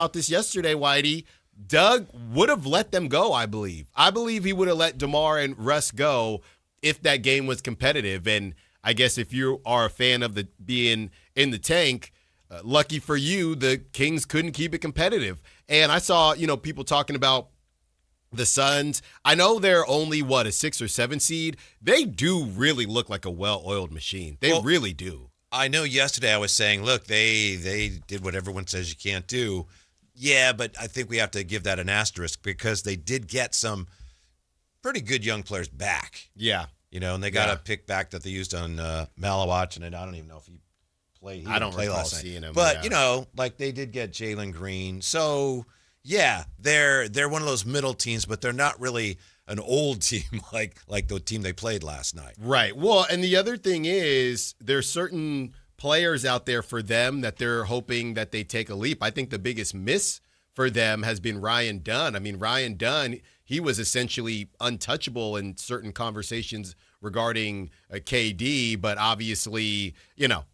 about this yesterday, Whitey. Doug would have let them go, I believe. I believe he would have let DeMar and Russ go if that game was competitive. And I guess if you are a fan of the being in the tank, lucky for you, the Kings couldn't keep it competitive. And I saw, people talking about the Suns. I know they're only, a 6 or 7 seed. They do really look like a well-oiled machine. They really do. I know yesterday I was saying, look, they did what everyone says you can't do. Yeah, but I think we have to give that an asterisk because they did get some pretty good young players back. Yeah. And they got a pick back that they used on Malawach, and I don't even know if he played. I don't recall seeing him. But, they did get Jalen Green. So, yeah, they're one of those middle teams, but they're not really an old team like the team they played last night. Right. Well, and the other thing is there's certain players out there for them that they're hoping that they take a leap. I think the biggest miss for them has been Ryan Dunn. I mean, Ryan Dunn, he was essentially untouchable in certain conversations regarding KD, but obviously,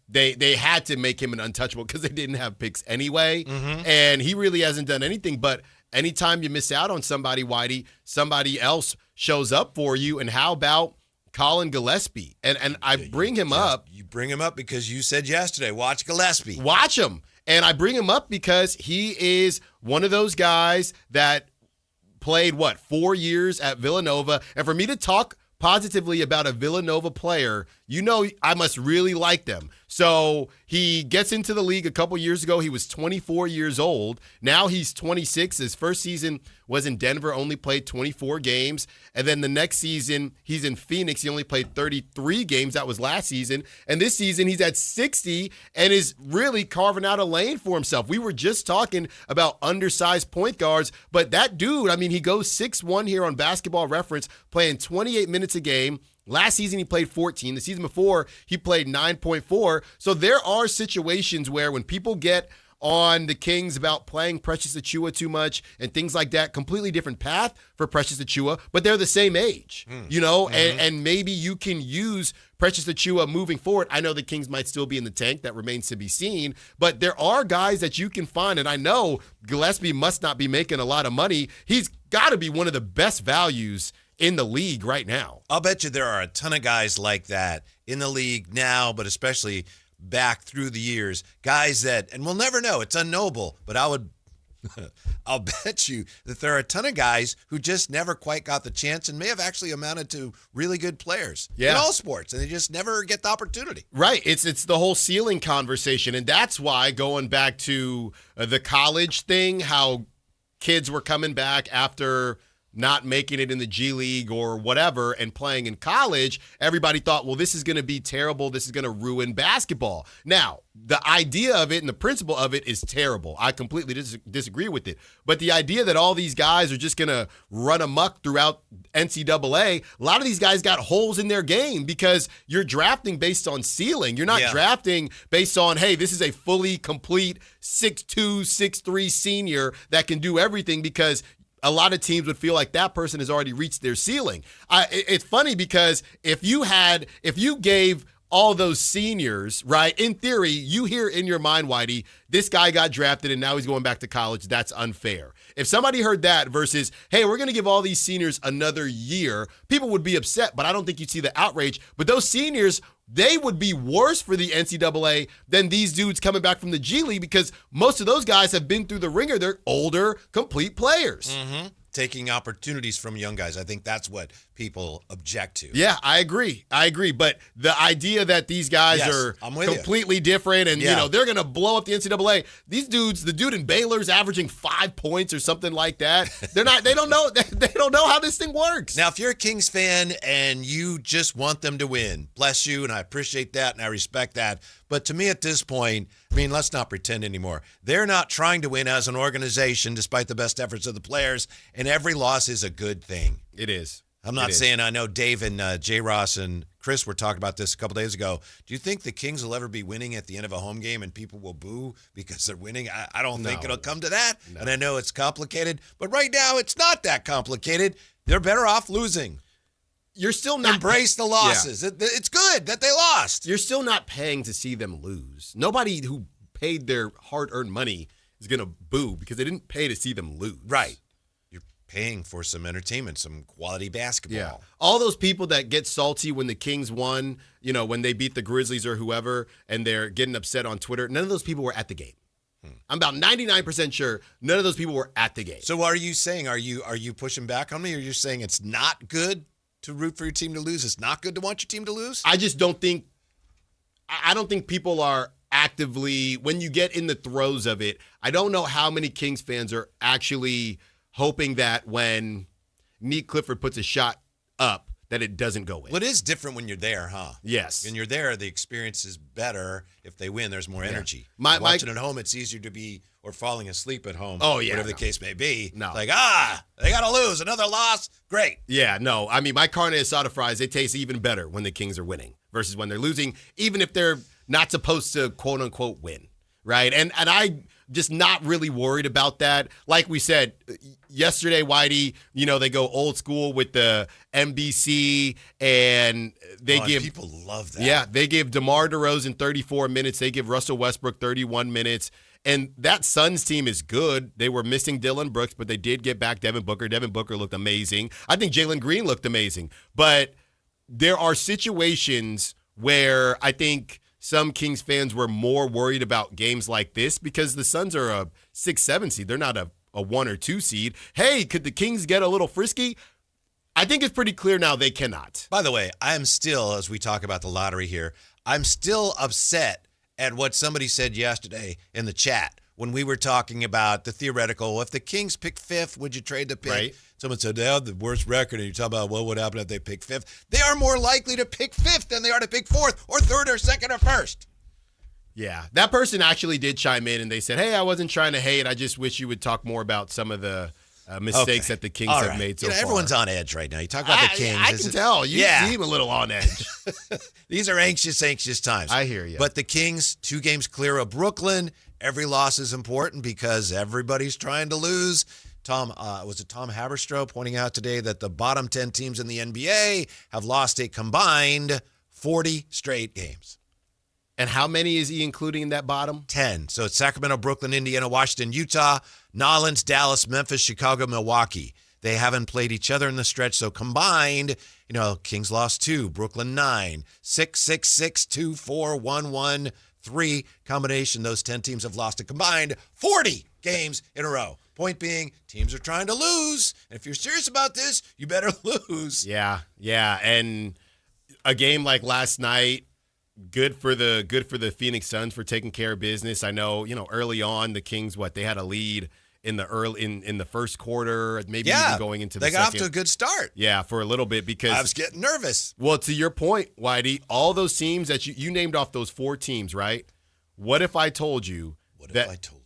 they had to make him an untouchable because they didn't have picks anyway, and he really hasn't done anything. But anytime you miss out on somebody, Whitey, somebody else shows up for you, and how about Colin Gillespie? And I bring him up. You bring him up because you said yesterday, watch Gillespie. Watch him. And I bring him up because he is one of those guys that played, 4 years at Villanova. And for me to talk positively about a Villanova player, I must really like them. So he gets into the league a couple years ago. He was 24 years old. Now he's 26. His first season was in Denver, only played 24 games. And then the next season, he's in Phoenix. He only played 33 games. That was last season. And this season, he's at 60 and is really carving out a lane for himself. We were just talking about undersized point guards, but that dude, he goes 6'1" here on Basketball Reference, playing 28 minutes a game. Last season, he played 14. The season before, he played 9.4. So there are situations where when people get on the Kings about playing Precious Achiuwa too much and things like that, completely different path for Precious Achiuwa, but they're the same age, and maybe you can use Precious Achiuwa moving forward. I know the Kings might still be in the tank. That remains to be seen, but there are guys that you can find, and I know Gillespie must not be making a lot of money. He's got to be one of the best values in the league right now. I'll bet you there are a ton of guys like that in the league now, but especially back through the years, guys that, and we'll never know, it's unknowable, but I'll bet you that there are a ton of guys who just never quite got the chance and may have actually amounted to really good players in all sports, and they just never get the opportunity. Right. It's the whole ceiling conversation, and that's why, going back to the college thing, how kids were coming back after not making it in the G League or whatever and playing in college, everybody thought, well, this is going to be terrible. This is going to ruin basketball. Now, the idea of it and the principle of it is terrible. I completely disagree with it. But the idea that all these guys are just going to run amok throughout NCAA, a lot of these guys got holes in their game because you're drafting based on ceiling. You're not drafting based on, hey, this is a fully complete 6'2", 6'3" senior that can do everything, because a lot of teams would feel like that person has already reached their ceiling. It's funny because if you gave all those seniors, right, in theory, you hear in your mind, Whitey, this guy got drafted and now he's going back to college. That's unfair. If somebody heard that versus, hey, we're going to give all these seniors another year, people would be upset, but I don't think you'd see the outrage. But those seniors, they would be worse for the NCAA than these dudes coming back from the G League, because most of those guys have been through the ringer. They're older, complete players. Mm-hmm. Taking opportunities from young guys. I think that's what people object to. Yeah, I agree. But the idea that these guys are completely different and, they're going to blow up the NCAA. These dudes, the dude in Baylor's averaging 5 points or something like that. They don't know how this thing works. Now, if you're a Kings fan and you just want them to win, bless you, and I appreciate that and I respect that. But to me at this point, let's not pretend anymore. They're not trying to win as an organization despite the best efforts of the players, and every loss is a good thing. It is. I'm not saying, I know Dave and J. Ross and Chris were talking about this a couple days ago. Do you think the Kings will ever be winning at the end of a home game and people will boo because they're winning? I don't think it'll come to that. No. And I know it's complicated, but right now it's not that complicated. They're better off losing. You're still not embrace the losses. Yeah. It's good that they lost. You're still not paying to see them lose. Nobody who paid their hard-earned money is going to boo because they didn't pay to see them lose. Right. You're paying for some entertainment, some quality basketball. Yeah. All those people that get salty when the Kings won, when they beat the Grizzlies or whoever, and they're getting upset on Twitter, none of those people were at the game. I'm about 99% sure none of those people were at the game. So what are you saying? Are you pushing back on me, or you're saying it's not good to root for your team to lose? It's not good to want your team to lose? I just don't think people are actively, when you get in the throes of it, I don't know how many Kings fans are actually hoping that when Neat Clifford puts a shot up, that it doesn't go in. Well, it is different when you're there, huh? Yes. When you're there, the experience is better. If they win, there's more energy. Watching at home, it's easier to be, or falling asleep at home. Oh, yeah. Whatever the case may be. No. Like, they got to lose. Another loss. Great. Yeah, no. I mean, my carne asada fries, they taste even better when the Kings are winning versus when they're losing, even if they're not supposed to, quote unquote, win. Right? And I just not really worried about that. Like we said yesterday, Whitey, they go old school with the NBC, and they give people love that. Yeah, they give DeMar DeRozan 34 minutes. They give Russell Westbrook 31 minutes. And that Suns team is good. They were missing Dylan Brooks, but they did get back Devin Booker. Devin Booker looked amazing. I think Jalen Green looked amazing. But there are situations where I think some Kings fans were more worried about games like this because the Suns are a 6-7 seed. They're not a 1 or 2 seed. Hey, could the Kings get a little frisky? I think it's pretty clear now they cannot. By the way, I am still, as we talk about the lottery here, I'm still upset at what somebody said yesterday in the chat when we were talking about the theoretical, if the Kings pick 5th, would you trade the pick? Right. Someone said they have the worst record, and you talk about what would happen if they pick 5th. They are more likely to pick 5th than they are to pick 4th or 3rd or 2nd or 1st. Yeah, that person actually did chime in, and they said, hey, I wasn't trying to hate. I just wish you would talk more about some of the mistakes that the Kings have made so far. Everyone's on edge right now. You talk about the Kings. I can tell. You seem a little on edge. These are anxious times. I hear you. But the Kings, 2 games clear of Brooklyn. Every loss is important because everybody's trying to lose. Tom Haberstroh pointing out today that the bottom 10 teams in the NBA have lost a combined 40 straight games. And how many is he including in that bottom? 10. So it's Sacramento, Brooklyn, Indiana, Washington, Utah, Nolens, Dallas, Memphis, Chicago, Milwaukee. They haven't played each other in the stretch. So combined, Kings lost 2, Brooklyn 9, 6, 6, 6, 2, 4, 1, 1, 3. Combination, those 10 teams have lost a combined 40 games in a row. Point being, teams are trying to lose. And if you're serious about this, you better lose. Yeah. And a game like last night, good for the Phoenix Suns for taking care of business. I know, early on the Kings, they had a lead in the first quarter, maybe even going into the second. They got off to a good start. Yeah, for a little bit because I was getting nervous. Well, to your point, Whitey, all those teams that you named off, those 4 teams, right? What if I told you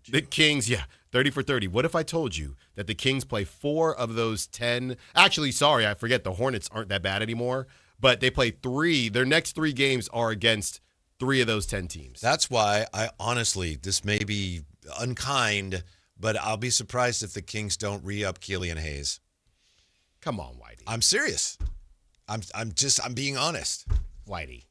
the Kings, 30 for 30. What if I told you that the Kings play 4 of those 10? Actually, sorry, I forget. The Hornets aren't that bad anymore, but they play 3. Their next 3 games are against 3 of those 10 teams. That's why I honestly, this may be unkind, but I'll be surprised if the Kings don't re-up Killian Hayes. Come on, Whitey. I'm serious. I'm being honest. Whitey.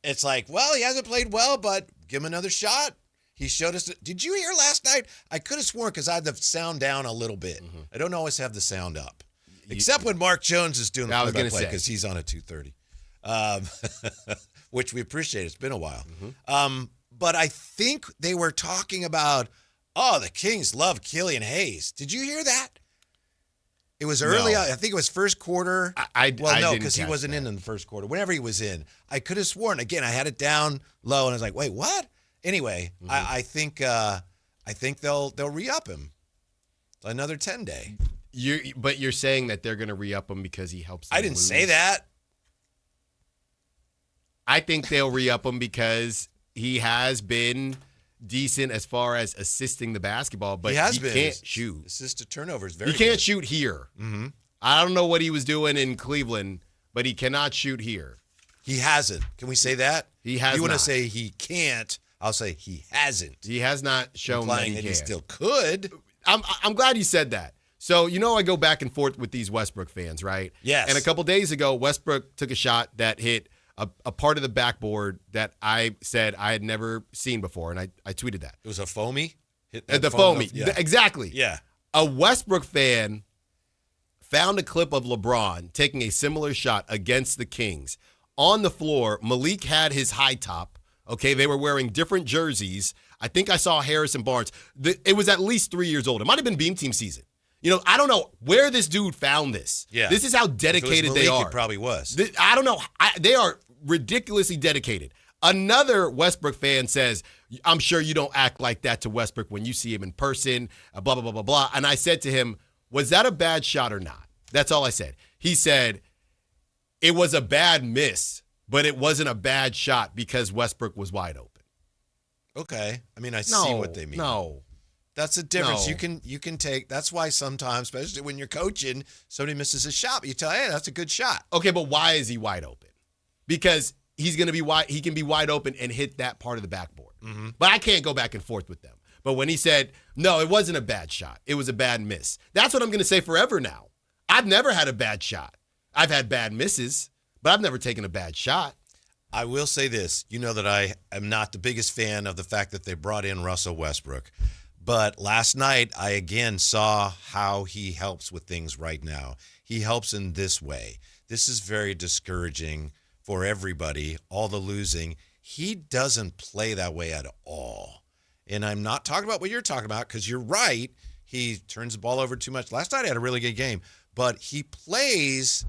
It's like, well, he hasn't played well, but give him another shot. He showed us. Did you hear last night? I could have sworn because I had the sound down a little bit. Mm-hmm. I don't always have the sound up, except when Mark Jones is doing the play-by-play because he's on at 2:30, which we appreciate. It's been a while. Mm-hmm. But I think they were talking about, the Kings love Killian Hayes. Did you hear that? It was early. No. I think it was first quarter. No, because he wasn't in the first quarter. Whenever he was in, I could have sworn. Again, I had it down low, and I was like, "Wait, what?" Anyway, mm-hmm. I think they'll re-up him. Another 10-day. But you're saying that they're going to re-up him because he helps them I didn't lose. say that. I think they'll re-up him because he has been decent as far as assisting the basketball, but he can't shoot. Assist to turnovers, very good. He can't shoot here. Mm-hmm. I don't know what he was doing in Cleveland, but he cannot shoot here. He hasn't. Can we say that? He has. You want to say he can't? I'll say he hasn't. He has not shown that he can. He still could. I'm glad you said that. So, I go back and forth with these Westbrook fans, right? Yes. And a couple days ago, Westbrook took a shot that hit a part of the backboard that I said I had never seen before, and I tweeted that. It was a foamy? The foamy. Yeah. Exactly. Yeah. A Westbrook fan found a clip of LeBron taking a similar shot against the Kings. On the floor, Malik had his high top. Okay, they were wearing different jerseys. I think I saw Harrison Barnes. It was at least 3 years old. It might have been Beam Team season. I don't know where this dude found this. Yeah. This is how dedicated they are. It probably was. I don't know. They are ridiculously dedicated. Another Westbrook fan says, I'm sure you don't act like that to Westbrook when you see him in person, blah, blah, blah, blah, blah. And I said to him, was that a bad shot or not? That's all I said. He said, it was a bad miss, but it wasn't a bad shot because Westbrook was wide open. Okay. I mean, I see what they mean. No. That's the difference. No. You can take. That's why sometimes, especially when you're coaching, somebody misses a shot, but you tell, hey, that's a good shot. Okay, but why is he wide open? Because he's going to be wide. He can be wide open and hit that part of the backboard. Mm-hmm. But I can't go back and forth with them. But when he said, no, it wasn't a bad shot, it was a bad miss. That's what I'm going to say forever now. I've never had a bad shot. I've had bad misses, but I've never taken a bad shot. I will say this. You know that I am not the biggest fan of the fact that they brought in Russell Westbrook. But last night, I again saw how he helps with things right now. He helps in this way. This is very discouraging for everybody, all the losing. He doesn't play that way at all. And I'm not talking about what you're talking about because you're right. He turns the ball over too much. Last night, he had a really good game. But he plays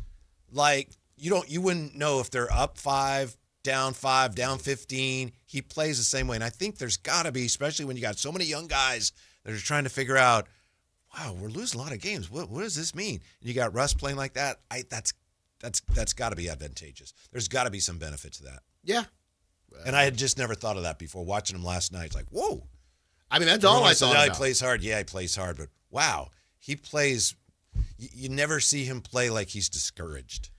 like you wouldn't know if they're up 5, down 15. He plays the same way. And I think there's got to be, especially when you got so many young guys that are trying to figure out, wow, we're losing a lot of games. What does this mean? And you got Russ playing like that. That's got to be advantageous. There's got to be some benefit to that. Yeah. And I had just never thought of that before. Watching him last night, it's like, whoa. I mean, that's all I thought about. He plays hard. Yeah, he plays hard. But, wow, he plays – you never see him play like he's discouraged.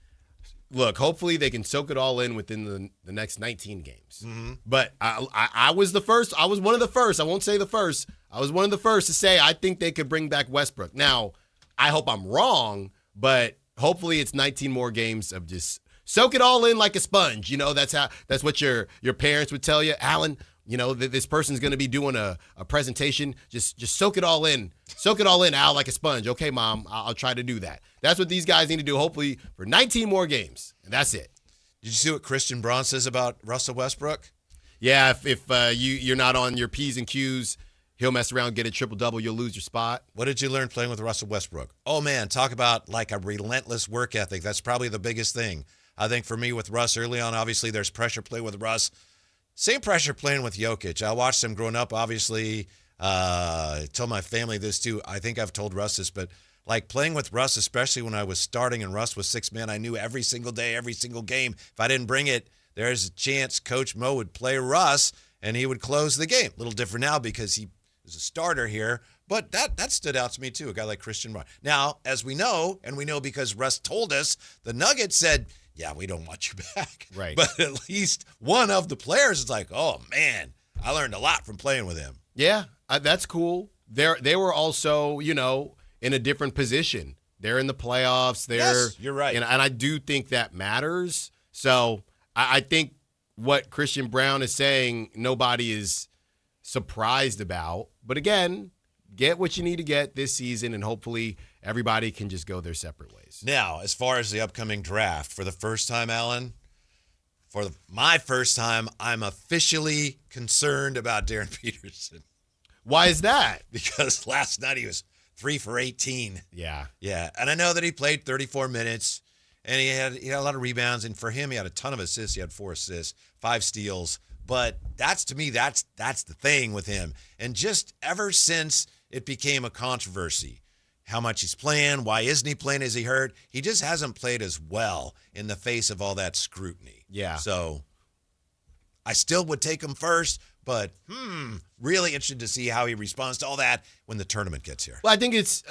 Look, hopefully they can soak it all in within the next 19 games. Mm-hmm. But I was the first. I was one of the first. I won't say the first. I was one of the first to say I think they could bring back Westbrook. Now, I hope I'm wrong, but hopefully it's 19 more games of just soak it all in like a sponge. That's what your parents would tell you, Alan. This person's going to be doing a presentation. Just soak it all in. Soak it all in, Al, like a sponge. Okay, Mom, I'll try to do that. That's what these guys need to do, hopefully, for 19 more games. And that's it. Did you see what Christian Braun says about Russell Westbrook? Yeah, if you're not on your P's and Q's, he'll mess around, get a triple-double, you'll lose your spot. What did you learn playing with Russell Westbrook? Oh, man, talk about like a relentless work ethic. That's probably the biggest thing. I think for me with Russ early on, obviously there's pressure play with Russ. Same pressure playing with Jokic. I watched him growing up, obviously. I told my family this too. I think I've told Russ this, but like playing with Russ, especially when I was starting and Russ was 6 man, I knew every single day, every single game, if I didn't bring it, there's a chance Coach Mo would play Russ and he would close the game. A little different now because he is a starter here, but that stood out to me too, a guy like Christian Braun. Now, as we know, and we know because Russ told us, the Nuggets said, yeah, we don't want you back. Right. But at least one of the players is like, oh, man, I learned a lot from playing with him. Yeah, that's cool. They were also, in a different position. They're in the playoffs. Yes, you're right. And I do think that matters. So I think what Christian Braun is saying, nobody is surprised about. But again, get what you need to get this season, and hopefully everybody can just go their separate ways. Now, as far as the upcoming draft, for the first time, Alan, my first time, I'm officially concerned about Darren Peterson. Why is that? Because last night he was 3 for 18. Yeah. Yeah, and I know that he played 34 minutes, and he had a lot of rebounds, and for him, he had a ton of assists. He had 4 assists, 5 steals. But that's the thing with him. And just ever since it became a controversy, how much he's playing, why isn't he playing, is he hurt? He just hasn't played as well in the face of all that scrutiny. Yeah. So I still would take him first, but really interested to see how he responds to all that when the tournament gets here. Well, I think it's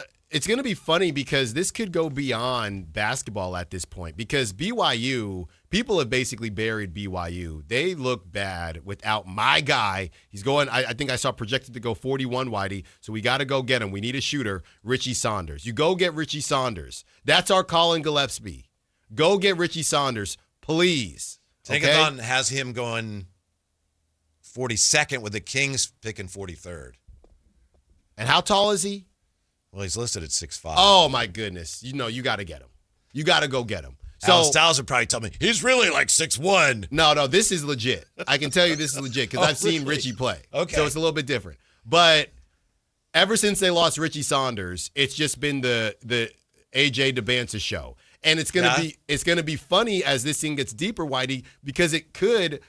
going to be funny because this could go beyond basketball at this point, because BYU, people have basically buried BYU. They look bad without my guy. He's going, I think I saw projected to go 41, Whitey, so we got to go get him. We need a shooter, Richie Saunders. You go get Richie Saunders. That's our Colin Gillespie. Go get Richie Saunders, please. Tankathon has him going 42nd with the Kings picking 43rd. And how tall is he? Well, he's listed at 6'5". Oh, my goodness. You got to get him. You got to go get him. So, Al Styles would probably tell me, he's really like 6'1". No, this is legit. I can tell you this is legit because I've seen really? Richie play. Okay. So it's a little bit different. But ever since they lost Richie Saunders, it's just been the AJ DeBanza show. And it's gonna be funny as this thing gets deeper, Whitey, because it could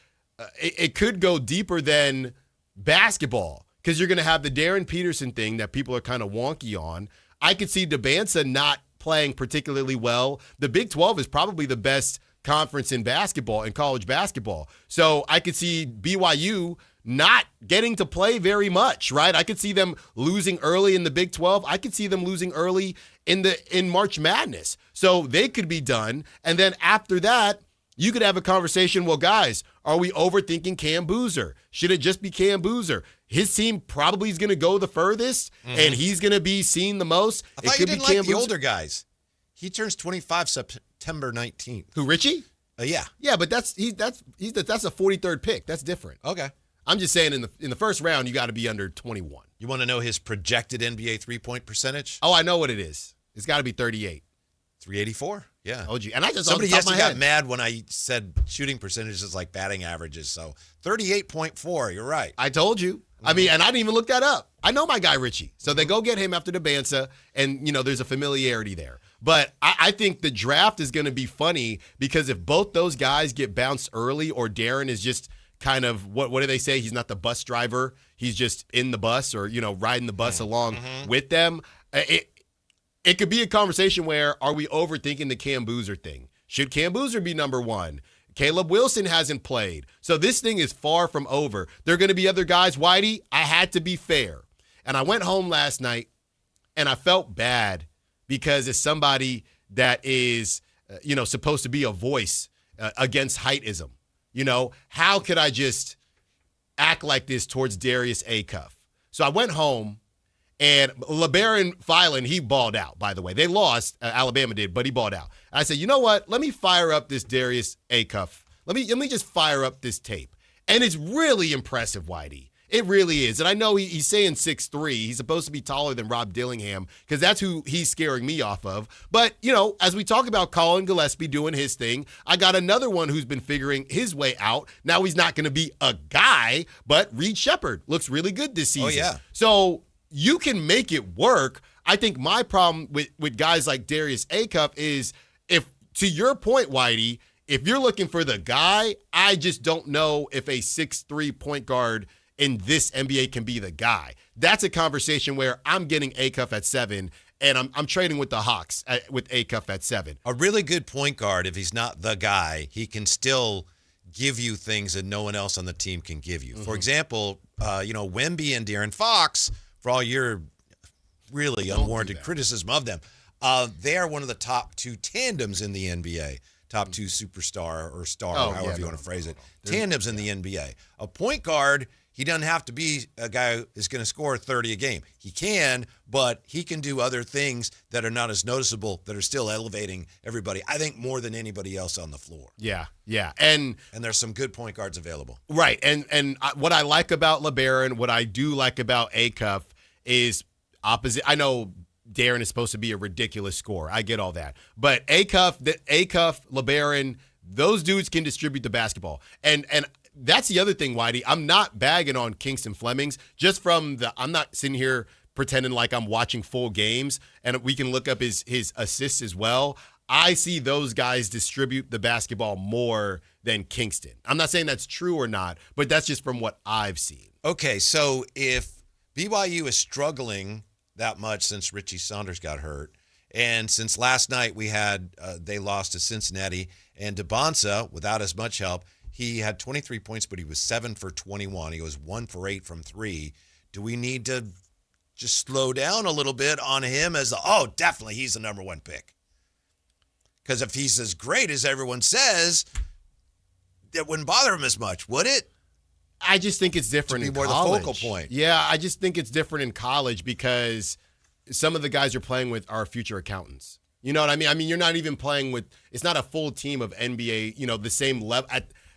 go deeper than basketball because you're gonna have the Darren Peterson thing that people are kind of wonky on. I could see DeBanza not playing particularly well. The Big 12 is probably the best conference in basketball, in college basketball. So I could see BYU not getting to play very much, right? I could see them losing early in the Big 12. I could see them losing early in March Madness. So they could be done. And then after that, you could have a conversation, well, guys, are we overthinking Cam Boozer? Should it just be Cam Boozer? His team probably is going to go the furthest, and he's going to be seen the most. I thought you didn't like the older guys. He turns 25 September 19th. Who, Richie? Yeah. Yeah, but that's a 43rd pick. That's different. Okay. I'm just saying in the first round, you got to be under 21. You want to know his projected NBA three-point percentage? Oh, I know what it is. It's got to be 38. 384. Yeah. Oh, gee. And I just Somebody off the top of my got head. mad when I said shooting percentages like batting averages. So 38.4. You're right. I told you. I mean, and I didn't even look that up. I know my guy Richie. So they go get him after DeBanza, and, there's a familiarity there. But I think the draft is going to be funny because if both those guys get bounced early or Darren is just kind of, what do they say? He's not the bus driver. He's just in the bus or, riding the bus along with them. It could be a conversation where, are we overthinking the Cam Boozer thing? Should Cam Boozer be number one? Caleb Wilson hasn't played. So this thing is far from over. There are going to be other guys. Whitey, I had to be fair. And I went home last night, and I felt bad because as somebody that is, supposed to be a voice against heightism, how could I just act like this towards Darius Acuff? So I went home, and LeBaron Filan, he balled out, by the way. They lost, Alabama did, but he balled out. I said, you know what? Let me fire up this Darius Acuff. Let me just fire up this tape. And it's really impressive, Whitey. It really is. And I know he's saying 6'3". He's supposed to be taller than Rob Dillingham because that's who he's scaring me off of. But, as we talk about Colin Gillespie doing his thing, I got another one who's been figuring his way out. Now he's not going to be a guy, but Reed Shepherd looks really good this season. Oh, yeah. So you can make it work. I think my problem with guys like Darius Acuff is, if, to your point, Whitey, if you're looking for the guy, I just don't know if a 6'3" point guard in this NBA can be the guy. That's a conversation where I'm getting Acuff at 7, and I'm trading with the Hawks with Acuff at 7. A really good point guard, if he's not the guy, he can still give you things that no one else on the team can give you. For example, Wemby and De'Aaron Fox, for all your really unwarranted criticism of them, they are one of the top two tandems in the NBA. Top two superstar or star, however you want to phrase it. Tandems in the NBA. A point guard, he doesn't have to be a guy who is going to score 30 a game. He can, but he can do other things that are not as noticeable, that are still elevating everybody, I think, more than anybody else on the floor. Yeah. And there's some good point guards available. Right. And what I like about LeBaron, what I do like about Acuff is opposite. I know Darren is supposed to be a ridiculous scorer. I get all that. But Acuff, LeBaron, those dudes can distribute the basketball. And that's the other thing, Whitey. I'm not bagging on Kingston Flemings just from I'm not sitting here pretending like I'm watching full games, and we can look up his assists as well. I see those guys distribute the basketball more than Kingston. I'm not saying that's true or not, but that's just from what I've seen. Okay, so if BYU is struggling that much since Richie Saunders got hurt, and since last night they lost to Cincinnati, and DeBanza, without as much help, he had 23 points, but he was 7 for 21. He was 1 for 8 from 3. Do we need to just slow down a little bit on him definitely he's the number one pick? Because if he's as great as everyone says, it wouldn't bother him as much, would it? I just think it's different in more college. The focal point. Yeah, I just think it's different in college because some of the guys you're playing with are future accountants. You know what I mean? I mean, you're not even playing with – it's not a full team of NBA, the same level.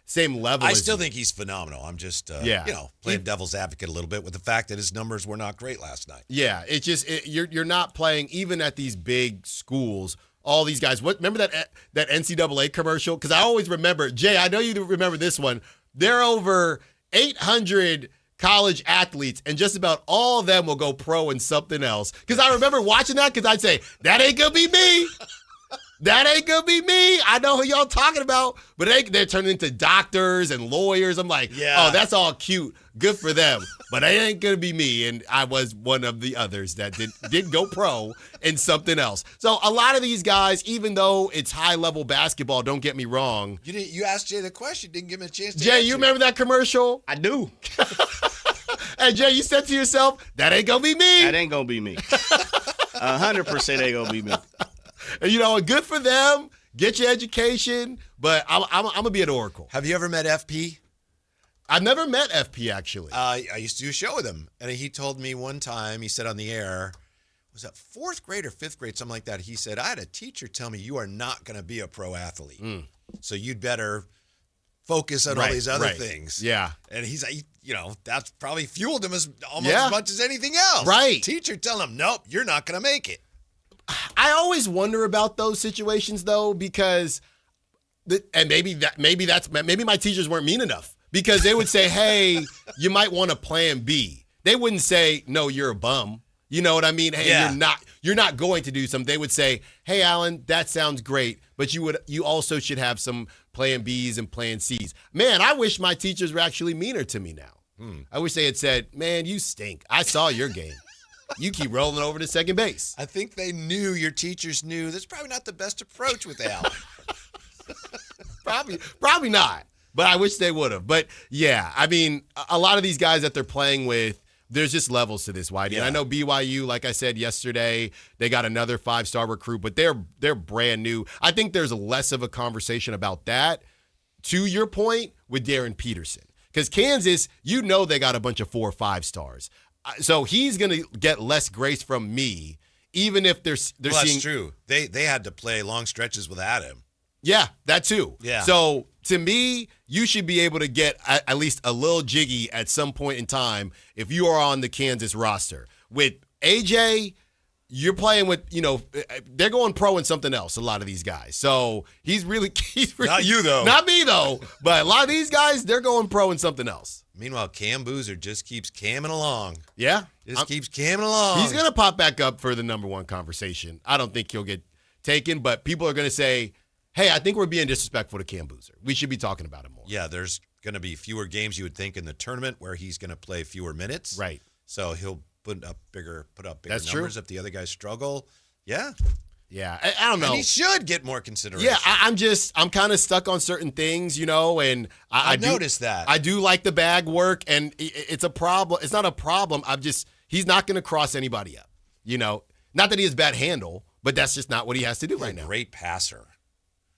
same level. I as still you. think he's phenomenal. I'm just, Yeah. playing devil's advocate a little bit with the fact that his numbers were not great last night. Yeah, it's just you're not playing even at these big schools. All these guys. Remember that NCAA commercial? Because I always remember, Jay. I know you remember this one. There are over 800 college athletes, and just about all of them will go pro in something else. Because I remember watching that. Because I'd say that ain't gonna be me. That ain't gonna be me. I know who y'all talking about, but they're turning into doctors and lawyers. I'm like, yeah. Oh, that's all cute. Good for them. But it ain't gonna be me. And I was one of the others that did go pro in something else. So a lot of these guys, even though it's high level basketball, don't get me wrong. You asked Jay the question, didn't give him a chance to Jay, answer. you remember that commercial? I do. And Jay, you said to yourself, that ain't gonna be me. That ain't gonna be me. 100% ain't gonna be me. And, good for them. Get your education, but I'm gonna be at Oracle. Have you ever met FP? I've never met FP actually. I used to do a show with him, and he told me one time, he said on the air, was that 4th grade or 5th grade, something like that, he said, I had a teacher tell me you are not going to be a pro athlete, so you'd better focus on all these other things. Yeah. And he's like, that's probably fueled him almost as much as anything else. Right. Teacher telling him, nope, you're not going to make it. I always wonder about those situations though, because, maybe my teachers weren't mean enough, because they would say, hey, you might want a plan B. They wouldn't say, no, you're a bum. You know what I mean? Hey, you're not going to do something. They would say, hey, Alan, that sounds great, but you also should have some plan Bs and plan Cs. Man, I wish my teachers were actually meaner to me now. I wish they had said, man, you stink. I saw your game. You keep rolling over to second base. I think your teachers knew that's probably not the best approach with Alan. Probably not. But I wish they would have. But yeah, I mean, a lot of these guys that they're playing with, there's just levels to this, Whitey. Yeah. And I know BYU, like I said yesterday, they got another 5-star recruit, but they're brand new. I think there's less of a conversation about that, to your point, with Darren Peterson. Because Kansas, they got a bunch of 4 or 5 stars. So he's going to get less grace from me, even if they're seeing. That's true. They had to play long stretches without him. Yeah, that too. Yeah. So to me, you should be able to get at least a little jiggy at some point in time if you are on the Kansas roster. With AJ, you're playing with, they're going pro in something else, a lot of these guys. So he's really Not you, though. Not me, though. But a lot of these guys, they're going pro in something else. Meanwhile, Cam Boozer just keeps camming along. Yeah. Keeps camming along. He's going to pop back up for the number 1 conversation. I don't think he'll get taken, but people are going to say, hey, I think we're being disrespectful to Cam Boozer. We should be talking about him more. Yeah, there's going to be fewer games you would think in the tournament where he's going to play fewer minutes. Right. So he'll put up bigger That's numbers true. if the other guys struggle. Yeah. Yeah, I don't know. And he should get more consideration. Yeah, I'm kind of stuck on certain things, and I noticed that. I do like the bag work, and it's a problem. It's not a problem. He's not going to cross anybody up, Not that he has bad handle, but that's just not what he has to do right now. Great passer.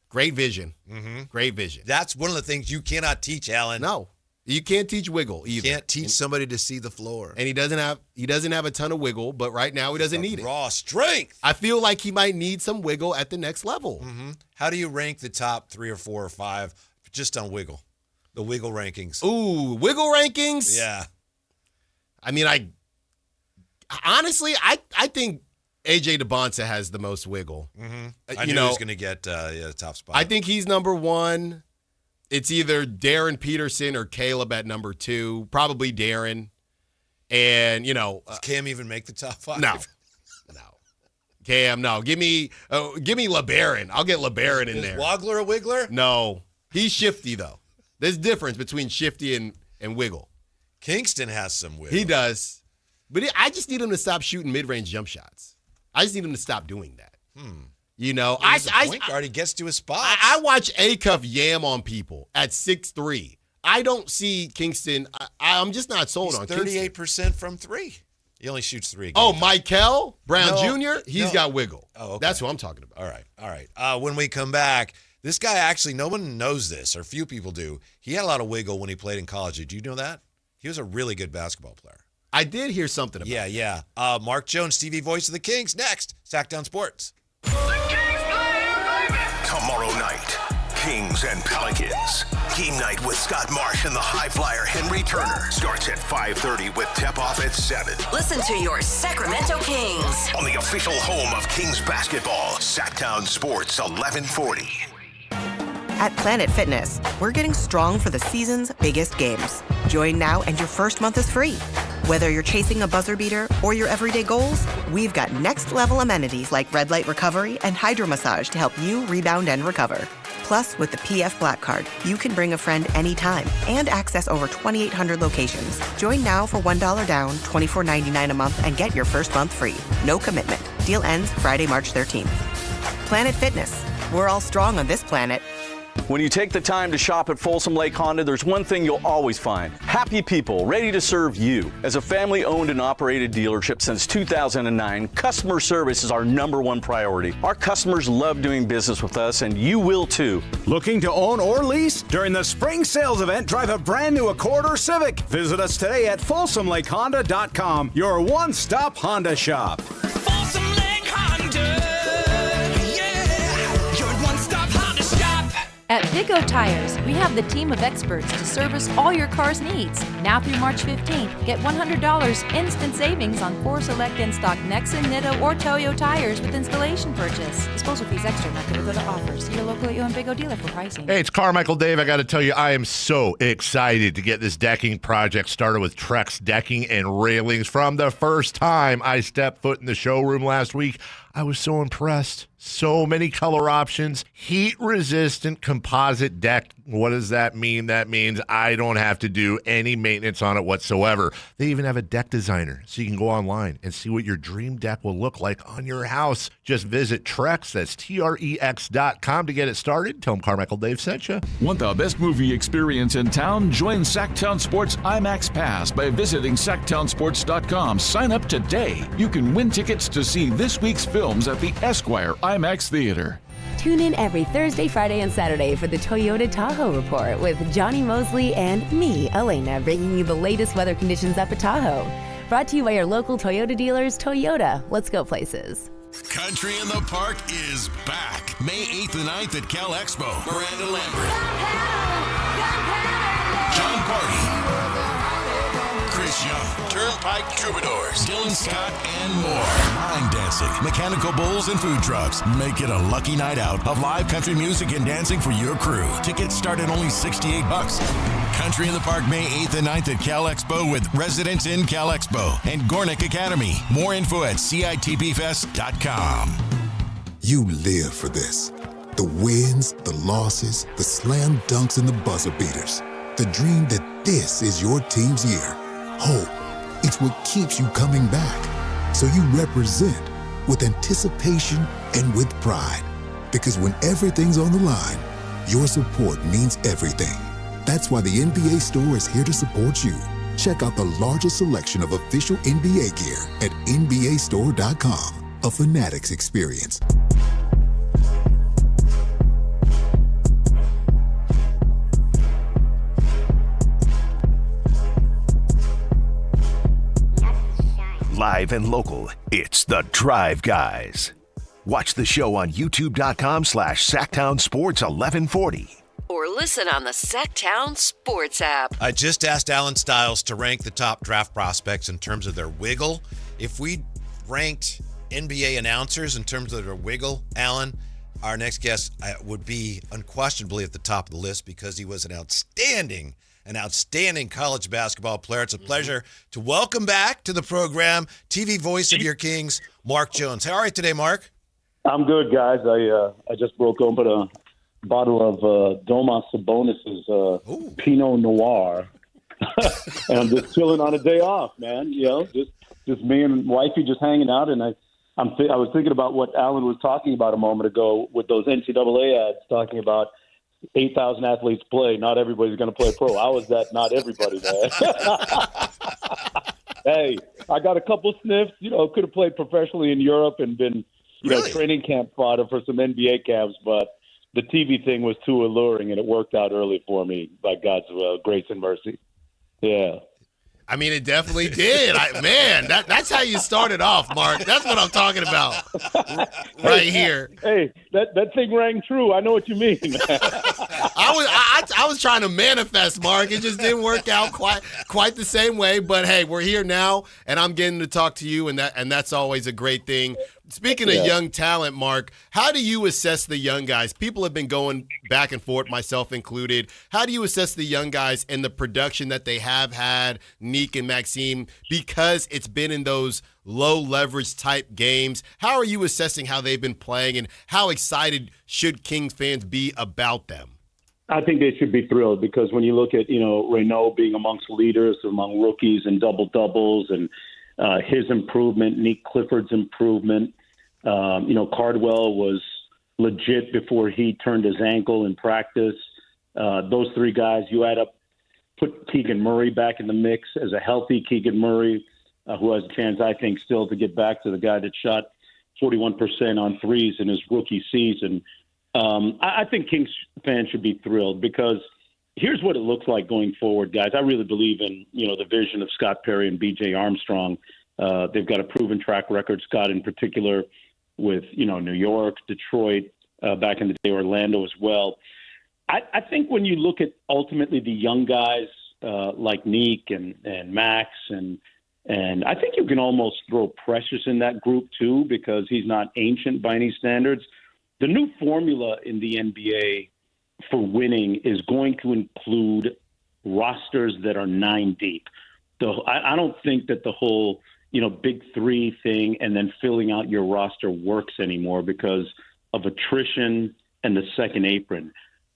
Great vision. Mm-hmm. Great vision. That's one of the things you cannot teach, Alan. No, you can't teach wiggle either. You can't teach somebody to see the floor. And he doesn't have a ton of wiggle, but right now he doesn't need it. Raw strength. I feel like he might need some wiggle at the next level. Mm-hmm. How do you rank the top 3 or 4 or 5 just on wiggle? The wiggle rankings. Ooh, wiggle rankings? Yeah. I mean, honestly, I think AJ DeBonta has the most wiggle. Mm-hmm. I knew he was going to get the top spot. I think he's number 1. It's either Darren Peterson or Caleb at number 2. Probably Darren. And, Does Cam even make the top 5? No. Cam, no. Give me LeBaron. I'll get LeBaron in there. Is Wagler a wiggler? No. He's shifty, though. There's a difference between shifty and wiggle. Kingston has some wiggle. He does. But I just need him to stop shooting mid-range jump shots. I just need him to stop doing that. He's a point guard. He gets to his spot. I watch A-Cuff yam on people at 6'3". I don't see Kingston. I'm just not sold on Kingston. 38% from 3. He only shoots 3 games. Oh, Michael Brown No, Jr.? He's got wiggle. Oh, okay. That's who I'm talking about. All right. When we come back, this guy actually, no one knows this, or few people do. He had a lot of wiggle when he played in college. Did you know that? He was a really good basketball player. I did hear something about it. Yeah. Mark Jones, TV voice of the Kings, next. Sactown Sports. Tomorrow night, Kings and Pelicans. Game night with Scott Marsh and the high flyer Henry Turner starts at 5:30 with tip-off at 7. Listen to your Sacramento Kings On the official home of Kings basketball, Sactown Sports 1140. At Planet Fitness, we're getting strong for the season's biggest games. Join now and your first month is free. Whether you're chasing a buzzer beater or your everyday goals, we've got next-level amenities like red light recovery and hydro massage to help you rebound and recover. Plus, with the PF Black Card, you can bring a friend anytime and access over 2,800 locations. Join now for $1 down, $24.99 a month, and get your first month free. No commitment. Deal ends Friday, March 13th. Planet Fitness. We're all strong on this planet. When you take the time to shop at Folsom Lake Honda, there's one thing you'll always find. Happy people ready to serve you. As a family-owned and operated dealership since 2009, customer service is our #1 priority. Our customers love doing business with us, and you will too. Looking to own or lease? During the spring sales event, drive a brand new Accord or Civic. Visit us today at FolsomLakeHonda.com, your one-stop Honda shop. Folsom Lake Honda, yeah, your one-stop Honda shop. At Big O Tires, we have the team of experts to service all your car's needs. Now through March 15th, get $100 instant savings on 4 select in-stock Nexen, Nitto, or Toyo tires with installation purchase. Disposal fees extra, not going to go to offers. See your locally owned Big O dealer for pricing. Hey, it's Carmichael Dave. I got to tell you, I am so excited to get this decking project started with Trex Decking and Railings. From the first time I stepped foot in the showroom last week, I was so impressed. So many color options, heat-resistant composite deck. What does that mean? That means I don't have to do any maintenance on it whatsoever. They even have a deck designer, so you can go online and see what your dream deck will look like on your house. Just visit Trex, that's Trex.com to get it started. Tell them Carmichael Dave sent you. Want the best movie experience in town? Join Sactown Sports IMAX Pass by visiting SactownSports.com. Sign up today. You can win tickets to see this week's films at the Esquire IMAX Theater. Tune in every Thursday, Friday, and Saturday for the Toyota Tahoe Report with Johnny Mosley and me, Elena, bringing you the latest weather conditions up at Tahoe. Brought to you by your local Toyota dealers. Toyota, let's go places. Country in the Park is back. May 8th and 9th at Cal Expo. Miranda Lambert, John Party, Chris Young, Turnpike Troubadours, Dylan Scott, and more. Line dancing, mechanical bulls, and food trucks. Make it a lucky night out of live country music and dancing for your crew. Tickets start at only $68. Country in the Park, May 8th and 9th at Cal Expo with Residents in Cal Expo and Gornick Academy. More info at CITBFest.com. You live for this. The wins, the losses, the slam dunks, and the buzzer beaters. The dream that this is your team's year. Hope. It's what keeps you coming back. So you represent with anticipation and with pride. Because when everything's on the line, your support means everything. That's why the NBA Store is here to support you. Check out the largest selection of official NBA gear at NBAstore.com. A Fanatics experience. Live and local, it's The Drive Guys. Watch the show on youtube.com/Sactown Sports 1140. or listen on the Sactown Sports app. I just asked Alan Stiles to rank the top draft prospects in terms of their wiggle. If we ranked NBA announcers in terms of their wiggle, Alan, our next guest would be unquestionably at the top of the list because he was an outstanding college basketball player. It's a pleasure to welcome back to the program TV voice of your Kings, Mark Jones. How are you today, Mark? I'm good, guys. I just broke open a bottle of Domas Sabonis's Pinot Noir, and I'm just chilling on a day off, man. You know, just me and wifey just hanging out, and I was thinking about what Alan was talking about a moment ago with those NCAA ads talking about 8,000 athletes play. Not everybody's going to play pro. I was that not everybody, man. Hey, I got a couple sniffs. You know, could have played professionally in Europe and been, training camp fodder for some NBA camps, but the TV thing was too alluring, and it worked out early for me by God's grace and mercy. Yeah. I mean, it definitely did. That's how you started off, Mark. That's what I'm talking about right here. Hey, that thing rang true. I know what you mean. I was trying to manifest, Mark. It just didn't work out quite the same way. But hey, we're here now, and I'm getting to talk to you, and that's always a great thing. Speaking of young talent, Mark, how do you assess the young guys? People have been going back and forth, myself included. How do you assess the young guys and the production that they have had, Nick and Maxime, because it's been in those low leverage type games? How are you assessing how they've been playing, and how excited should Kings fans be about them? I think they should be thrilled, because when you look at, Renaud being amongst leaders among rookies and double-doubles, and his improvement, Nick Clifford's improvement. Cardwell was legit before he turned his ankle in practice. Those three guys, put Keegan Murray back in the mix as a healthy Keegan Murray, who has a chance, I think, still to get back to the guy that shot 41% on threes in his rookie season. I think Kings fans should be thrilled, because here's what it looks like going forward, guys. I really believe in, the vision of Scott Perry and B.J. Armstrong. They've got a proven track record, Scott in particular, with, New York, Detroit, back in the day, Orlando as well. I think when you look at ultimately the young guys like Nick and Max, and I think you can almost throw Precious in that group too, because he's not ancient by any standards. The new formula in the NBA for winning is going to include rosters that are 9 deep. So I don't think that the whole, big three thing and then filling out your roster works anymore because of attrition and the second apron.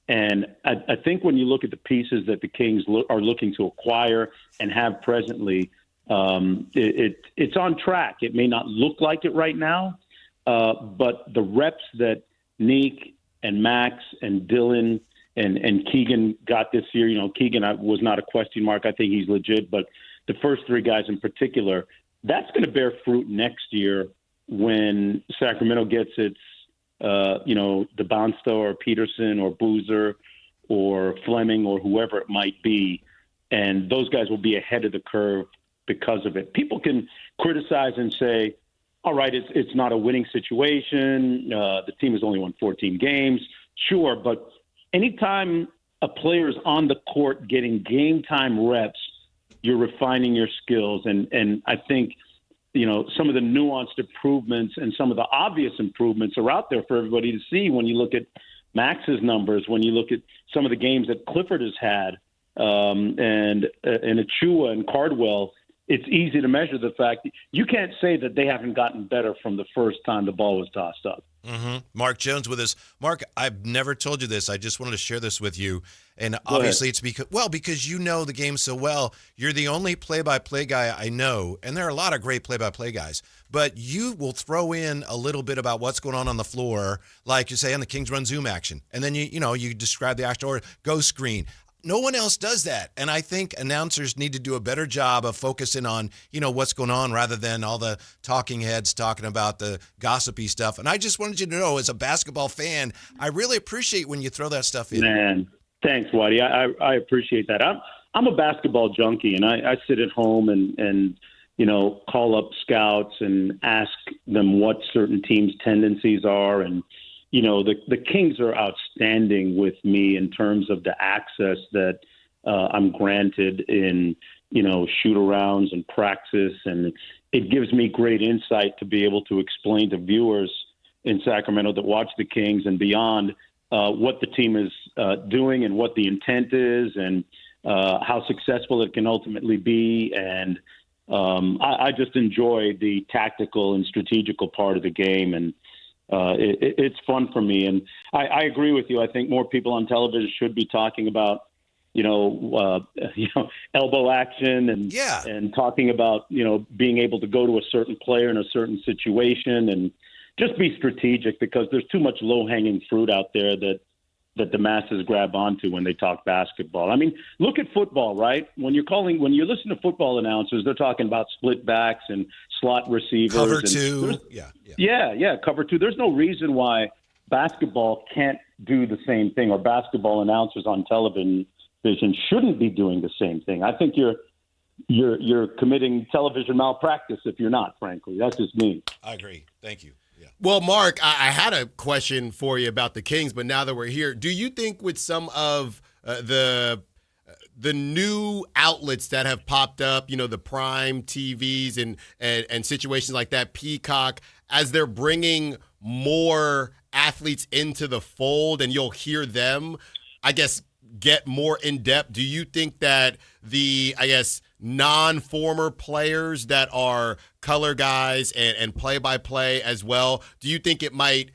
And I think when you look at the pieces that the Kings are looking to acquire and have presently, it's on track. It may not look like it right now, but the reps that Nick and Max and Dylan and Keegan got this year, Keegan was not a question mark. I think he's legit, but the first three guys in particular, that's going to bear fruit next year when Sacramento gets its, DeBonsto or Peterson or Boozer or Fleming or whoever it might be. And those guys will be ahead of the curve because of it. People can criticize and say, all right, it's not a winning situation. The team has only won 14 games. Sure, but anytime a player is on the court getting game time reps, you're refining your skills. And I think, some of the nuanced improvements and some of the obvious improvements are out there for everybody to see when you look at Max's numbers, when you look at some of the games that Clifford has had, and Achua and Cardwell. It's easy to measure the fact that you can't say that they haven't gotten better from the first time the ball was tossed up. Mm-hmm. Mark Jones with us. Mark, I've never told you this. I just wanted to share this with you. And obviously it's because you know the game so well. You're the only play-by-play guy I know, and there are a lot of great play-by-play guys, but you will throw in a little bit about what's going on the floor, like you say on the Kings run zoom action. And then you describe the action or go screen. No one else does that. And I think announcers need to do a better job of focusing on, what's going on rather than all the talking heads talking about the gossipy stuff. And I just wanted you to know, as a basketball fan, I really appreciate when you throw that stuff in. Man, thanks, Waddy. I appreciate that. I'm a basketball junkie, and I sit at home and call up scouts and ask them what certain teams' tendencies are. And the Kings are outstanding with me in terms of the access that I'm granted in, shoot-arounds and practice. And it gives me great insight to be able to explain to viewers in Sacramento that watch the Kings and beyond what the team is doing and what the intent is and how successful it can ultimately be. And I just enjoy the tactical and strategical part of the game. And it's fun for me. And I agree with you. I think more people on television should be talking about, elbow action and talking about, being able to go to a certain player in a certain situation and just be strategic, because there's too much low-hanging fruit out there that the masses grab onto when they talk basketball. I mean, look at football, right? When you listen to football announcers, they're talking about split backs and slot receivers. Cover two. Yeah, cover two. There's no reason why basketball can't do the same thing, or basketball announcers on television shouldn't be doing the same thing. I think you're committing television malpractice if you're not. Frankly, that's just me. I agree. Thank you. Yeah. Well, Mark, I had a question for you about the Kings, but now that we're here, do you think with some of the new outlets that have popped up, the prime TVs and situations like that, Peacock, as they're bringing more athletes into the fold and you'll hear them, I guess, get more in depth, do you think that the, non-former players that are color guys and play-by-play as well, do you think it might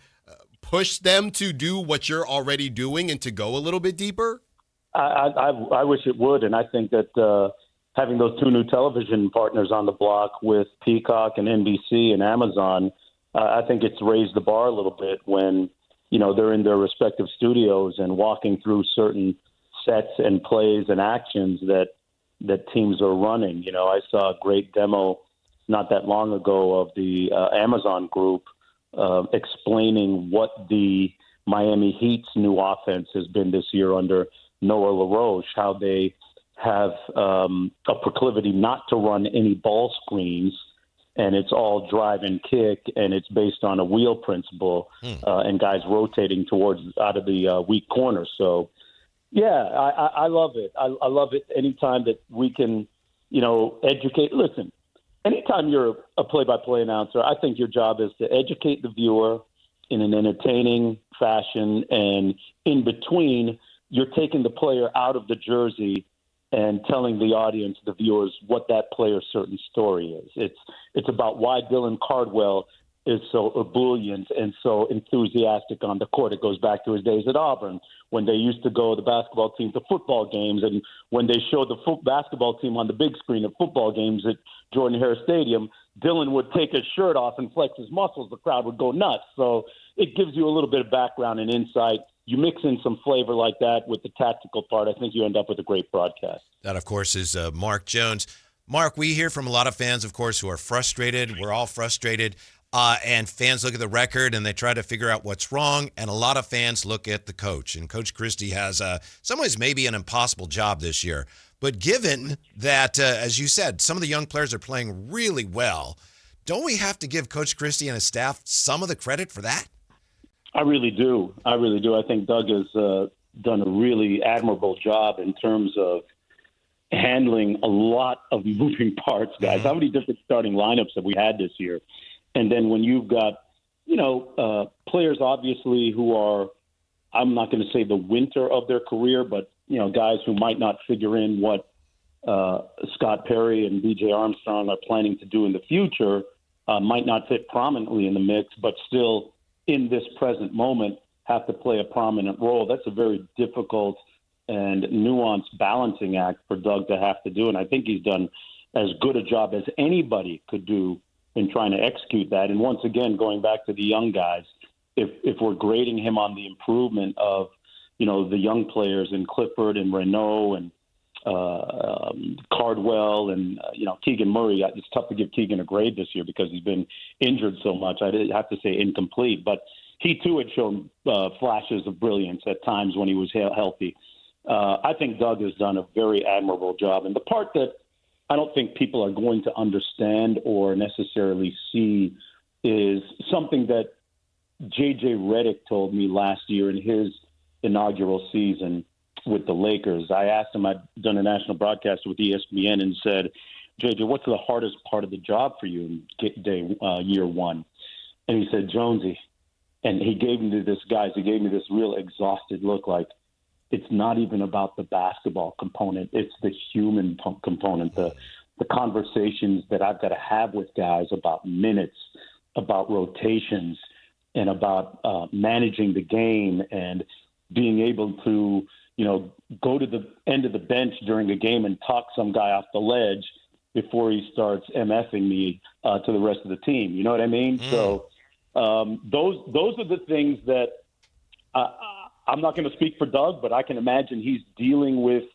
push them to do what you're already doing and to go a little bit deeper? I wish it would, and I think that having those two new television partners on the block with Peacock and NBC and Amazon, I think it's raised the bar a little bit when, they're in their respective studios and walking through certain sets and plays and actions that teams are running. I saw a great demo not that long ago of the Amazon group explaining what the Miami Heat's new offense has been this year under Noah LaRoche, how they have a proclivity not to run any ball screens, and it's all drive and kick, and it's based on a wheel principle and guys rotating out of the weak corner. So, yeah, I love it. I love it anytime that we can, educate. Listen, anytime you're a play-by-play announcer, I think your job is to educate the viewer in an entertaining fashion, and in between, you're taking the player out of the jersey and telling the audience, the viewers, what that player's certain story is. It's about why Dylan Cardwell is so ebullient and so enthusiastic on the court. It goes back to his days at Auburn when they used to go, the basketball team, to football games, and when they showed the basketball team on the big screen at football games at Jordan-Hare Stadium, Dylan would take his shirt off and flex his muscles. The crowd would go nuts. So it gives you a little bit of background and insight. You mix in some flavor like that with the tactical part, I think you end up with a great broadcast. That, of course, is Mark Jones. Mark, we hear from a lot of fans, of course, who are frustrated. We're all frustrated. And fans look at the record and they try to figure out what's wrong. And a lot of fans look at the coach. And Coach Christie has, some ways, maybe an impossible job this year. But given that, as you said, some of the young players are playing really well, don't we have to give Coach Christie and his staff some of the credit for that? I really do. I think Doug has done a really admirable job in terms of handling a lot of moving parts, guys. How many different starting lineups have we had this year? And then when you've got, players obviously who are, I'm not going to say the winter of their career, but, guys who might not figure in what Scott Perry and B.J. Armstrong are planning to do in the future, might not fit prominently in the mix, but still in this present moment have to play a prominent role. That's a very difficult and nuanced balancing act for Doug to have to do. And I think he's done as good a job as anybody could do in trying to execute that. And once again, going back to the young guys, if we're grading him on the improvement of, the young players in Clifford and Renault and Cardwell and, Keegan Murray, it's tough to give Keegan a grade this year because he's been injured so much. I have to say incomplete, but he too had shown flashes of brilliance at times when he was healthy. I think Doug has done a very admirable job. And the part that I don't think people are going to understand or necessarily see is something that JJ Redick told me last year in his inaugural season with the Lakers. I asked him, I'd done a national broadcast with ESPN and said, JJ, what's the hardest part of the job for you in year one? And he said, Jonesy. And he gave me this real exhausted look like, it's not even about the basketball component. It's the human component, the conversations that I've to have with guys about minutes, about rotations, and about managing the game and being able to, go to the end of the bench during a game and talk some guy off the ledge before he starts MFing me to the rest of the team. You know what I mean? So those are the things that I'm not going to speak for Doug, but I can imagine he's dealing with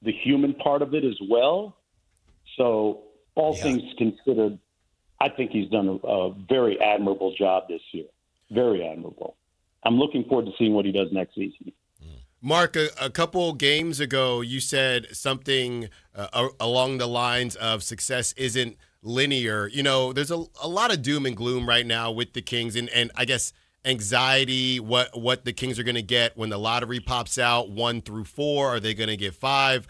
the human part of it as well. So all things considered, I think he's done a very admirable job this year. Very admirable. I'm looking forward to seeing what he does next season. Mark, a couple games ago, you said something along the lines of success isn't linear. You know, there's a lot of doom and gloom right now with the Kings, and I guess anxiety, what the Kings are going to get when the lottery pops out, 1 through 4. Are they going to get 5?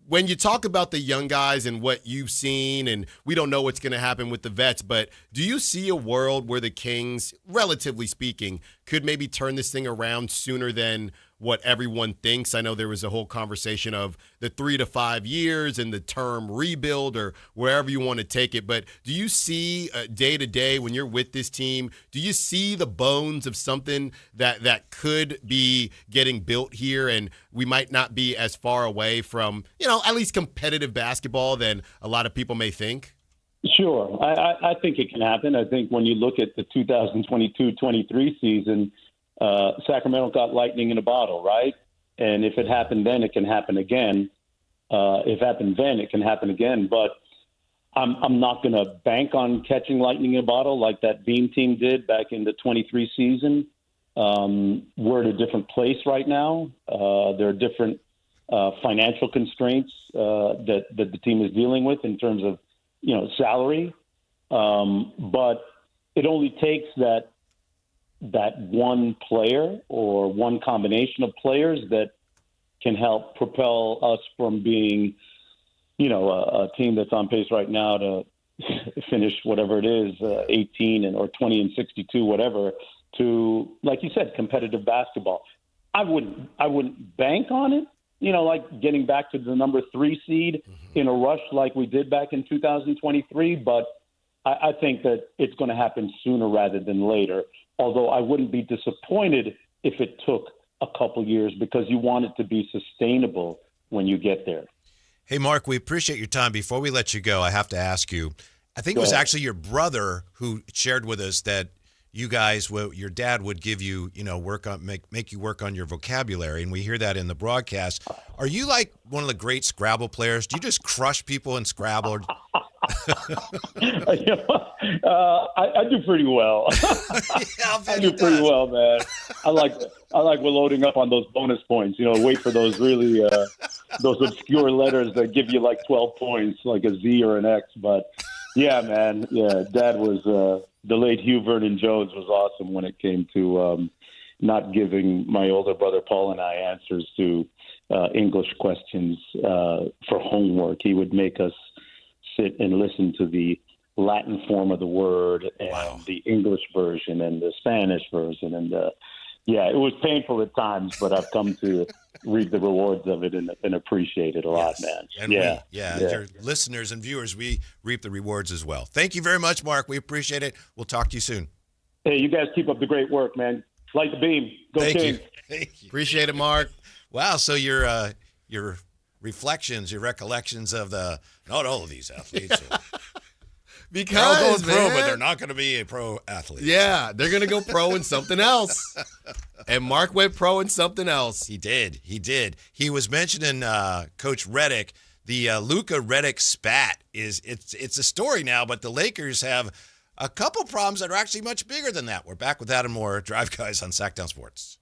When you talk about the young guys and what you've seen, and we don't know what's going to happen with the vets, but do you see a world where the Kings, relatively speaking, could maybe turn this thing around sooner than what everyone thinks? I know there was a whole conversation of the 3 to 5 years and the term rebuild, or wherever you want to take it. But do you see day to day when you're with this team, do you see the bones of something that could be getting built here, and we might not be as far away from, at least competitive basketball than a lot of people may think? Sure. I think it can happen. I think when you look at the 2022-23 season, Sacramento got lightning in a bottle, right? And if it happened then, it can happen again. If it happened then, it can happen again. But I'm not going to bank on catching lightning in a bottle like that Beam team did back in the 23 season. We're at a different place right now. There are different financial constraints that the team is dealing with in terms of, salary. But it only takes that one player or one combination of players that can help propel us from being, a team that's on pace right now to finish whatever it is, 18 or 20 and 62, whatever, to, like you said, competitive basketball. I wouldn't bank on it, like getting back to the number 3 seed in a rush like we did back in 2023. But I think that it's going to happen sooner rather than later. Although I wouldn't be disappointed if it took a couple years, because you want it to be sustainable when you get there. Hey, Mark, we appreciate your time. Before we let you go, I have to ask you, I think it was actually your brother who shared with us that you guys, your dad would give you, make you work on your vocabulary, and we hear that in the broadcast. Are you like one of the great Scrabble players? Do you just crush people in Scrabble? I do pretty well. I do pretty well, man. I like we're loading up on those bonus points. Wait for those really those obscure letters that give you like 12 points, like a Z or an X. But yeah, man, Dad was the late Hugh Vernon Jones was awesome when it came to not giving my older brother Paul and I answers to English questions for homework. He would make us sit and listen to the Latin form of the word and the English version and the Spanish version. And it was painful at times, but I've come to reap the rewards of it and appreciate it a lot, man. And your listeners and viewers, we reap the rewards as well. Thank you very much, Mark. We appreciate it. We'll talk to you soon. Hey, you guys keep up the great work, man. Light the beam. Go Kings. Thank you. Appreciate it, Mark. Wow. So your reflections, your recollections of not all of these athletes. Because they're all going pro, but they're not going to be a pro athlete. Yeah, they're going to go pro in something else. And Mark went pro in something else. He did. He was mentioning Coach Redick. The Luka Redick spat it's a story now, but the Lakers have a couple problems that are actually much bigger than that. We're back with that and more. Drive Guys on Sactown Sports.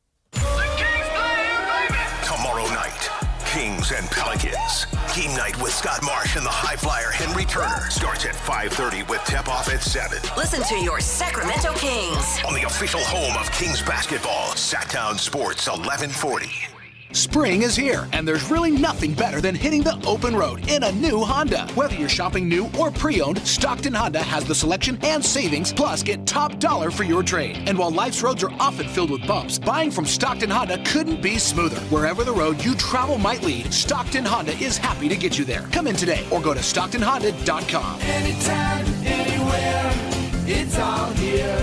Tomorrow night, Kings and Pelicans. Game night with Scott Marsh and the high flyer Henry Turner starts at 5:30 with tip-off at 7. Listen to your Sacramento Kings On the official home of Kings basketball, Sactown Sports 1140. Spring is here, and there's really nothing better than hitting the open road in a new Honda. Whether you're shopping new or pre-owned, Stockton Honda has the selection and savings, plus get top dollar for your trade. And while life's roads are often filled with bumps, buying from Stockton Honda couldn't be smoother. Wherever the road you travel might lead, Stockton Honda is happy to get you there. Come in today or go to StocktonHonda.com. Anytime, anywhere, it's all here.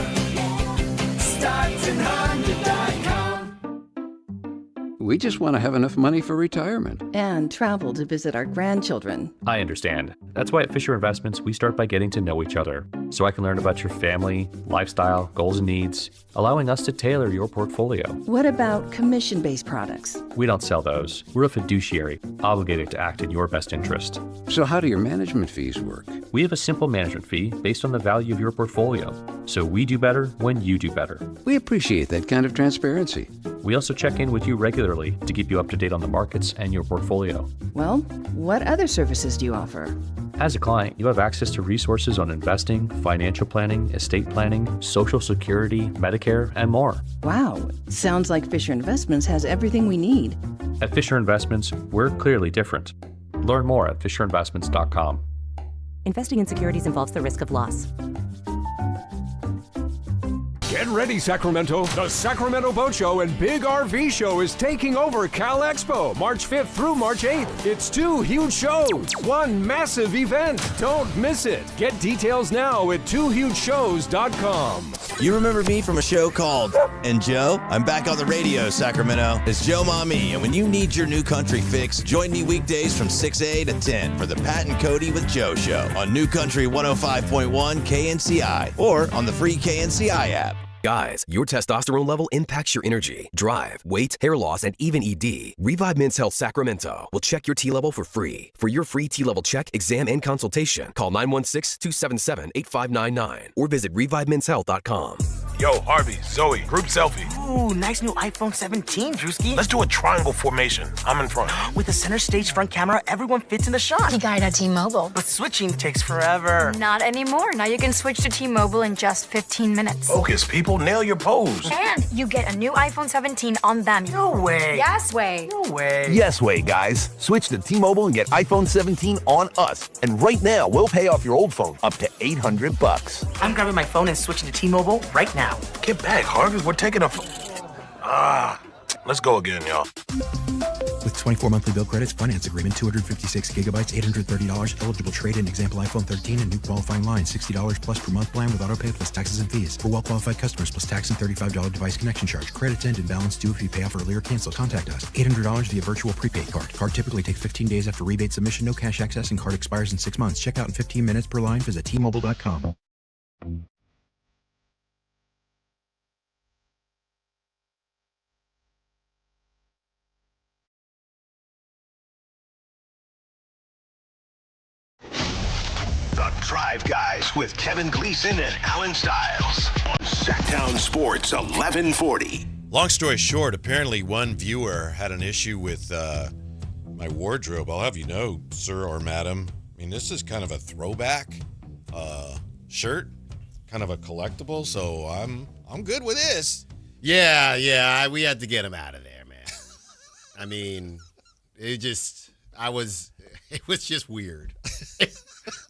StocktonHonda.com. We just want to have enough money for retirement. And travel to visit our grandchildren. I understand. That's why at Fisher Investments, we start by getting to know each other. so I can learn about your family, lifestyle, goals, and needs, allowing us to tailor your portfolio. What about commission-based products? We don't sell those. We're a fiduciary, obligated to act in your best interest. So how do your management fees work? We have a simple management fee based on the value of your portfolio. So we do better when you do better. We appreciate that kind of transparency. We also check in with you regularly to keep you up to date on the markets and your portfolio. Well, what other services do you offer? As a client, you have access to resources on investing, financial planning, estate planning, Social Security, Medicare, and more. Wow, sounds like Fisher Investments has everything we need. At Fisher Investments, we're clearly different. Learn more at fisherinvestments.com. Investing in securities involves the risk of loss. Get ready, Sacramento. The Sacramento Boat Show and Big RV Show is taking over Cal Expo, March 5th through March 8th. It's 2 huge shows, one massive event. Don't miss it. Get details now at twohugeshows.com. You remember me from a show called And Joe? I'm back on the radio, Sacramento. It's Joe Mami, and when you need your new country fix, join me weekdays from 6A to 10 for the Pat and Cody with Joe show on New Country 105.1 KNCI or on the free KNCI app. Guys, your testosterone level impacts your energy, drive, weight, hair loss, and even ED. Revive Men's Health Sacramento will check your T level for free. For your free T level check, exam, and consultation, call 916-277-8599 or visit revivemenshealth.com. Yo, Harvey, Zoe, group selfie. Ooh, nice new iPhone 17, Drewski. Let's do a triangle formation. I'm in front. With a center stage front camera, everyone fits in the shot. You got it at T-Mobile. But switching takes forever. Not anymore. Now you can switch to T-Mobile in just 15 minutes. Focus, people. Nail your pose. And you get a new iPhone 17 on them. No way. Yes way. No way. Yes way, guys. Switch to T-Mobile and get iPhone 17 on us. And right now, we'll pay off your old phone up to $800. I'm grabbing my phone and switching to T-Mobile right now. Get back, Harvey. We're taking a... let's go again, y'all. With 24 monthly bill credits, finance agreement, 256 gigabytes, $830, eligible trade-in, example iPhone 13 and new qualifying line, $60 plus per month plan with auto pay plus taxes and fees. For well-qualified customers plus tax and $35 device connection charge. Credits end and balance due if you pay off early or cancel. Contact us. $800 via virtual prepaid card. Card typically takes 15 days after rebate submission. No cash access and card expires in 6 months. Check out in 15 minutes per line. Visit T-Mobile.com. The Drive Guys with Kevin Gleason and Alan Stiles on Sactown Sports 1140. Long story short, apparently one viewer had an issue with my wardrobe. I'll have you know, sir or madam, I mean, this is kind of a throwback shirt, kind of a collectible, so I'm good with this. Yeah, we had to get him out of there, man. I mean, it was just weird.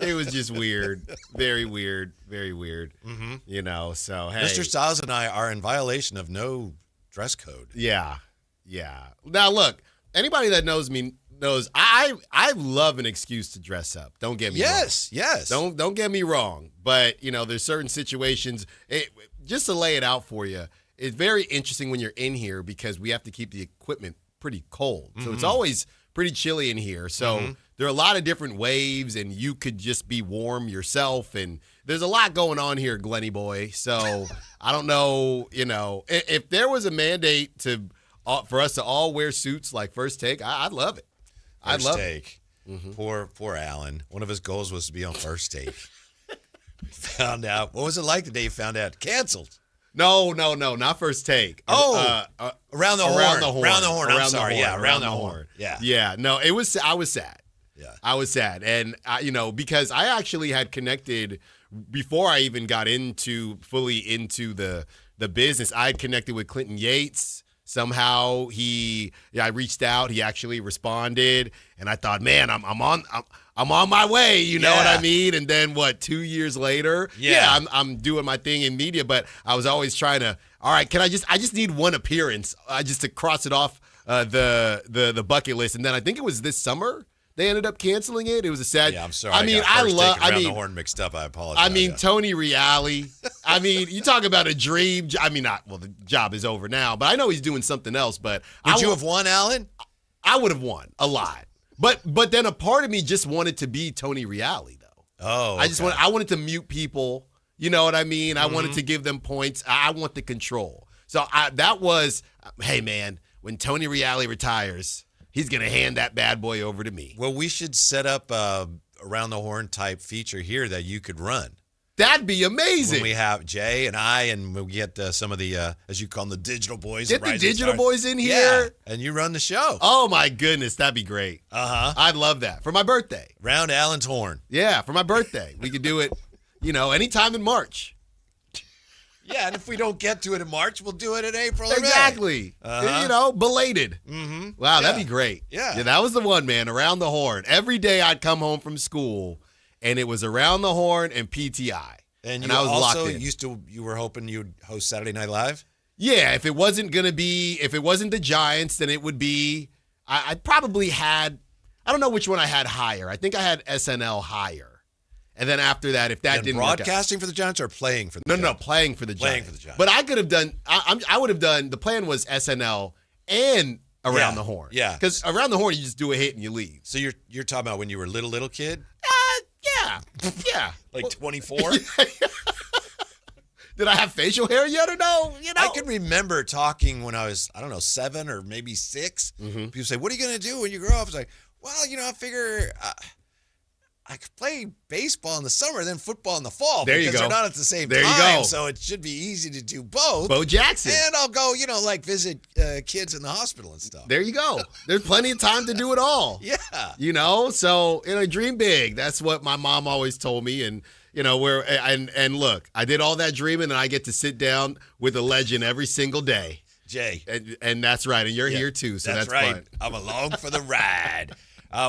It was just weird. Very weird. Very weird. Mm-hmm. You know, so, hey. Mr. Stiles and I are in violation of no dress code. Yeah. Now, look, anybody that knows me knows I love an excuse to dress up. Don't get me wrong. Yes. Don't get me wrong. But, you know, there's certain situations, just to lay it out for you, it's very interesting when you're in here because we have to keep the equipment pretty cold. So it's always pretty chilly in here. So there are a lot of different waves, and you could just be warm yourself. And there's a lot going on here, Glenny boy. So I don't know, you know, if there was a mandate for us to all wear suits like First Take, I'd love it. I'd love Take. it. Poor Alan. One of his goals was to be on First Take. Found out. What was it like the day you found out? Canceled. No, not First Take. Around the horn. Around the horn. Around the horn. I'm sorry. Yeah, around the horn. Yeah. Yeah. No, I was sad. Yeah. I was sad. And, you know, because I actually had connected before I even got fully into the business, I had connected with Clinton Yates. Somehow I reached out. He actually responded. And I thought, man, I'm on my way. You know what I mean? And then 2 years later, I'm doing my thing in media. But I was always trying to, all right, I just need one appearance just to cross it off the bucket list. And then I think it was this summer they ended up canceling it. It was a sad. Yeah, I'm sorry. The horn mixed up. I apologize. I mean, Tony Reale. I mean, you talk about a dream. I mean, the job is over now, but I know he's doing something else. But would you have won, Alan? I would have won a lot. But then a part of me just wanted to be Tony Reale, though. Oh, I wanted to mute people You know what I mean? I wanted to give them points. I want the control. So that was, hey, man, when Tony Reale retires, he's going to hand that bad boy over to me. Well, we should set up a around the horn type feature here that you could run. That'd be amazing. When we have Jay and I, and we'll get some of the, as you call them, the digital boys. Get the digital stars. boys in here. Yeah, and you run the show. Oh, my goodness. That'd be great. Uh-huh. I'd love that. For my birthday. Round Allen's horn. Yeah, for my birthday. We could do it, anytime in March. Yeah, and if we don't get to it in March, we'll do it in April or May. Exactly. Belated. Mm-hmm. Wow, that'd be great. Yeah. That was the one, man, around the horn. Every day I'd come home from school, and it was around the horn and PTI. And you I was also locked in. you were hoping you'd host Saturday Night Live? Yeah, if it wasn't the Giants, then it would be, I probably had, I don't know which one I had higher. I think I had SNL higher. And then after that, if that didn't work out. Broadcasting for the Giants or playing for the Giants? No, playing for the Giants. Playing for the Giants. But I could have done, I would have done, the plan was SNL and Around the Horn. Yeah. Because Around the Horn, you just do a hit and you leave. So you're talking about when you were a little kid? Yeah. Like 24? Did I have facial hair yet or no? I can remember talking when I was, 7 or maybe 6. Mm-hmm. People say, what are you going to do when you grow up? I was like, well, I figure I could play baseball in the summer, then football in the fall. There you because go. They're not at the same There time. you go. So it should be easy to do both. Bo Jackson. And I'll go, visit kids in the hospital and stuff. There you go. There's plenty of time to do it all. Yeah. So, dream big. That's what my mom always told me. And, and look, I did all that dreaming, and I get to sit down with a legend every single day. Jay. And that's right. And you're here too. So that's right. fun. I'm along for the ride.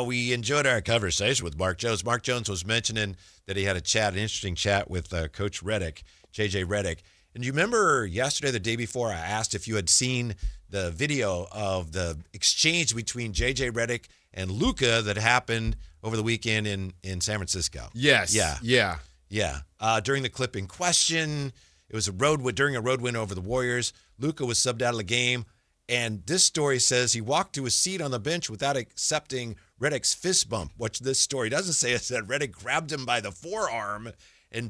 We enjoyed our conversation with Mark Jones. Mark Jones was mentioning that he had an interesting chat with Coach Redick, JJ Redick. And you remember yesterday, the day before, I asked if you had seen the video of the exchange between JJ Redick and Luka that happened over the weekend in San Francisco. Yes. Yeah. During the clip in question, it was during a road win over the Warriors. Luka was subbed out of the game. And this story says he walked to his seat on the bench without accepting Redick's fist bump. What this story doesn't say is that Redick grabbed him by the forearm and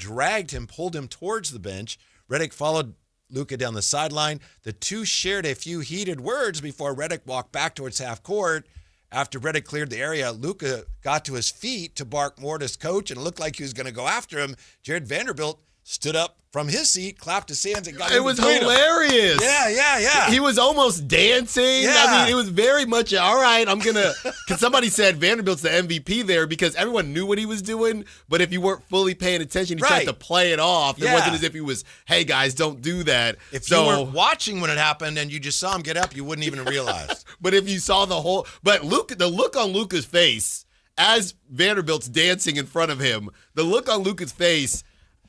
pulled him towards the bench. Redick followed Luka down the sideline. The two shared a few heated words before Redick walked back towards half court. After Redick cleared the area, Luka got to his feet to bark more at his coach, and it looked like he was going to go after him. Jared Vanderbilt stood up from his seat, clapped his hands, and got It was hilarious. Yeah. He was almost dancing. Yeah. I mean, it was very much, all right, because somebody said Vanderbilt's the MVP there because everyone knew what he was doing, but if you weren't fully paying attention, he tried to play it off. It wasn't as if he was, hey, guys, don't do that. If you weren't watching when it happened and you just saw him get up, you wouldn't even have realized. But if you saw the look on Luka's face as Vanderbilt's dancing in front of him, the look on Luka's face,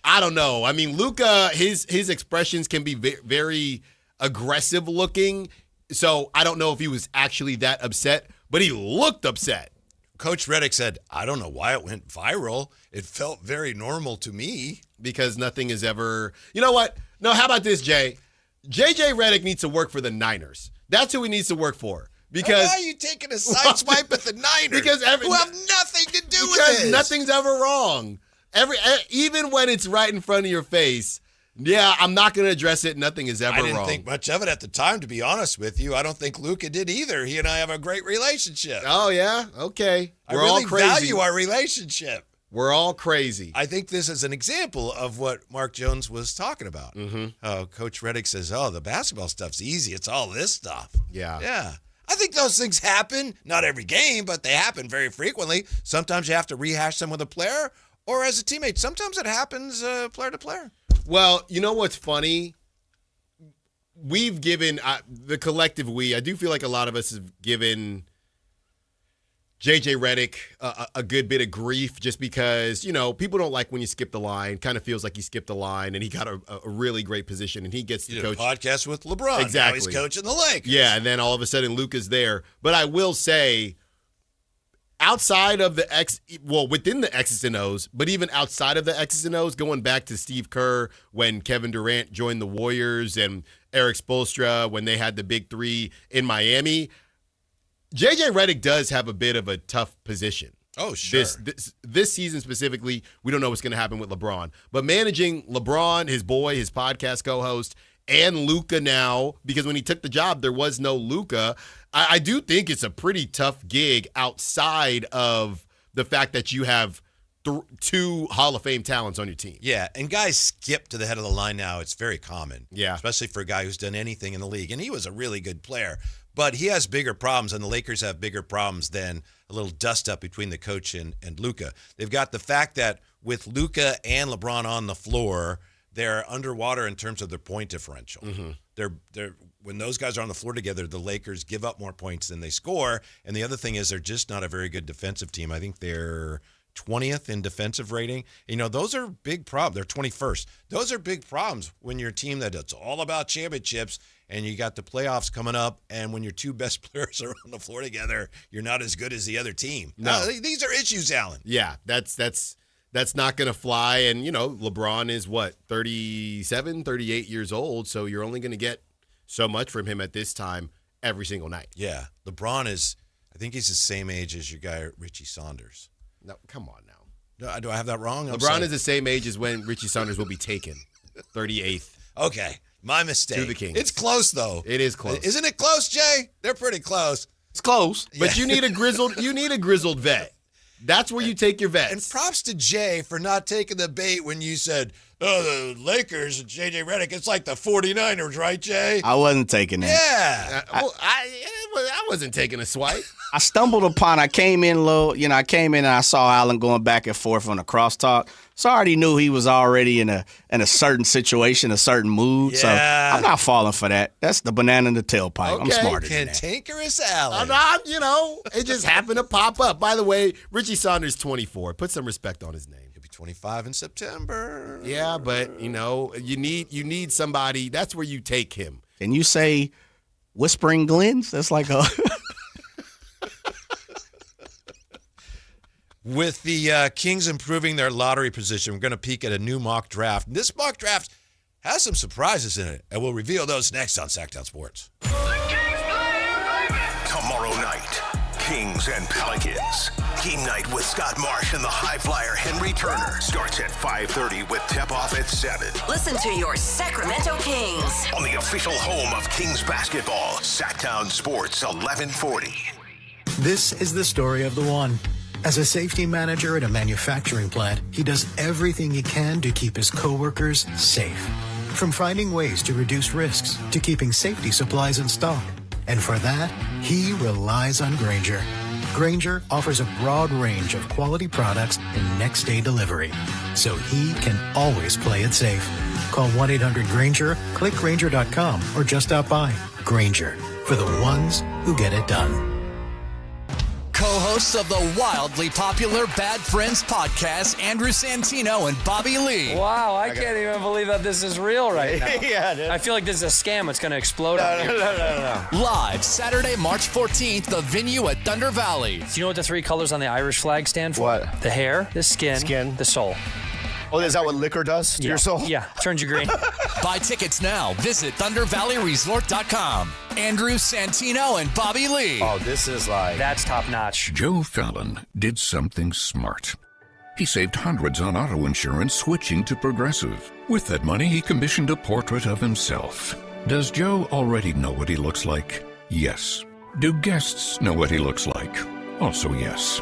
I don't know. I mean, Luka, his expressions can be very aggressive looking. So I don't know if he was actually that upset, but he looked upset. Coach Redick said, I don't know why it went viral. It felt very normal to me. Because nothing is ever, you know what? No, how about this, Jay? JJ Redick needs to work for the Niners. That's who he needs to work for. Because why are you taking a side swipe at the Niners? Because who have nothing to do with because this. Nothing's ever wrong. Even when it's right in front of your face, I'm not going to address it. Nothing is ever wrong. I didn't think much of it at the time, to be honest with you. I don't think Luka did either. He and I have a great relationship. Oh, yeah? Okay. We're all crazy. I value our relationship. We're all crazy. I think this is an example of what Mark Jones was talking about. Mm-hmm. Coach Redick says, the basketball stuff's easy. It's all this stuff. Yeah. I think those things happen. Not every game, but they happen very frequently. Sometimes you have to rehash them with a player or as a teammate. Sometimes it happens player to player. Well, you know what's funny? We've given, the collective I do feel like a lot of us have given JJ Redick a good bit of grief just because, people don't like when you skip the line. Kind of feels like he skipped the line, and he got a really great position, and he gets to coach. A podcast with LeBron. Exactly. Now he's coaching the Lakers. Yeah, and then all of a sudden Luka's there. But I will say, outside of within the X's and O's, but even outside of the X's and O's, going back to Steve Kerr when Kevin Durant joined the Warriors and Eric Spoelstra when they had the big three in Miami, JJ Redick does have a bit of a tough position. Oh, sure. This season specifically, we don't know what's going to happen with LeBron. But managing LeBron, his boy, his podcast co-host, and Luka now, because when he took the job, there was no Luka. I do think it's a pretty tough gig outside of the fact that you have two Hall of Fame talents on your team. Yeah, and guys skip to the head of the line now. It's very common. Yeah. Especially for a guy who's done anything in the league. And he was a really good player. But he has bigger problems, and the Lakers have bigger problems than a little dust-up between the coach and Luka. They've got the fact that with Luka and LeBron on the floor, they're underwater in terms of their point differential. Mm-hmm. They're when those guys are on the floor together, the Lakers give up more points than they score. And the other thing is they're just not a very good defensive team. I think they're 20th in defensive rating. You know, those are big problems. They're 21st. Those are big problems when you're a team that it's all about championships and you got the playoffs coming up, and when your two best players are on the floor together, you're not as good as the other team. No. These are issues, Alan. Yeah, that's not going to fly. And, you know, LeBron is, 37, 38 years old, so you're only going to get so much from him at this time every single night. Yeah, LeBron is, I think he's the same age as your guy, Richie Saunders. No, come on now. Do I have that wrong? LeBron is the same age as when Richie Saunders will be taken, 38th. Okay, my mistake. To the Kings. It's close, though. It is close. Isn't it close, Jay? They're pretty close. It's close. But you need a grizzled vet. That's where you take your vets. And props to Jay for not taking the bait when you said, oh, the Lakers and JJ Redick, it's like the 49ers, right, Jay? I wasn't taking that. Yeah. I wasn't taking a swipe. I stumbled upon, I came in and I saw Allen going back and forth on the crosstalk. So I already knew he was already in a certain situation, a certain mood. Yeah. So I'm not falling for that. That's the banana in the tailpipe. Okay. I'm smarter than that. Cantankerous Allen. It just happened to pop up. By the way, Richie Saunders, 24. Put some respect on his name. He'll be 25 in September. Yeah, but, you need somebody. That's where you take him. Can you say Whispering Glens? That's like a... With the Kings improving their lottery position, we're going to peek at a new mock draft. This mock draft has some surprises in it, and we'll reveal those next on Sactown Sports. Tomorrow night, Kings and Pelicans. Game night with Scott Marsh and the high flyer Henry Turner starts at 5:30 with tip-off at 7. Listen to your Sacramento Kings On the official home of Kings basketball, Sactown Sports 1140. This is the story of the one. As a safety manager at a manufacturing plant, he does everything he can to keep his coworkers safe. From finding ways to reduce risks to keeping safety supplies in stock. And for that, he relies on Grainger. Grainger offers a broad range of quality products and next-day delivery, so he can always play it safe. Call 1-800-GRAINGER, click Grainger.com, or just stop by. Grainger, for the ones who get it done. Co-hosts of the wildly popular Bad Friends podcast, Andrew Santino and Bobby Lee. Wow, I can't even believe that this is real right now. Yeah, dude. I feel like this is a scam. It's going to explode on you. No. Live Saturday, March 14th, the venue at Thunder Valley. Do you know what the three colors on the Irish flag stand for? What? The hair, the skin, the soul. Oh, is that what liquor does to your soul? Yeah, turns you green. Buy tickets now. Visit ThunderValleyResort.com. Andrew Santino and Bobby Lee. Oh, this is like... That's top notch. Joe Fallon did something smart. He saved hundreds on auto insurance switching to Progressive. With that money, he commissioned a portrait of himself. Does Joe already know what he looks like? Yes. Do guests know what he looks like? Also yes.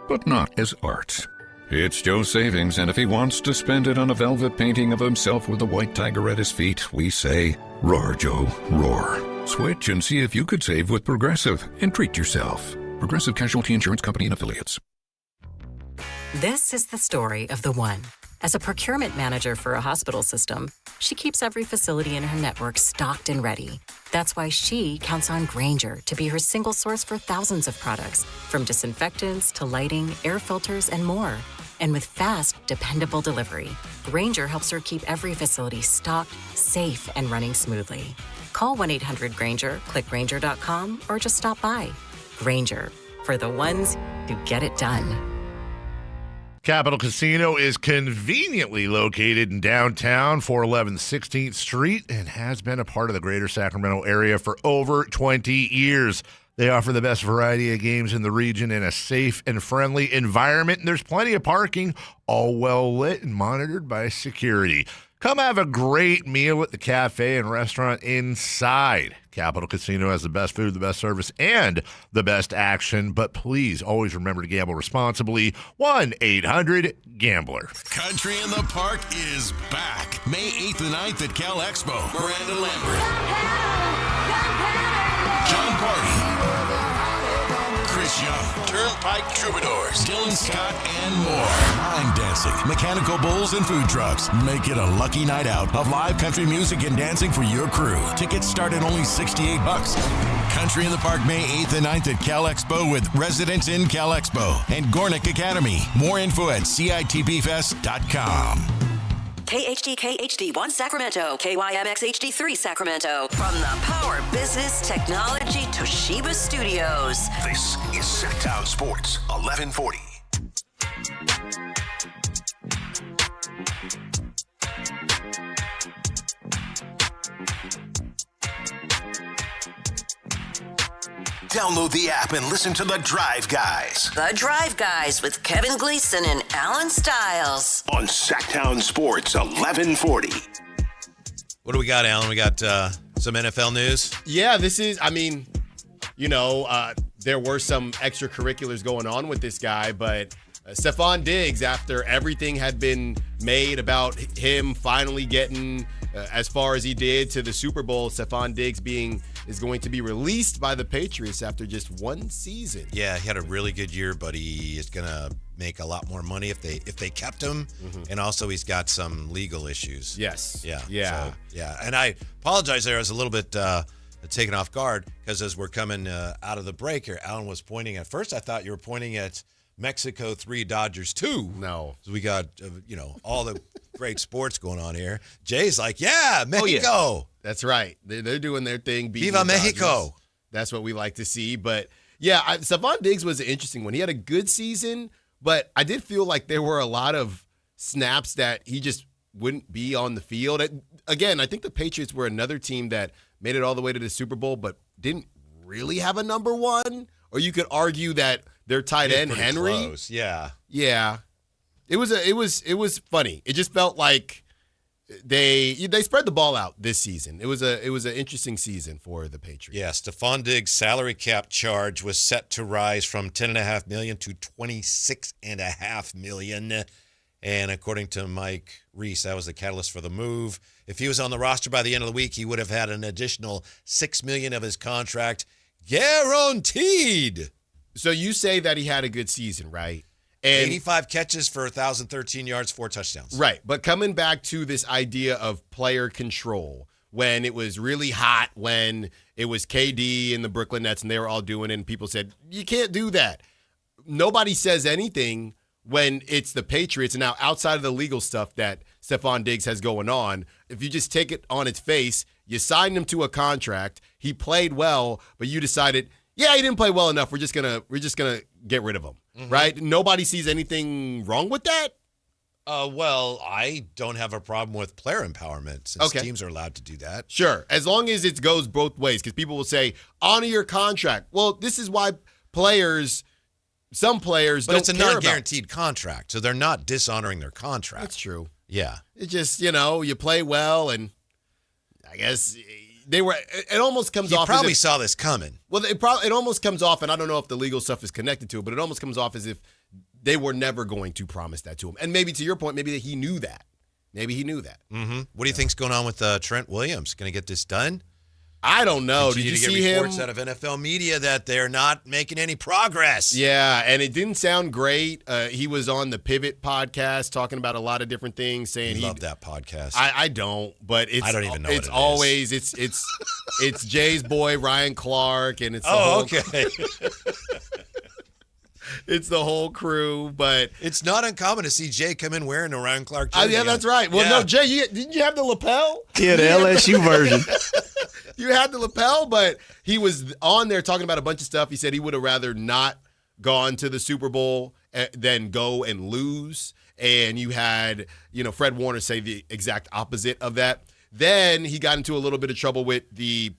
But not as art. It's Joe's savings, and if he wants to spend it on a velvet painting of himself with a white tiger at his feet, we say, roar, Joe, roar. Switch and see if you could save with Progressive and treat yourself. Progressive Casualty Insurance Company and Affiliates. This is the story of the one. As a procurement manager for a hospital system, she keeps every facility in her network stocked and ready. That's why she counts on Grainger to be her single source for thousands of products, from disinfectants to lighting, air filters, and more. And with fast, dependable delivery, Grainger helps her keep every facility stocked, safe, and running smoothly. Call 1-800-GRAINGER, click Grainger.com, or just stop by. Grainger, for the ones who get it done. Capital Casino is conveniently located in downtown, 411 16th Street, and has been a part of the greater Sacramento area for over 20 years. They offer the best variety of games in the region in a safe and friendly environment, and there's plenty of parking, all well lit and monitored by security. Come have a great meal at the cafe and restaurant inside. Capital Casino has the best food, the best service, and the best action. But please always remember to gamble responsibly. 1-800-GAMBLER. Country in the Park is back. May 8th and 9th at Cal Expo. Miranda Lambert. John Party. Chris Young. Turnpike Troubadours. Dylan Scott and more. Line dancing, mechanical bulls, and food trucks. Make it a lucky night out of live country music and dancing for your crew. Tickets start at only $68. Country in the Park, May 8th and 9th at Cal Expo with Residents in Cal Expo and Gornick Academy. More info at CITBfest.com. KHD HD1 Sacramento, KYMX HD3 Sacramento. From the Power Business Technology Toshiba Studios. This is Sactown Sports 1140. Download the app and listen to The Drive Guys. The Drive Guys with Kevin Gleason and Alan Stiles. On Sactown Sports 1140. What do we got, Alan? We got some NFL news? Yeah, this is, there were some extracurriculars going on with this guy, but Stephon Diggs, after everything had been made about him finally getting as far as he did to the Super Bowl, Stephon Diggs is going to be released by the Patriots after just one season. Yeah, he had a really good year, but he is going to make a lot more money if they kept him. Mm-hmm. And also he's got some legal issues. Yes. Yeah. Yeah. So, yeah. And I apologize there. I was a little bit taken off guard because as we're coming out of the break here, Alan was pointing at first. I thought you were pointing at Mexico 3, Dodgers 2. No. So we got, all the great sports going on here. Jay's like, yeah, Mexico. Oh, yeah. That's right. They're doing their thing. Viva Mexico. That's what we like to see. But, yeah, Stephon Diggs was an interesting one. He had a good season, but I did feel like there were a lot of snaps that he just wouldn't be on the field. Again, I think the Patriots were another team that made it all the way to the Super Bowl but didn't really have a number one. Or you could argue that their tight end Henry. Close. Yeah. Yeah. It was funny. It just felt like they spread the ball out this season. It was an interesting season for the Patriots. Yeah, Stephon Diggs' salary cap charge was set to rise from $10.5 million to $26.5 million. And according to Mike Reese, that was the catalyst for the move. If he was on the roster by the end of the week, he would have had an additional $6 million of his contract guaranteed. So you say that he had a good season, right? And 85 catches for 1,013 yards, 4 touchdowns. Right. But coming back to this idea of player control, when it was really hot, when it was KD and the Brooklyn Nets and they were all doing it, and people said, you can't do that. Nobody says anything when it's the Patriots. And now outside of the legal stuff that Stephon Diggs has going on, if you just take it on its face, you signed him to a contract, he played well, but you decided, yeah, he didn't play well enough. We're just gonna get rid of him, right? Nobody sees anything wrong with that. Well, I don't have a problem with player empowerment since teams are allowed to do that. Sure, as long as it goes both ways, because people will say honor your contract. Well, this is why some players, but don't it's a care non-guaranteed contract, so they're not dishonoring their contract. That's true. Yeah, it just you play well, and I guess. It almost comes off. You probably saw this coming. Well, it almost comes off, and I don't know if the legal stuff is connected to it, but it almost comes off as if they were never going to promise that to him. And maybe to your point, maybe that he knew that. Maybe he knew that. Mm-hmm. What do you think's going on with Trent Williams? Going to get this done? I don't know. Did you see reports out of NFL media that they're not making any progress? Yeah, and it didn't sound great. He was on the Pivot podcast talking about a lot of different things, saying he loved that podcast. I don't, but I don't even know. It's always it's Jay's boy Ryan Clark, and it's okay. It's the whole crew, but it's not uncommon to see Jay come in wearing a Ryan Clark jersey. Yeah, that's right. Well, no, Jay, didn't you have the lapel? Yeah, the LSU version. You had the lapel, but he was on there talking about a bunch of stuff. He said he would have rather not gone to the Super Bowl than go and lose. And you had, Fred Warner say the exact opposite of that. Then he got into a little bit of trouble with the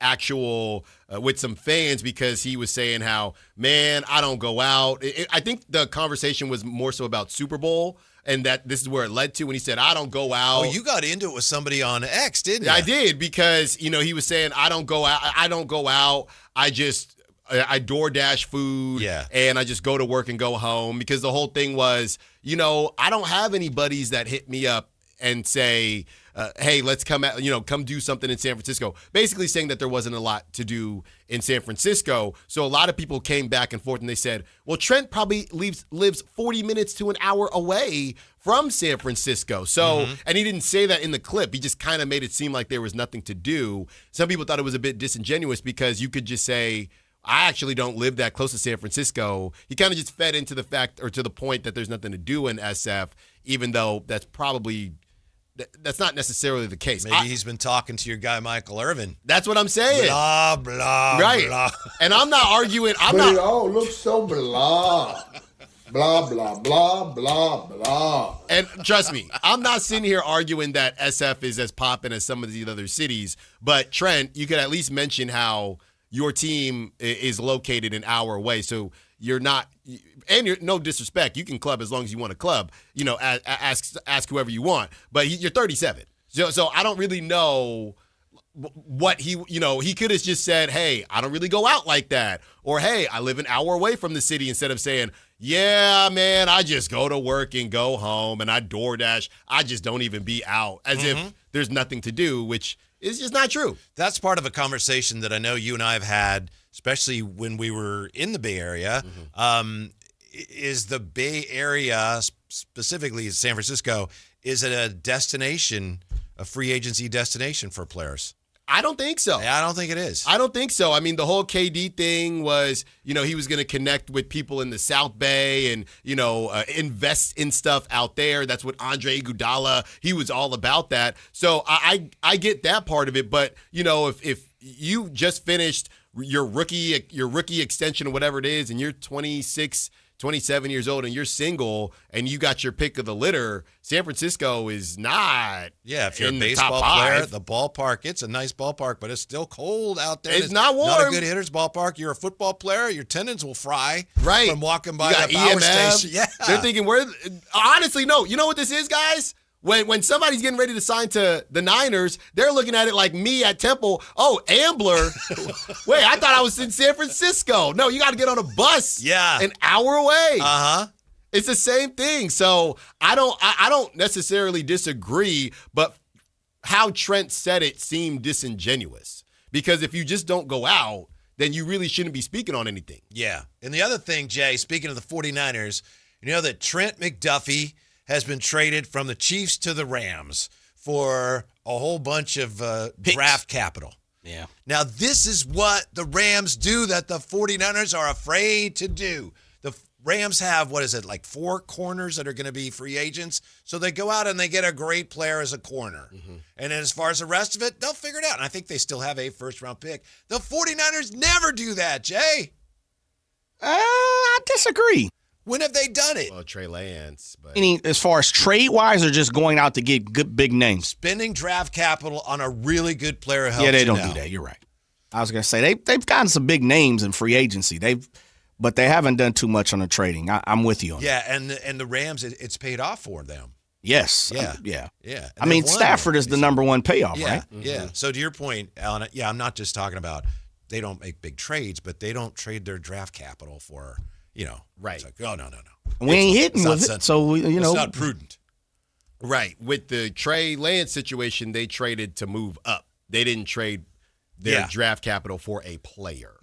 actual with some fans because he was saying how, man, I don't go out. I think the conversation was more so about Super Bowl, and that this is where it led to when he said, I don't go out. Oh, you got into it with somebody on X, didn't you? I did, because, he was saying, I don't go out. I DoorDash food, and I just go to work and go home, because the whole thing was, I don't have any buddies that hit me up and say, hey, let's come do something in San Francisco. Basically saying that there wasn't a lot to do in San Francisco. So a lot of people came back and forth and they said, well, Trent probably lives 40 minutes to an hour away from San Francisco. So, and he didn't say that in the clip. He just kind of made it seem like there was nothing to do. Some people thought it was a bit disingenuous because you could just say, I actually don't live that close to San Francisco. He kind of just fed into the fact, or to the point, that there's nothing to do in SF, even though that's not necessarily the case. Maybe he's been talking to your guy, Michael Irvin. That's what I'm saying. Blah, blah, right. blah. And I'm not arguing. It all looks so blah. Blah, blah, blah, blah, blah. And trust me, I'm not sitting here arguing that SF is as poppin' as some of these other cities. But, Trent, you could at least mention how your team is located an hour away. So you're not, and you're no disrespect, you can club as long as you want to club, ask whoever you want, but you're 37. So I don't really know what he could have just said, hey, I don't really go out like that. Or, hey, I live an hour away from the city, instead of saying, yeah, man, I just go to work and go home and I DoorDash. I just don't even be out, as if there's nothing to do, which is just not true. That's part of a conversation that I know you and I have had, especially when we were in the Bay Area. Is the Bay Area, specifically San Francisco, is it a destination, a free agency destination for players? I don't think so. I don't think it is. I don't think so. I mean, the whole KD thing was, he was going to connect with people in the South Bay and, invest in stuff out there. That's what Andre Iguodala, he was all about that. So I get that part of it. But, if you just finished your rookie extension or whatever it is, and you're 26, 27 years old and you're single and you got your pick of the litter, San Francisco is not. Yeah, if you're in a baseball the top player, five. the ballpark, it's a nice ballpark, but it's still cold out there. It's not warm. Not a good hitter's ballpark. You're a football player, your tendons will fry from walking by You the got power EMF. station. Yeah. They're thinking, honestly, no. You know what this is, guys? When somebody's getting ready to sign to the Niners, they're looking at it like me at Temple. Oh, Ambler. Wait, I thought I was in San Francisco. No, you got to get on a bus. Yeah. An hour away. Uh-huh. It's the same thing. So I don't necessarily disagree, but how Trent said it seemed disingenuous. Because if you just don't go out, then you really shouldn't be speaking on anything. Yeah. And the other thing, Jay, speaking of the 49ers, you know that Trent McDuffie has been traded from the Chiefs to the Rams for a whole bunch of draft capital. Yeah. Now, this is what the Rams do that the 49ers are afraid to do. The Rams have, like 4 corners that are going to be free agents. So they go out and they get a great player as a corner. And then as far as the rest of it, they'll figure it out. And I think they still have a first-round pick. The 49ers never do that, Jay. I disagree. When have they done it? Well, Trey Lance. But Meaning, as far as trade-wise, or just going out to get good big names? Spending draft capital on a really good player helps. Yeah, they you don't now. do that. You're right. I was going to say, they've gotten some big names in free agency. But they haven't done too much on the trading. I'm with you on that. Yeah, and the Rams, it's paid off for them. Yes. Yeah. Yeah. Yeah. I mean, Stafford is the number one payoff, yeah, right? Yeah. So to your point, Alan, I'm not just talking about they don't make big trades, but they don't trade their draft capital for, right. It's like, oh, no. We ain't hitting with it, sensible. so, It's not prudent. Right. With the Trey Lance situation, they traded to move up. They didn't trade their draft capital for a player.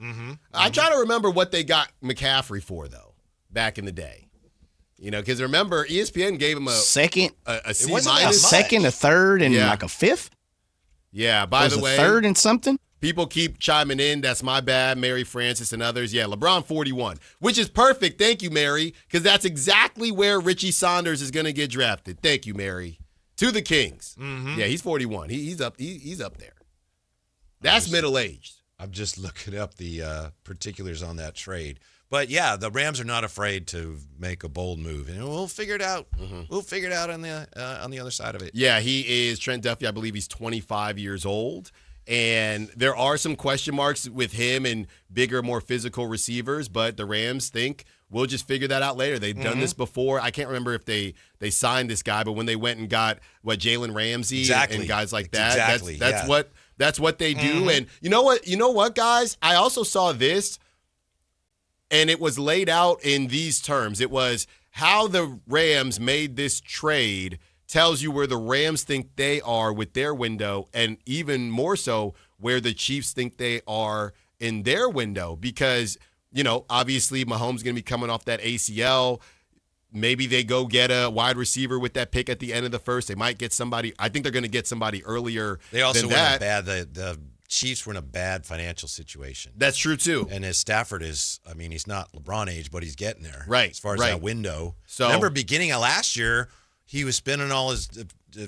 I try to remember what they got McCaffrey for, though, back in the day. Because remember, ESPN gave him a second, a C a minus, second, a third, and like a fifth. Yeah. By the way, third and something. People keep chiming in. That's my bad, Mary Francis and others. Yeah, LeBron 41, which is perfect. Thank you, Mary, because that's exactly where Richie Saunders is going to get drafted. Thank you, Mary. To the Kings. Yeah, he's 41. He's up. He's up there. That's middle-aged. I'm just looking up the particulars on that trade. But, yeah, the Rams are not afraid to make a bold move. And we'll figure it out. We'll figure it out on the other side of it. Yeah, he is Trent Duffy. I believe he's 25 years old. And there are some question marks with him and bigger, more physical receivers, but the Rams think we'll just figure that out later. They've done this before. I can't remember if they signed this guy, but when they went and got Jalen Ramsey and guys like that, that's what they do. And you know what, guys? I also saw this, and it was laid out in these terms. It was how the Rams made this trade tells you where the Rams think they are with their window, and even more so where the Chiefs think they are in their window. Because, obviously Mahomes going to be coming off that ACL. Maybe they go get a wide receiver with that pick at the end of the first. They might get somebody. I think they're going to get somebody earlier. They also than were that. in a bad. The Chiefs were in a bad financial situation. That's true too. And as Stafford is, he's not LeBron age, but he's getting there. Right. As far as that window. So remember, beginning of last year, he was spending all his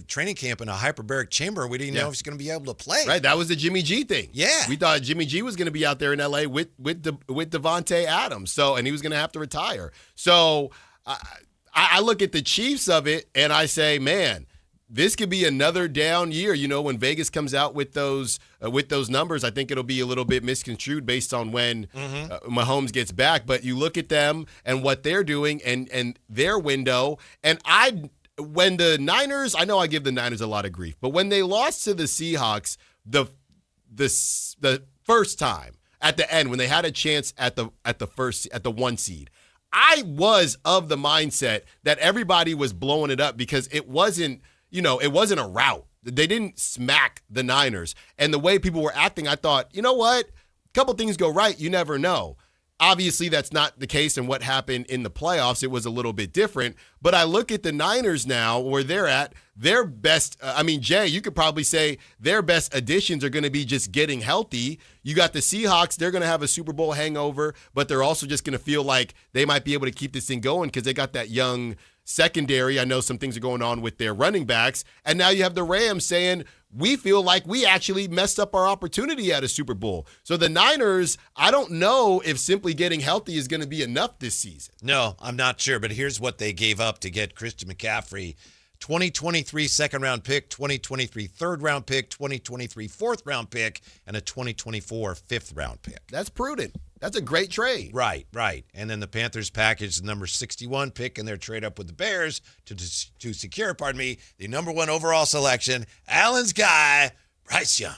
training camp in a hyperbaric chamber. We didn't know if he's going to be able to play. Right, that was the Jimmy G thing. Yeah, we thought Jimmy G was going to be out there in LA with Devontae Adams. So, and he was going to have to retire. So, I look at the Chiefs of it and I say, man, this could be another down year. When Vegas comes out with those numbers, I think it'll be a little bit misconstrued based on when Mahomes gets back. But you look at them and what they're doing and their window, and when the Niners, I know I give the Niners a lot of grief, but when they lost to the Seahawks the first time at the end, when they had a chance at the 1 seed, I was of the mindset that everybody was blowing it up because it wasn't a rout. They didn't smack the Niners. And the way people were acting, I thought, you know what? A couple things go right. You never know. Obviously, that's not the case, and what happened in the playoffs, it was a little bit different. But I look at the Niners now, where they're at, their best, Jay, you could probably say their best additions are going to be just getting healthy. You got the Seahawks, they're going to have a Super Bowl hangover, but they're also just going to feel like they might be able to keep this thing going because they got that young secondary. I know some things are going on with their running backs. And now you have the Rams saying, we feel like we actually messed up our opportunity at a Super Bowl. So the Niners, I don't know if simply getting healthy is going to be enough this season. No, I'm not sure. But here's what they gave up to get Christian McCaffrey. 2023 second-round pick, 2023 third-round pick, 2023 fourth-round pick, and a 2024 fifth-round pick. That's prudent. That's a great trade. Right. And then the Panthers packaged the number 61 pick in their trade up with the Bears to secure, the number 1 overall selection, Allen's guy, Bryce Young.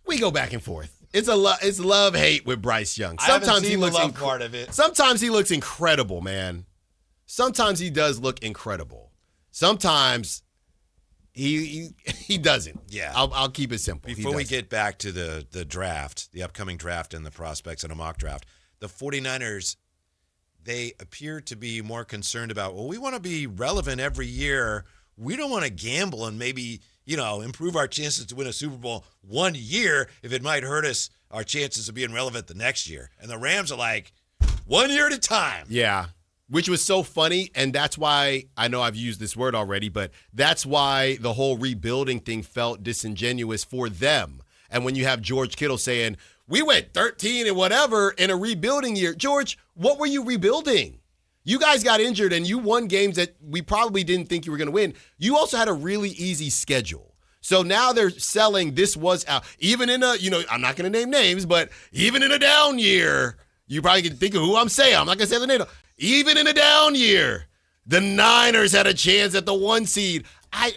We go back and forth. It's love-hate with Bryce Young. Sometimes he looks part of it. Sometimes he looks incredible, man. Sometimes he does look incredible. Sometimes he doesn't. Yeah. I'll keep it simple. Before we get back to the draft, the upcoming draft and the prospects in a mock draft, the 49ers, they appear to be more concerned about, we want to be relevant every year. We don't want to gamble and maybe, improve our chances to win a Super Bowl 1 year if it might hurt us, our chances of being relevant the next year. And the Rams are like, 1 year at a time. Yeah. Which was so funny, and that's why, I know I've used this word already, but that's why the whole rebuilding thing felt disingenuous for them. And when you have George Kittle saying, we went 13 and whatever in a rebuilding year. George, what were you rebuilding? You guys got injured and you won games that we probably didn't think you were going to win. You also had a really easy schedule. So now they're selling this was out. Even in a, I'm not going to name names, but even in a down year, you probably can think of who I'm saying. I'm not going to say the name. Even in a down year, the Niners had a chance at the 1 seed.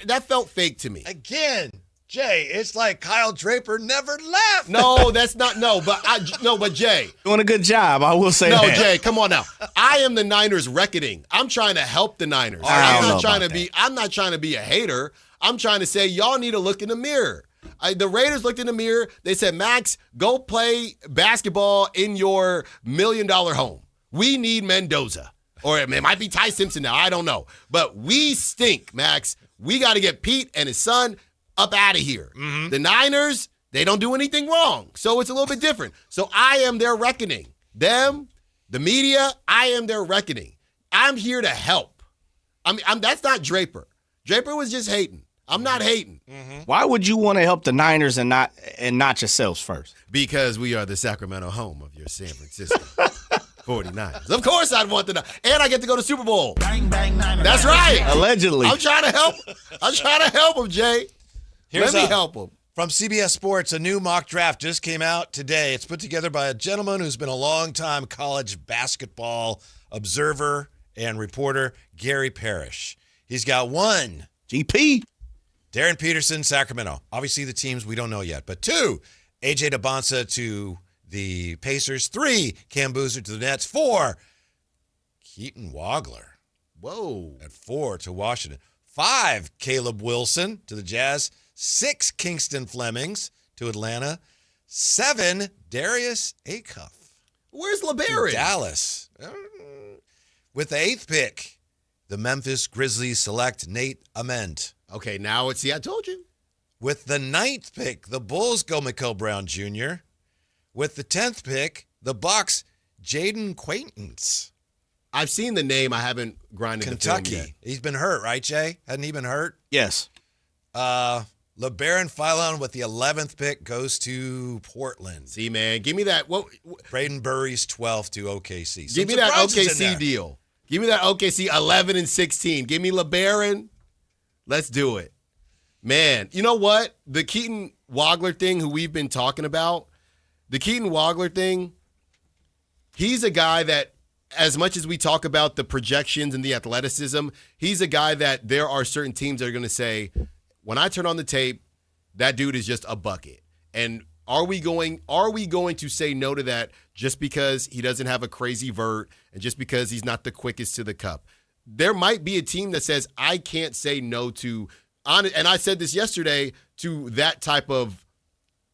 That felt fake to me. Again, Jay, it's like Kyle Draper never left. No, that's not. But Jay. Doing a good job, I will say that. No, Jay, come on now. I am the Niners reckoning. I'm trying to help the Niners. I'm not trying to be a hater. I'm trying to say y'all need to look in the mirror. The Raiders looked in the mirror. They said, Max, go play basketball in your $1 million home. We need Mendoza. Or it might be Ty Simpson now. I don't know. But we stink, Max. We got to get Pete and his son up out of here. Mm-hmm. The Niners, they don't do anything wrong. So it's a little bit different. So I am their reckoning. Them, the media, I am their reckoning. I'm here to help. That's not Draper. Draper was just hating. I'm not hating. Mm-hmm. Why would you want to help the Niners and not yourselves first? Because we are the Sacramento home of your San Francisco 49ers. Of course I'd want the and I get to go to Super Bowl. Bang, bang, Niners. That's right. Allegedly. I'm trying to help them, Jay. Let me help him. From CBS Sports, a new mock draft just came out today. It's put together by a gentleman who's been a long-time college basketball observer and reporter, Gary Parrish. He's got 1, GP, Darren Peterson, Sacramento. Obviously the teams we don't know yet. But 2, AJ DeBonsa to the Pacers. 3, Cam Boozer to the Nets. 4, Keaton Wagler. Whoa. At 4 to Washington. 5, Caleb Wilson to the Jazz. 6, Kingston Flemings to Atlanta. 7, Darius Acuff. Where's LeBaron? Dallas. With the 8th pick, the Memphis Grizzlies select Nate Ament. Okay, now I told you. With the 9th pick, the Bulls go Mikal Brown Jr. With the 10th pick, the Bucks, Jaden Quaintance. I've seen the name. I haven't grinded Kentucky. the film yet. He's been hurt, right, Jay? Hadn't he been hurt? Yes. LeBaron Philon with the 11th pick goes to Portland. See, man, give me that. Braden Burry's 12th to OKC. Give me that OKC deal. Give me that OKC 11 and 16. Give me LeBaron. Let's do it. Man, you know what? The Keaton Wagler thing, who we've been talking about, the Keaton Wagler thing, he's a guy that, as much as we talk about the projections and the athleticism, he's a guy that there are certain teams that are going to say, when I turn on the tape, that dude is just a bucket. And are we going to say no to that just because he doesn't have a crazy vert and just because he's not the quickest to the cup? There might be a team that says, I can't say no to, and I said this yesterday, to that type of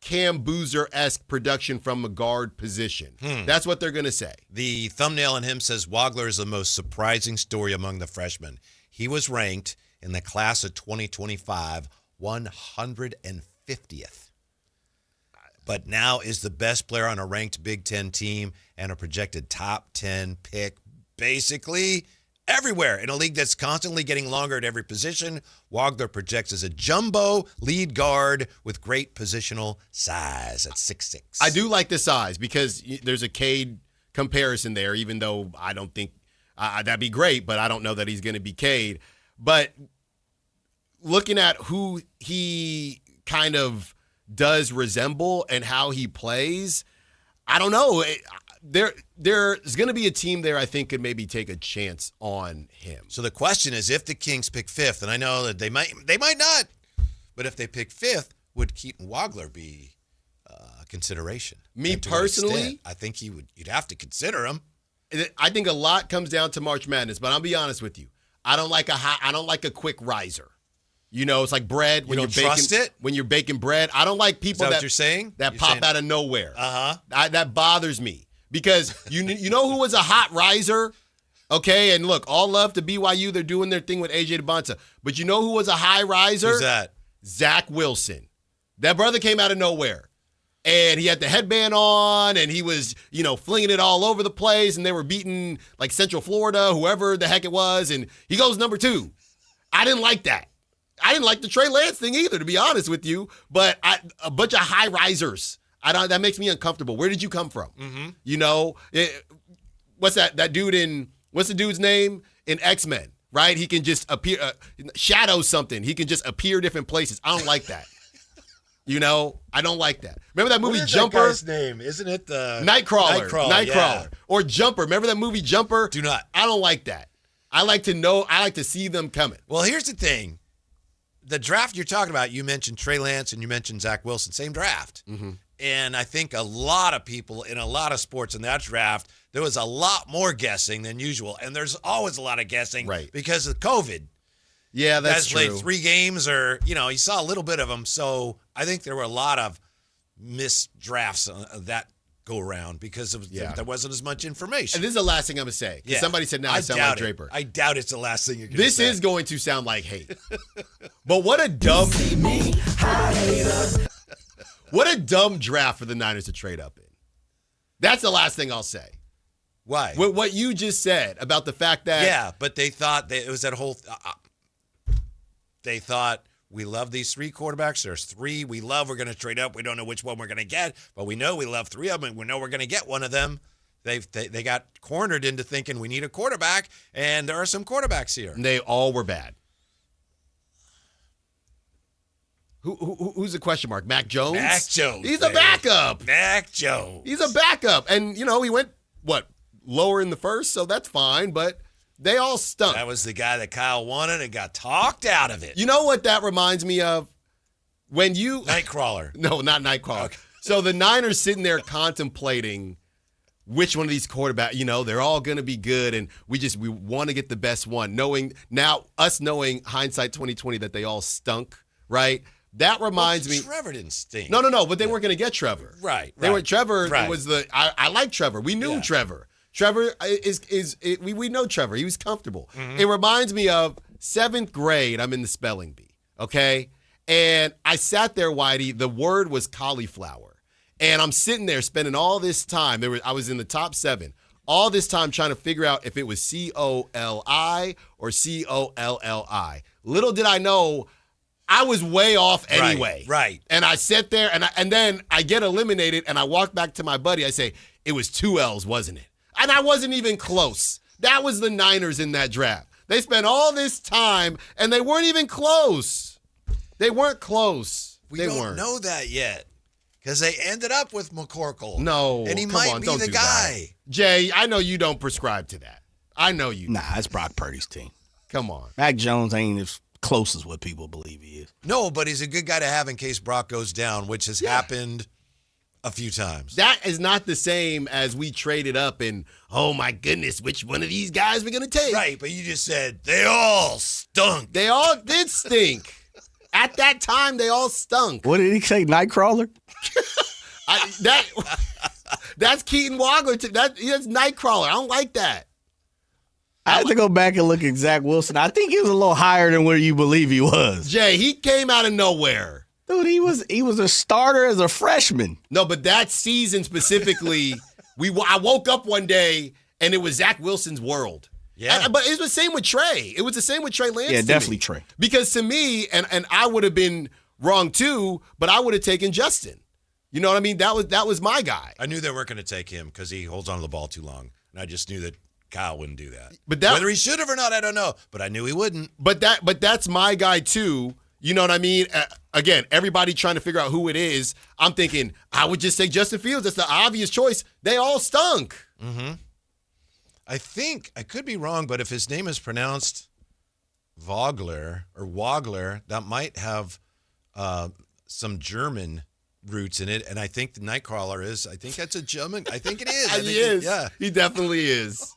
Cam Boozer-esque production from a guard position. That's what they're going to say. The thumbnail on him says Wagler is the most surprising story among the freshmen. He was ranked in the class of 2025, 150th. But now is the best player on a ranked Big Ten team and a projected top 10 pick basically everywhere. In a league that's constantly getting longer at every position, Wagler projects as a jumbo lead guard with great positional size at 6'6". I do like the size because there's a Cade comparison there, even though I don't think that'd be great, but I don't know that he's going to be Cade. But looking at who he kind of does resemble and how he plays, I don't know. There's going to be a team there I think could maybe take a chance on him. So the question is, if the Kings pick 5th, and I know that they might not, but if they pick 5th, would Keaton Wagler be a consideration? Me personally, I think you'd have to consider him. I think a lot comes down to March Madness, but I'll be honest with you. I don't like a quick riser. You know, it's like bread when you you're baking. Trust it? When you're baking bread. I don't like people what you're saying? That pop out of nowhere. Uh-huh. That bothers me because you know who was a hot riser? Okay, and look, all love to BYU. They're doing their thing with AJ DeBonsa. But you know who was a high riser? Who's that? Zach Wilson. That brother came out of nowhere. And he had the headband on, and he was, flinging it all over the place, and they were beating, like, Central Florida, whoever the heck it was, and he goes number 2. I didn't like that. I didn't like the Trey Lance thing either, to be honest with you, but a bunch of high risers. That makes me uncomfortable. Where did you come from? Mm-hmm. What's that dude what's the dude's name? In X-Men, right? He can just appear, shadow something. He can just appear different places. I don't like that. I don't like that. Remember that movie Jumper? That guy's name? Isn't it Nightcrawler? Yeah. Or Jumper. Remember that movie Jumper? Do not. I don't like that. I like to see them coming. Well, here's the thing. The draft you're talking about, you mentioned Trey Lance and you mentioned Zach Wilson. Same draft. Mm-hmm. And I think a lot of people in a lot of sports in that draft, there was a lot more guessing than usual. And there's always a lot of guessing because of COVID. Yeah, that's true. Guys played 3 games or, you saw a little bit of them. So I think there were a lot of missed drafts that go around because there wasn't as much information. And this is the last thing I'm going to say. Yeah. Somebody said, now I sound like Draper. I doubt it's the last thing you're going to say. This is going to sound like hate. But what a dumb draft for the Niners to trade up in. That's the last thing I'll say. Why? What you just said about the fact that... Yeah, but they thought it was that whole... they thought, we love these 3 quarterbacks. There's 3 we love. We're going to trade up. We don't know which one we're going to get, but we know we love 3 of them, and we know we're going to get one of them. They got cornered into thinking we need a quarterback, and there are some quarterbacks here. And they all were bad. Who's the question mark? Mac Jones? Mac Jones. He's a backup. Mac Jones. He's a backup. And, he went, lower in the first, so that's fine, but they all stunk. That was the guy that Kyle wanted and got talked out of it. You know what that reminds me of? When you... Nightcrawler. No, not Nightcrawler. Okay. So the Niners sitting there contemplating which one of these quarterbacks, they're all going to be good, and we want to get the best one, knowing hindsight 2020 that they all stunk, right? That reminds me. Trevor didn't stink. No, but they weren't going to get Trevor. Right. They weren't. Trevor Right. was I like Trevor. We knew Trevor. Trevor we know Trevor. He was comfortable. Mm-hmm. It reminds me of 7th grade. I'm in the spelling bee, okay? And I sat there, Whitey. The word was cauliflower. And I'm sitting there spending all this time. I was in the top 7. All this time trying to figure out if it was C-O-L-I or C-O-L-L-I. Little did I know I was way off anyway. Right. And I sat there, and then I get eliminated, and I walk back to my buddy. I say, it was 2 L's, wasn't it? And I wasn't even close. That was the Niners in that draft. They spent all this time, and they weren't even close. They weren't close. We they don't weren't. know that yet because they ended up with McCorkle. No. And he come might on, be don't the do guy. That. Jay, I know you don't prescribe to that. I know you. Nah, it's Brock Purdy's team. Come on. Mac Jones ain't as close as what people believe he is. No, but he's a good guy to have in case Brock goes down, which has happened a few times. That is not the same as we traded up and, oh my goodness, which one of these guys we're going to take? Right, but you just said they all stunk. They all did stink. At that time, they all stunk. What did he say, Nightcrawler? That's Keaton Wagler. That's Nightcrawler. I don't like that. I have to go back and look at Zach Wilson. I think he was a little higher than where you believe he was. Jay, he came out of nowhere. Dude, he was a starter as a freshman. No, but that season specifically, I woke up one day and it was Zach Wilson's world. Yeah. But it was the same with Trey. It was the same with Trey Lance. Yeah, to definitely me. Trey. Because to me, and I would have been wrong too, but I would have taken Justin. You know what I mean? That was my guy. I knew they weren't going to take him because he holds on to the ball too long. And I just knew that Kyle wouldn't do that. But whether he should have or not, I don't know. But I knew he wouldn't. But that's my guy too. You know what I mean? Again, everybody trying to figure out who it is. I'm thinking I would just say Justin Fields. That's the obvious choice. They all stunk. Mm-hmm. I think I could be wrong, but if his name is pronounced Vogler or Wagler, that might have some German roots in it. And I think the Nightcrawler is. I think that's a German. I think it is. He is. He definitely is.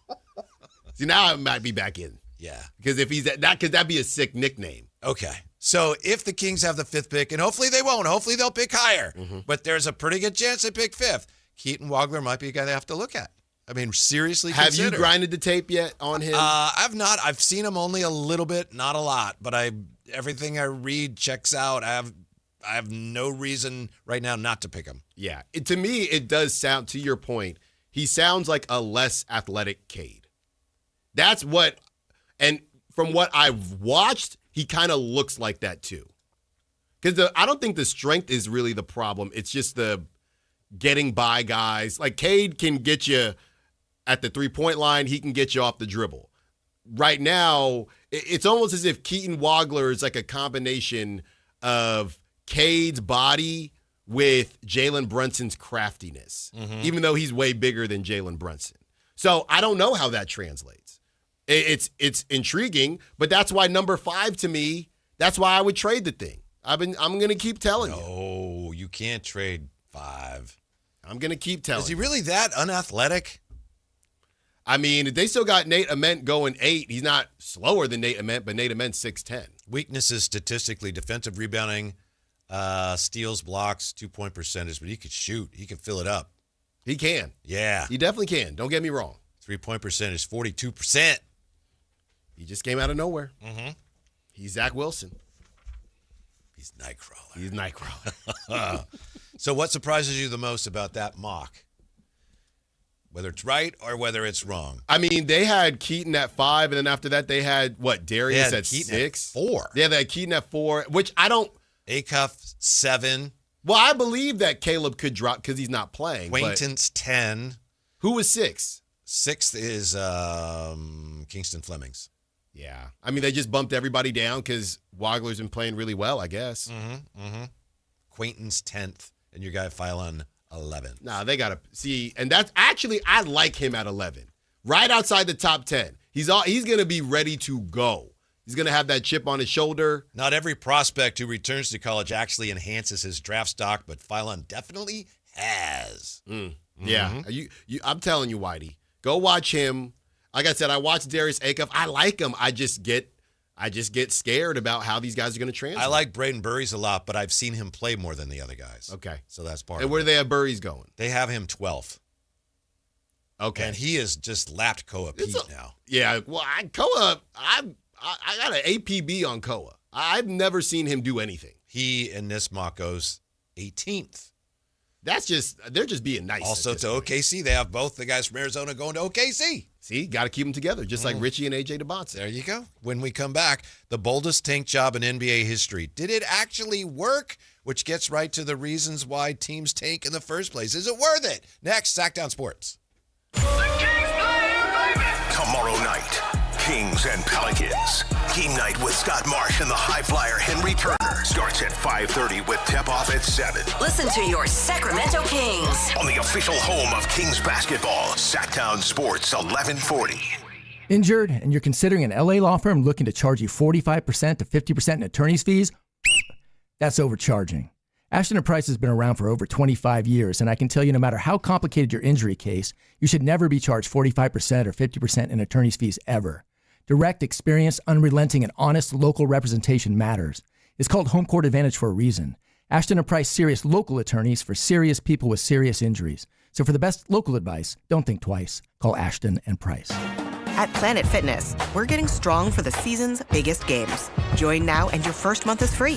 See, now I might be back in. Yeah. Because if he's that, could that be a sick nickname? Okay. So if the Kings have the 5th pick, and hopefully they won't, hopefully they'll pick higher, but there's a pretty good chance they pick 5th. Keaton Wagler might be a guy they have to look at. I mean, seriously Have consider. you grinded the tape yet on him? I've not. I've seen him only a little bit, not a lot, but everything I read checks out. I have no reason right now not to pick him. Yeah. To me, it does sound, to your point, he sounds like a less athletic Cade. That's what, and from what I've watched, he kind of looks like that too. Because I don't think the strength is really the problem. It's just the getting by guys. Like Cade can get you at the 3-point line. He can get you off the dribble. Right now, it's almost as if Keaton Wagler is like a combination of Cade's body with Jalen Brunson's craftiness, even though he's way bigger than Jalen Brunson. So I don't know how that translates. It's intriguing, but that's why number 5 to me, that's why I would trade the thing. I'm going to keep telling you. No, you can't trade 5. I'm going to keep telling you. Is he really that unathletic? I mean, they still got Nate Ament going 8. He's not slower than Nate Ament, but Nate Ament's 6'10". Weaknesses statistically, defensive rebounding, steals, blocks, 2-point percentage, but he could shoot. He can fill it up. He can. Yeah. He definitely can. Don't get me wrong. 3-point percentage, 42%. He just came out of nowhere. Mm-hmm. He's Zach Wilson. He's Nightcrawler. He's Nightcrawler. So what surprises you the most about that mock? Whether it's right or whether it's wrong. I mean, they had Keaton at 5, and then after that they had, Darius at Keaton 6? At 4. Yeah, they had Keaton at 4, which I don't. Acuff 7. Well, I believe that Caleb could drop because he's not playing. Quaintance 10. Who was 6? 6th is Kingston Flemings. Yeah. I mean, they just bumped everybody down because Wagler's been playing really well, I guess. Quainton's 10th, and your guy Philon 11th. Nah, they got to see. And that's actually, I like him at 11. Right outside the top 10. He's going to be ready to go. He's going to have that chip on his shoulder. Not every prospect who returns to college actually enhances his draft stock, but Philon definitely has. Yeah. I'm telling you, Whitey, go watch him. Like I said, I watched Darius Acuff. I like him. I just get scared about how these guys are going to translate. I like Braden Burries a lot, but I've seen him play more than the other guys. Okay. So that's part and of it. where do they have Burries going? They have him 12th. Okay. And he has just lapped Koa Pete now. Yeah. Well, Koa, I got an APB on Koa. I've never seen him do anything. He in this mock goes 18th. They're just being nice. Also to OKC, they have both the guys from Arizona going to OKC. See, got to keep them together, just like Richie and AJ DeBonce. There you go. When we come back, the boldest tank job in NBA history. Did it actually work? Which gets right to the reasons why teams tank in the first place. Is it worth it? Next, Sactown Sports. Tomorrow night, Kings and Pelicans. Game night with Scott Marsh and the high flyer Henry Turner starts at 5:30 with tip-off at 7. Listen to your Sacramento Kings On the official home of Kings basketball, Sactown Sports 1140. Injured and you're considering an LA law firm looking to charge you 45% to 50% in attorney's fees? That's overcharging. Ashton & Price has been around for over 25 years, and I can tell you no matter how complicated your injury case, you should never be charged 45% or 50% in attorney's fees ever. Direct, experienced, unrelenting, and honest local representation matters. It's called Home Court Advantage for a reason. Ashton & Price serious local attorneys for serious people with serious injuries. So for the best local advice, don't think twice. Call Ashton & Price. At Planet Fitness, we're getting strong for the season's biggest games. Join now and your first month is free.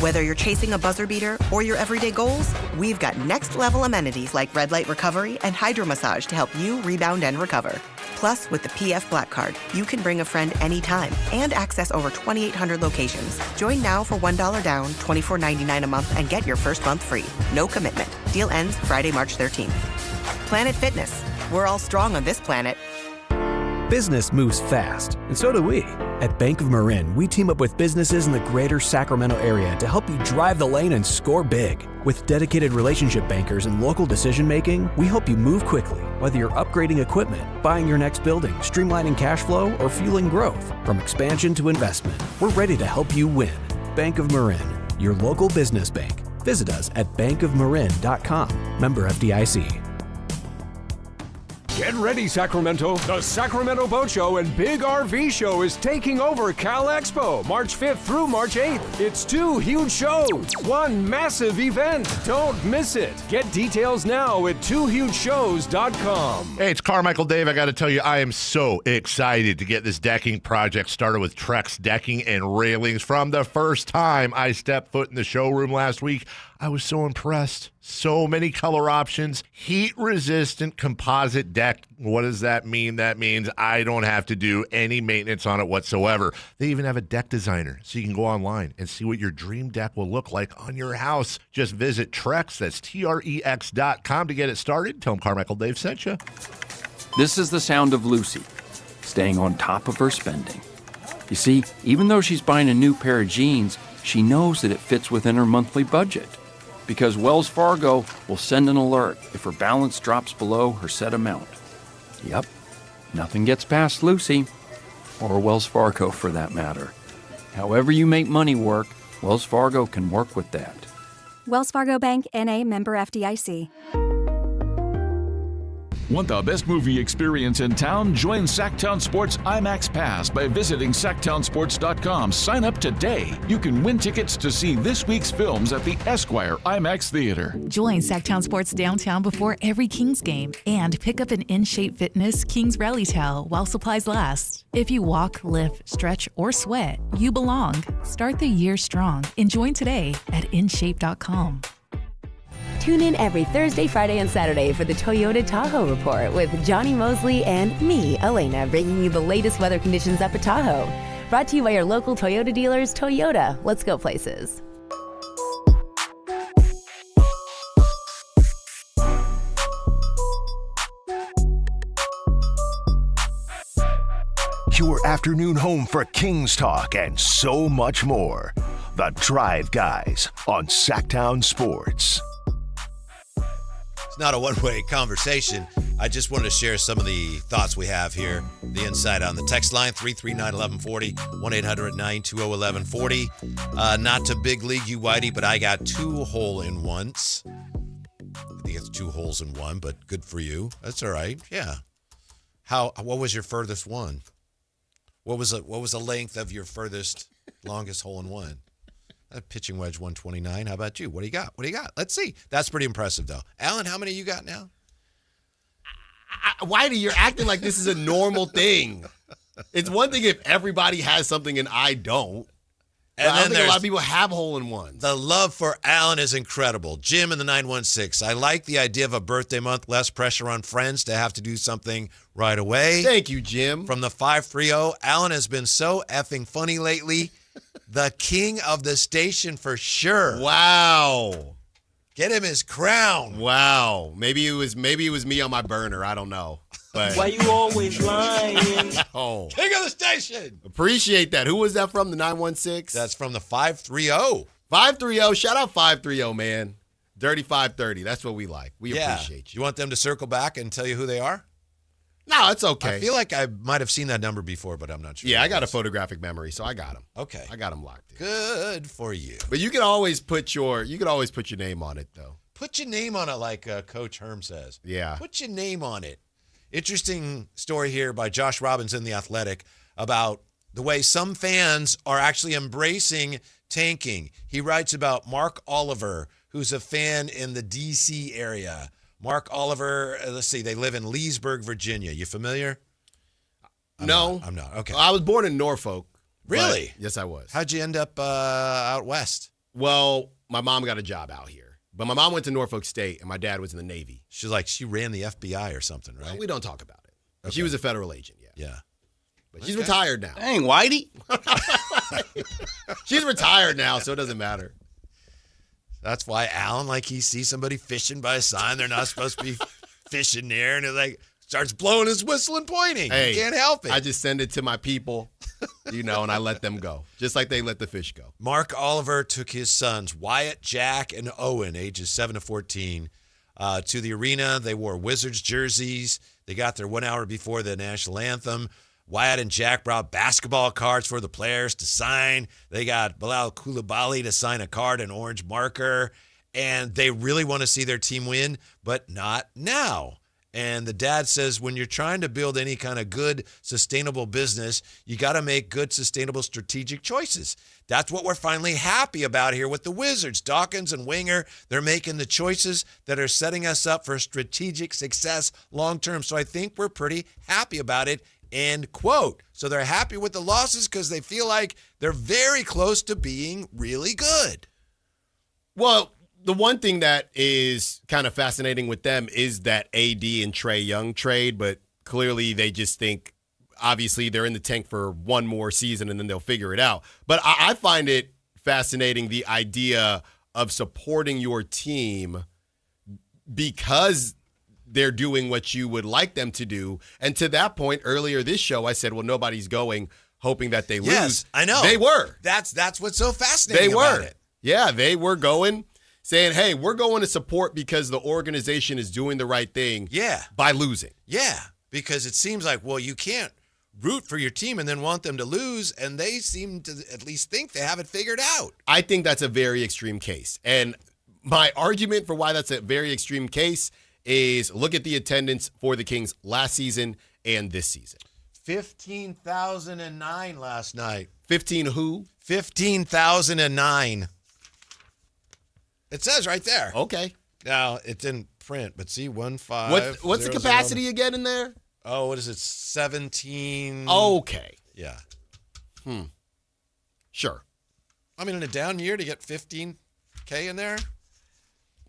Whether you're chasing a buzzer beater or your everyday goals, we've got next level amenities like red light recovery and hydro massage to help you rebound and recover. Plus, with the PF Black Card, you can bring a friend anytime and access over 2,800 locations. Join now for $1 down, $24.99 a month, and get your first month free. No commitment. Deal ends Friday, March 13th. Planet Fitness. We're all strong on this planet. Business moves fast, and so do we. At Bank of Marin, we team up with businesses in the greater Sacramento area to help you drive the lane and score big. With dedicated relationship bankers and local decision making, we help you move quickly, whether you're upgrading equipment, buying your next building, streamlining cash flow, or fueling growth. From expansion to investment, we're ready to help you win. Bank of Marin, your local business bank. Visit us at bankofmarin.com. Member FDIC. Get ready, Sacramento. The Sacramento Boat Show and Big RV Show is taking over Cal Expo, March 5th through March 8th. It's 2 huge shows, one massive event. Don't miss it. Get details now at 2hugeshows.com. Hey, it's Carmichael Dave. I got to tell you, I am so excited to get this decking project started with Trex Decking and Railings. From the first time I stepped foot in the showroom last week, I was so impressed. So many color options, heat-resistant composite deck. What does that mean? That means I don't have to do any maintenance on it whatsoever. They even have a deck designer, so you can go online and see what your dream deck will look like on your house. Just visit Trex, that's Trex.com to get it started. Tell them Carmichael Dave sent you. This is the sound of Lucy, staying on top of her spending. You see, even though she's buying a new pair of jeans, she knows that it fits within her monthly budget. Because Wells Fargo will send an alert if her balance drops below her set amount. Yep, nothing gets past Lucy, or Wells Fargo for that matter. However you make money work, Wells Fargo can work with that. Wells Fargo Bank, N.A., member FDIC. Want the best movie experience in town? Join Sactown Sports IMAX Pass by visiting SactownSports.com. Sign up today. You can win tickets to see this week's films at the Esquire IMAX Theater. Join Sactown Sports downtown before every Kings game and pick up an In-Shape Fitness Kings Rally Towel while supplies last. If you walk, lift, stretch, or sweat, you belong. Start the year strong and join today at InShape.com. Tune in every Thursday, Friday, and Saturday for the Toyota Tahoe Report with Johnny Mosley and me, Elena, bringing you the latest weather conditions up at Tahoe. Brought to you by your local Toyota dealers. Toyota, let's go places. your afternoon home for Kings talk and so much more. The Drive Guys on Sactown Sports. It's not a one-way conversation. I just wanted to share some of the thoughts we have here. The insight on the text line, 339-1140, 1-800-920-1140. Not to big league you, Whitey, but I got 2 hole-in-ones. I think it's 2 holes in one, but good for you. That's all right. Yeah. What was your furthest one? What was the length of your longest hole-in-one? A pitching wedge 129. How about you? What do you got? Let's see. That's pretty impressive, though. Alan, how many you got now? Whitey, you're acting like this is a normal thing. It's one thing if everybody has something and I don't. And I don't think a lot of people have hole-in-ones. The love for Alan is incredible. Jim in the 916. I like the idea of a birthday month, less pressure on friends to have to do something right away. Thank you, Jim. From the 530, Alan has been so effing funny lately. The king of the station for sure. Wow. Get him his crown. Wow. Maybe it was me on my burner. I don't know. But why you always lying? Oh. King of the station. Appreciate that. Who was that from? The 916? That's from the 530. 530. Shout out 530, man. Dirty 530. That's what we like. We appreciate you. You want them to circle back and tell you who they are? No, it's okay. I feel like I might have seen that number before, but I'm not sure. Yeah, I got a photographic memory, so I got them. Okay. I got them locked in. Good for you. But you can always put your name on it, though. Put your name on it, like Coach Herm says. Yeah. Put your name on it. Interesting story here by Josh Robbins in The Athletic about the way some fans are actually embracing tanking. He writes about Mark Oliver, who's a fan in the D.C. area. Mark Oliver, let's see, they live in Leesburg, Virginia. You familiar? I'm not. Okay. I was born in Norfolk. Really? Yes, I was. How'd you end up out west? Well, my mom got a job out here. But my mom went to Norfolk State, and my dad was in the Navy. She ran the FBI or something, right? Well, we don't talk about it. Okay. She was a federal agent, yeah. Yeah. But she's retired now. Dang, Whitey. She's retired now, so it doesn't matter. That's why Alan, he sees somebody fishing by a sign they're not supposed to be fishing near, and it starts blowing his whistle and pointing. Hey, you can't help it. I just send it to my people, and I let them go, just like they let the fish go. Mark Oliver took his sons, Wyatt, Jack, and Owen, ages 7 to 14, to the arena. They wore Wizards jerseys. They got there 1 hour before the national anthem. Wyatt and Jack brought basketball cards for the players to sign. They got Bilal Coulibaly to sign a card, an orange marker. And they really want to see their team win, but not now. And the dad says when you're trying to build any kind of good, sustainable business, you got to make good, sustainable, strategic choices. That's what we're finally happy about here with the Wizards. Dawkins and Winger, they're making the choices that are setting us up for strategic success long-term. So I think we're pretty happy about it. End quote. So they're happy with the losses because they feel like they're very close to being really good. Well, the one thing that is kind of fascinating with them is that AD and Trae Young trade, but clearly they just think, obviously, they're in the tank for one more season and then they'll figure it out. But I find it fascinating, the idea of supporting your team because they're doing what you would like them to do. And to that point, earlier this show, I said, well, nobody's going hoping that they lose. Yes, I know. They were. That's what's so fascinating about it. Yeah, they were going, saying, hey, we're going to support because the organization is doing the right thing by losing. Yeah, because it seems like, well, you can't root for your team and then want them to lose, and they seem to at least think they have it figured out. I think that's a very extreme case. And my argument for why that's a very extreme case is look at the attendance for the Kings last season and this season. 15,009 last night. 15 who? 15,009. It says right there. Okay. Now, it didn't print, but see, 15. What's the capacity again in there? Oh, what is it? 17. Okay. Yeah. Sure. I mean, in a down year to get 15K in there?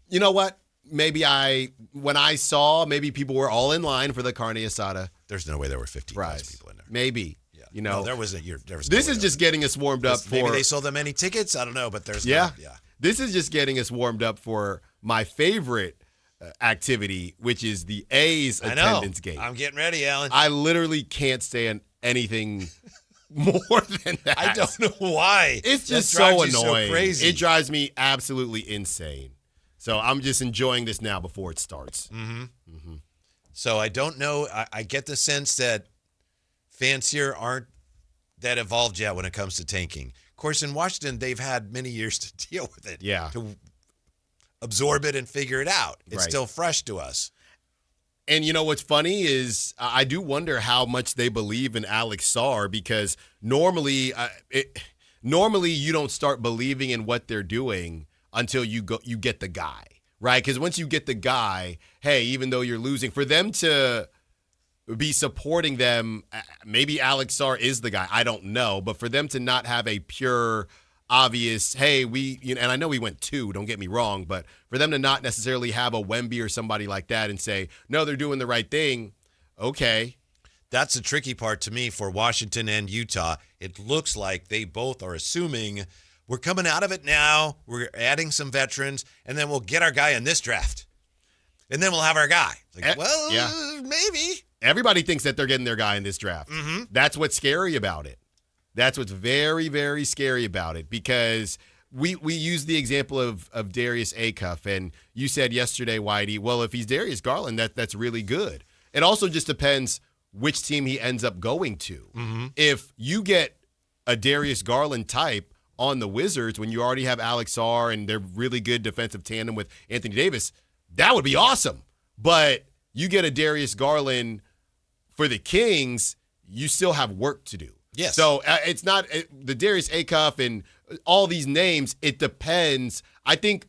You know what? When I saw, maybe people were all in line for the carne asada. There's no way there were 15,000 people in there. Maybe. Yeah. No, there wasn't. This is just getting us warmed up for. Maybe they sold them any tickets. I don't know, but there's yeah. This is just getting us warmed up for my favorite activity, which is the A's attendance game. I'm getting ready, Alan. I literally can't stand anything more than that. I don't know why. It's just That drives so you annoying. so crazy. It drives me absolutely insane. So I'm just enjoying this now before it starts. Mm-hmm. So I don't know. I get the sense that fans here aren't that evolved yet when it comes to tanking. Of course, in Washington, they've had many years to deal with it. Yeah. To absorb it and figure it out. It's Right. still fresh to us. And you know what's funny is I do wonder how much they believe in Alex Sarr, because normally you don't start believing in what they're doing until you get the guy, right? Because once you get the guy, hey, even though you're losing, for them to be supporting them, maybe Alex Sarr is the guy. I don't know, but for them to not have a pure, obvious, hey, and I know we went 2, don't get me wrong, but for them to not necessarily have a Wemby or somebody like that and say, no, they're doing the right thing, okay. That's the tricky part to me for Washington and Utah. It looks like they both are assuming we're coming out of it now, we're adding some veterans, and then we'll get our guy in this draft. And then we'll have our guy. Like, maybe. Everybody thinks that they're getting their guy in this draft. Mm-hmm. That's what's scary about it. That's what's very, very scary about it, because we use the example of Darius Acuff, and you said yesterday, Whitey, well, if he's Darius Garland, that's really good. It also just depends which team he ends up going to. Mm-hmm. If you get a Darius Garland type on the Wizards when you already have Alex Sarr and they're really good defensive tandem with Anthony Davis, that would be awesome. But you get a Darius Garland for the Kings, you still have work to do. Yes. So it's not the Darius Acuff and all these names. It depends. I think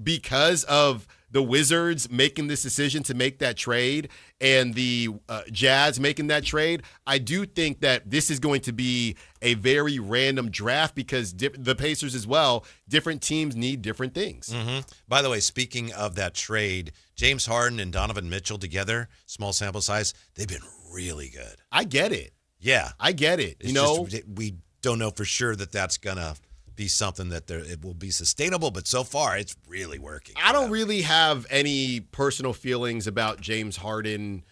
because of the Wizards making this decision to make that trade and the Jazz making that trade, I do think that this is going to be a very random draft, because the Pacers as well, different teams need different things. Mm-hmm. By the way, speaking of that trade, James Harden and Donovan Mitchell together, small sample size, they've been really good. I get it. Yeah. I get it. It's just, we don't know for sure that that's going to be something that it will be sustainable, but so far it's really working. I don't really have any personal feelings about James Harden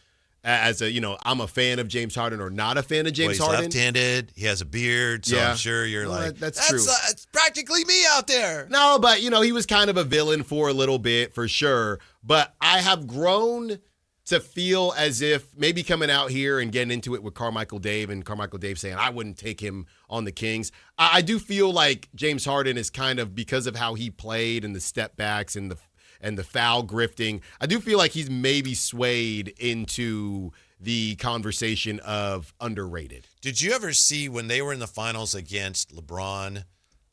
as I'm a fan of James Harden or not a fan of James he's Harden. left-handed. He has a beard, so I'm sure you're that's true. It's practically me out there. No, but he was kind of a villain for a little bit, for sure. But I have grown to feel as if maybe coming out here and getting into it with Carmichael Dave and Carmichael Dave saying I wouldn't take him on the Kings. I do feel like James Harden is kind of, because of how he played and the step backs and the foul grifting, I do feel like he's maybe swayed into the conversation of underrated. Did you ever see when they were in the finals against LeBron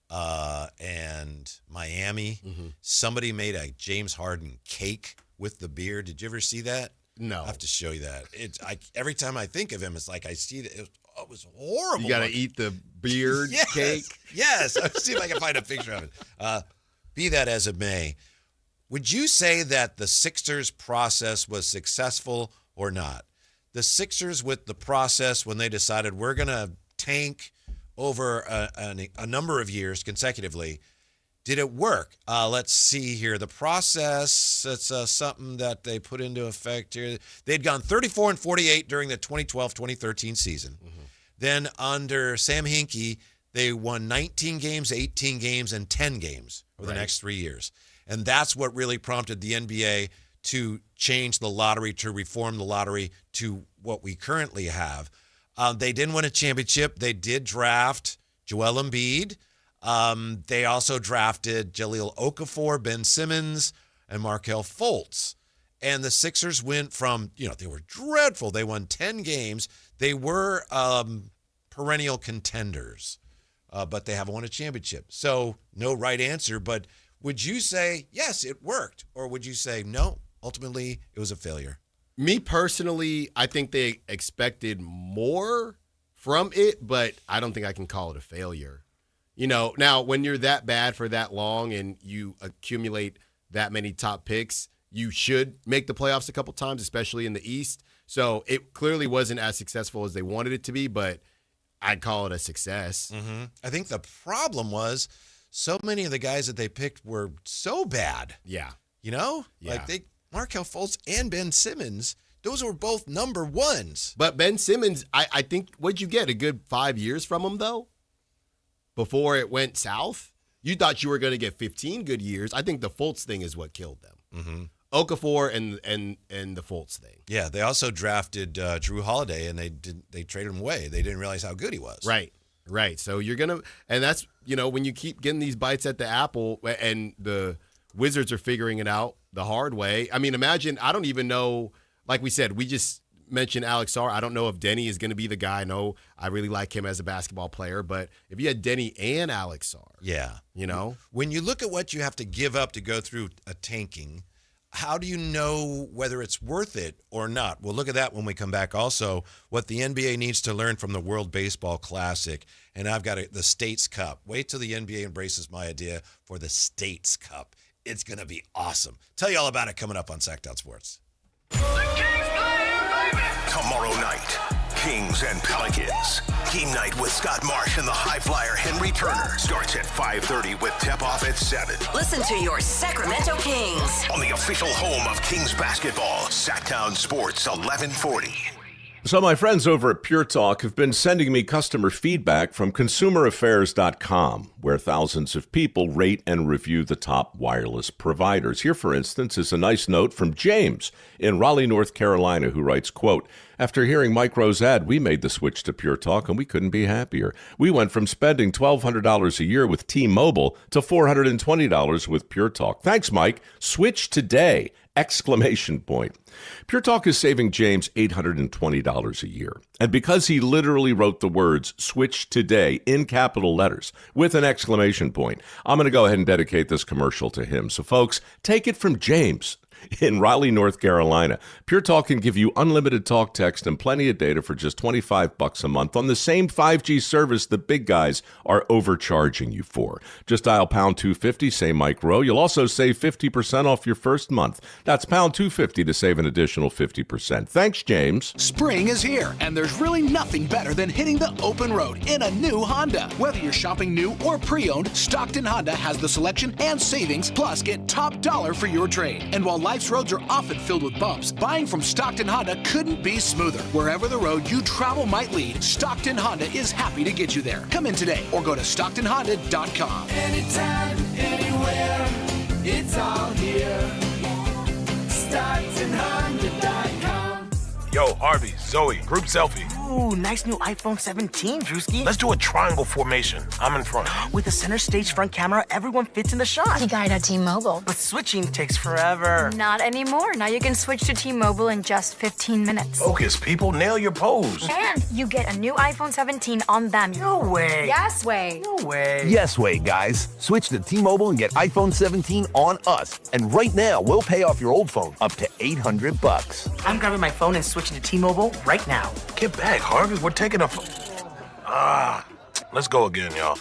and Miami, somebody made a James Harden cake with the beard? Did you ever see that? No. I have to show you that. Every time I think of him, it's like I see that it was horrible. You got to eat the beard cake? Yes. Let's see if I can find a picture of it. Be that as it may, would you say that the Sixers process was successful or not? The Sixers with the process when they decided we're going to tank over a number of years consecutively, did it work? Let's see here. The process, it's something that they put into effect here. They'd gone 34-48 during the 2012-2013 season. Then under Sam Hinkie, they won 19 games, 18 games, and 10 games over the next 3 years. And that's what really prompted the NBA to change the lottery, to reform the lottery to what we currently have. They didn't win a championship. They did draft Joel Embiid. They also drafted Jahlil Okafor, Ben Simmons, and Markelle Fultz. And the Sixers went from, they were dreadful. They won 10 games. They were perennial contenders, but they haven't won a championship. So no right answer, but would you say, yes, it worked? Or would you say, no, ultimately it was a failure? Me personally, I think they expected more from it, but I don't think I can call it a failure. Now when you're that bad for that long and you accumulate that many top picks, you should make the playoffs a couple times, especially in the East. So it clearly wasn't as successful as they wanted it to be, but I'd call it a success. Mm-hmm. I think the problem was so many of the guys that they picked were so bad. Yeah. Like Markelle Fultz and Ben Simmons, those were both number ones. But Ben Simmons, I think, what'd you get? A good 5 years from him, though? Before it went south? You thought you were going to get 15 good years. I think the Fultz thing is what killed them. Mm-hmm. Okafor and the Fultz thing. Yeah, they also drafted Drew Holiday, and they traded him away. They didn't realize how good he was. Right. So you're going to – and that's, when you keep getting these bites at the apple and the Wizards are figuring it out the hard way. I mean, imagine – I don't even know – like we said, we just mentioned Alex Sarr. I don't know if Denny is going to be the guy. No, I really like him as a basketball player. But if you had Denny and Alex Sarr. Yeah. When you look at what you have to give up to go through a tanking – how do you know whether it's worth it or not? We'll look at that when we come back. Also, what the NBA needs to learn from the World Baseball Classic. And I've got the States Cup. Wait till the NBA embraces my idea for the States Cup. It's going to be awesome. Tell you all about it coming up on Sactown Sports. Tomorrow night, Kings and Pelicans. Game night with Scott Marsh and the high flyer Henry Turner starts at 5:30 with tip-off at 7. Listen to your Sacramento Kings On the official home of Kings basketball, Sactown Sports 1140. So my friends over at Pure Talk have been sending me customer feedback from consumeraffairs.com, where thousands of people rate and review the top wireless providers. Here, for instance, is a nice note from James in Raleigh, North Carolina, who writes, quote, after hearing Mike Rowe's ad, we made the switch to Pure Talk, and we couldn't be happier. We went from spending $1,200 a year with T-Mobile to $420 with Pure Talk. Thanks, Mike. Switch today! Exclamation point. Pure Talk is saving James $820 a year. And because he literally wrote the words switch today in capital letters with an exclamation point, I'm going to go ahead and dedicate this commercial to him. So folks, take it from James in Raleigh, North Carolina. Pure Talk can give you unlimited talk, text, and plenty of data for just $25 a month on the same 5G service the big guys are overcharging you for. Just dial pound 250, say Mike Rowe. You'll also save 50% off your first month. That's pound 250 to save an additional 50%. Thanks, James. Spring is here, and there's really nothing better than hitting the open road in a new Honda. Whether you're shopping new or pre-owned, Stockton Honda has the selection and savings, plus get top dollar for your trade. And while life's roads are often filled with bumps, buying from Stockton Honda couldn't be smoother. Wherever the road you travel might lead, Stockton Honda is happy to get you there. Come in today or go to StocktonHonda.com. Anytime, anywhere, it's all here. StocktonHonda.com. Yo, Harvey, Zoe, group selfie. Ooh, nice new iPhone 17, Drewski. Let's do a triangle formation. I'm in front. With the center stage front camera, everyone fits in the shot. You got it at T-Mobile. But switching takes forever. Not anymore. Now you can switch to T-Mobile in just 15 minutes. Focus, people. Nail your pose. And you get a new iPhone 17 on them. No way. Yes way. No way. Yes way, guys. Switch to T-Mobile and get iPhone 17 on us. And right now, we'll pay off your old phone up to $800. I'm grabbing my phone and switching to T-Mobile right now. Get back, Harvey. We're taking a... let's go again, y'all.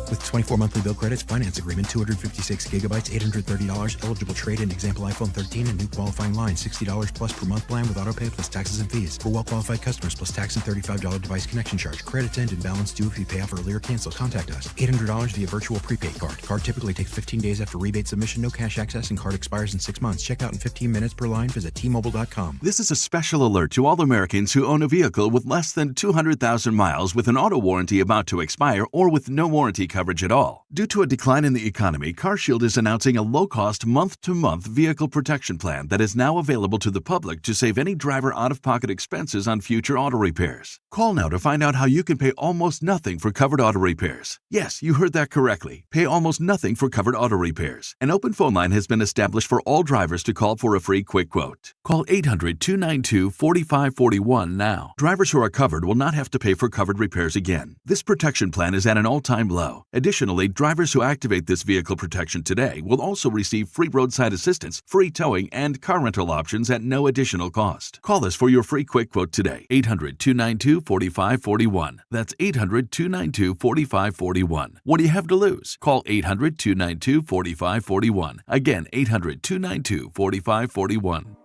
With 24 monthly bill credits, finance agreement, 256 gigabytes, $830, eligible trade-in, example iPhone 13, and new qualifying line, $60 plus per month plan with auto pay plus taxes and fees. For well-qualified customers, plus tax and $35 device connection charge. Credits end and balance due if you pay off early or cancel. Contact us. $800 via virtual prepaid card. Card typically takes 15 days after rebate submission, no cash access, and card expires in 6 months. Check out in 15 minutes per line. Visit T-Mobile.com. This is a special alert to all Americans who own a vehicle with less than 200,000 miles with an auto warranty about to expire or with no warranty coverage at all. Due to a decline in the economy, CarShield is announcing a low-cost month-to-month vehicle protection plan that is now available to the public to save any driver out-of-pocket expenses on future auto repairs. Call now to find out how you can pay almost nothing for covered auto repairs. Yes, you heard that correctly. Pay almost nothing for covered auto repairs. An open phone line has been established for all drivers to call for a free quick quote. Call 800-292-4541 now. Drivers who are covered will not have to pay for covered repairs again. This protection plan is at an all-time low. Additionally, drivers who activate this vehicle protection today will also receive free roadside assistance, free towing, and car rental options at no additional cost. Call us for your free quick quote today. 800-292-4541. That's 800-292-4541. What do you have to lose? Call 800-292-4541. Again, 800-292-4541.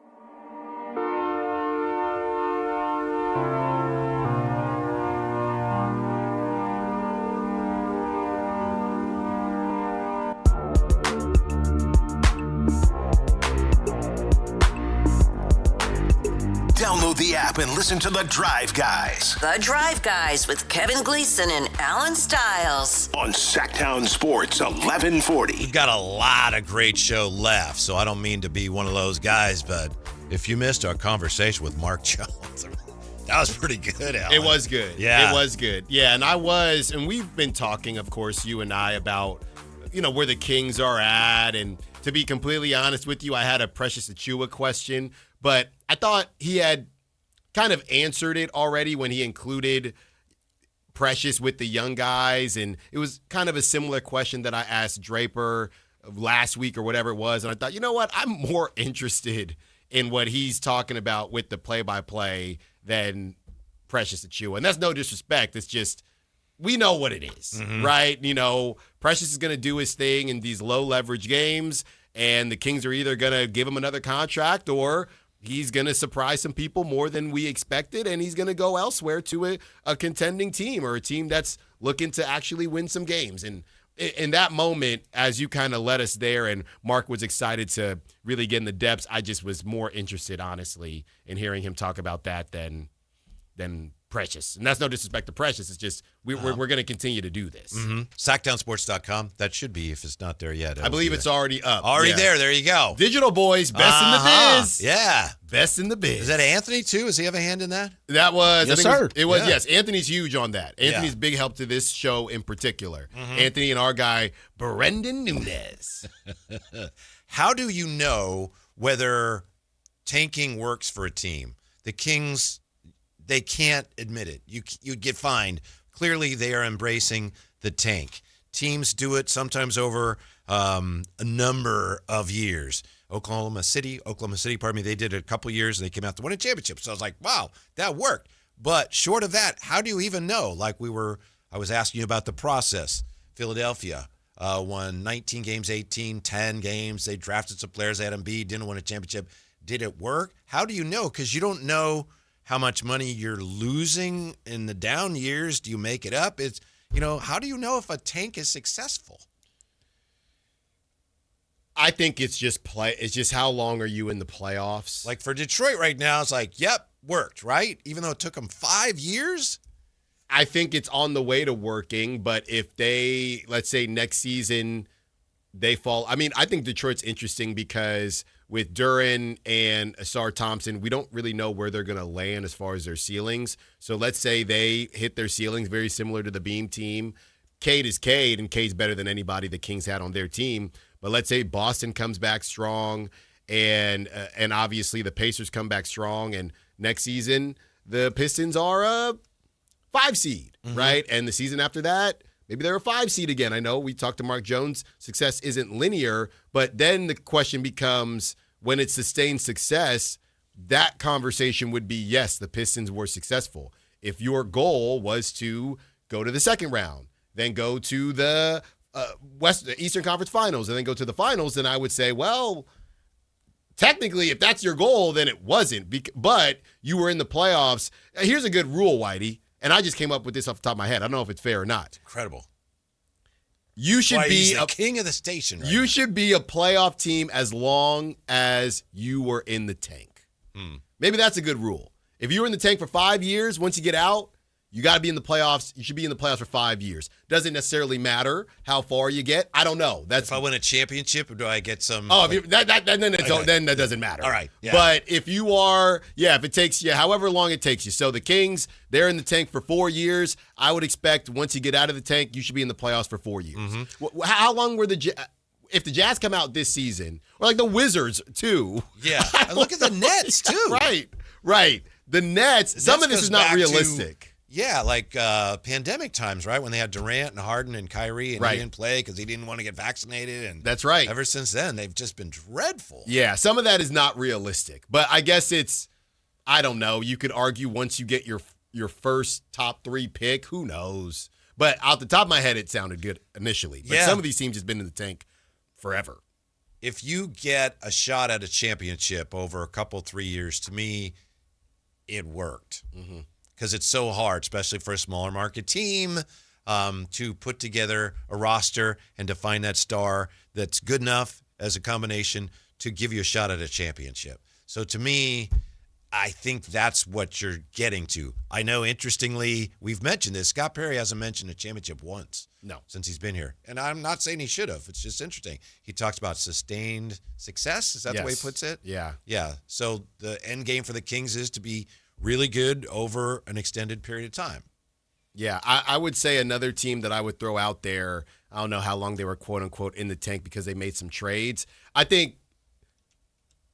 Download the app and listen to The Drive Guys The Drive Guys with Kevin Gleason and Alan Stiles. on Sactown Sports 1140. We've got a lot of great show left, so I don't mean to be one of those guys, but if you missed our conversation with Mark Jones, that was pretty good, Alan. It was good. Yeah. It was good. Yeah, and we've been talking, of course, you and I, about, where the Kings are at. And to be completely honest with you, I had a Precious Achiuwa question, but I thought he had kind of answered it already when he included Precious with the young guys. And it was kind of a similar question that I asked Draper last week or whatever it was. And I thought, you know what? I'm more interested in what he's talking about with the play-by-play than Precious Achiuwa. And that's no disrespect. It's just, we know what it is, right? Precious is going to do his thing in these low-leverage games, and the Kings are either going to give him another contract or he's going to surprise some people more than we expected, and he's going to go elsewhere to a contending team or a team that's looking to actually win some games. And in that moment, as you kind of led us there and Mark was excited to really get in the depths, I just was more interested, honestly, in hearing him talk about that than Precious. And that's no disrespect to Precious. It's just we're going to continue to do this. Sactownsports.com. That should be, if it's not there yet. I believe it's already up. Already there. There you go. Digital boys, best in the biz. Yeah. Best in the biz. Is that Anthony, too? Does he have a hand in that? That was, yes, sir. It was, Yeah. yes. Anthony's huge on that. Anthony's big help to this show in particular. Anthony and our guy, Brendan Nunez. How do you know whether tanking works for a team? The Kings, they can't admit it. You'd get fined. Clearly, they are embracing the tank. Teams do it sometimes over a number of years. Oklahoma City, they did it a couple years, and they came out to win a championship. So I was like, wow, that worked. But short of that, how do you even know? I was asking you about the process. Philadelphia won 19 games, 10 games. They drafted some players. They had Embiid, didn't win a championship. Did it work? How do you know? Because you don't know how much money you're losing in the down years. Do you make it up? It's, how do you know if a tank is successful? I think it's just It's just how long are you in the playoffs? Like for Detroit right now, it's like, yep, worked, right? Even though it took them 5 years? I think it's on the way to working, but if they, let's say next season, they fall. I mean, I think Detroit's interesting because with Duren and Asar Thompson, we don't really know where they're going to land as far as their ceilings. So let's say they hit their ceilings very similar to the Beam team. Cade is Cade, and Cade's better than anybody the Kings had on their team. But let's say Boston comes back strong, and obviously the Pacers come back strong, and next season the Pistons are a 5 seed, right? And the season after that, maybe they're a 5 seed again. I know we talked to Mark Jones. Success isn't linear, but then the question becomes, when it's sustained success, that conversation would be, yes, the Pistons were successful. If your goal was to go to the second round, then go to the Eastern Conference Finals, and then go to the finals, then I would say, well, technically, if that's your goal, then it wasn't. But you were in the playoffs. Here's a good rule, Whitey, and I just came up with this off the top of my head. I don't know if it's fair or not. Incredible. You should be the king of the station. Right you now. should be a playoff team as long as you were in the tank. Maybe that's a good rule. If you were in the tank for 5 years, once you get out, you got to be in the playoffs. You should be in the playoffs for 5 years. Doesn't necessarily matter how far you get. I don't know. If I win a championship, or do I get some? Oh, then that doesn't matter. All right. Yeah. But if you are, if it takes you however long it takes you. So the Kings, they're in the tank for 4 years. I would expect once you get out of the tank, you should be in the playoffs for 4 years. How long were if the Jazz come out this season, or like the Wizards too? Yeah. And look at the Nets too. Right. The Nets. Some of this is not realistic. Like pandemic times, right? When they had Durant and Harden and Kyrie, and he didn't play because he didn't want to get vaccinated. And that's right. Ever since then, they've just been dreadful. Yeah, some of that is not realistic. But I guess it's, I don't know. You could argue once you get your first top 3 pick, who knows? But out the top of my head, it sounded good initially. But some of these teams have been in the tank forever. If you get a shot at a championship over a couple, 3 years, to me, it worked. Because it's so hard, especially for a smaller market team, to put together a roster and to find that star that's good enough as a combination to give you a shot at a championship. So to me, I think that's what you're getting to. I know, interestingly, we've mentioned this. Scott Perry hasn't mentioned a championship once. No. Since he's been here. And I'm not saying he should have. It's just interesting. He talks about sustained success. Is that the way he puts it? Yeah. Yeah. So the end game for the Kings is to be really good over an extended period of time. Yeah, I would say another team that I would throw out there, I don't know how long they were, quote-unquote, in the tank because they made some trades. I think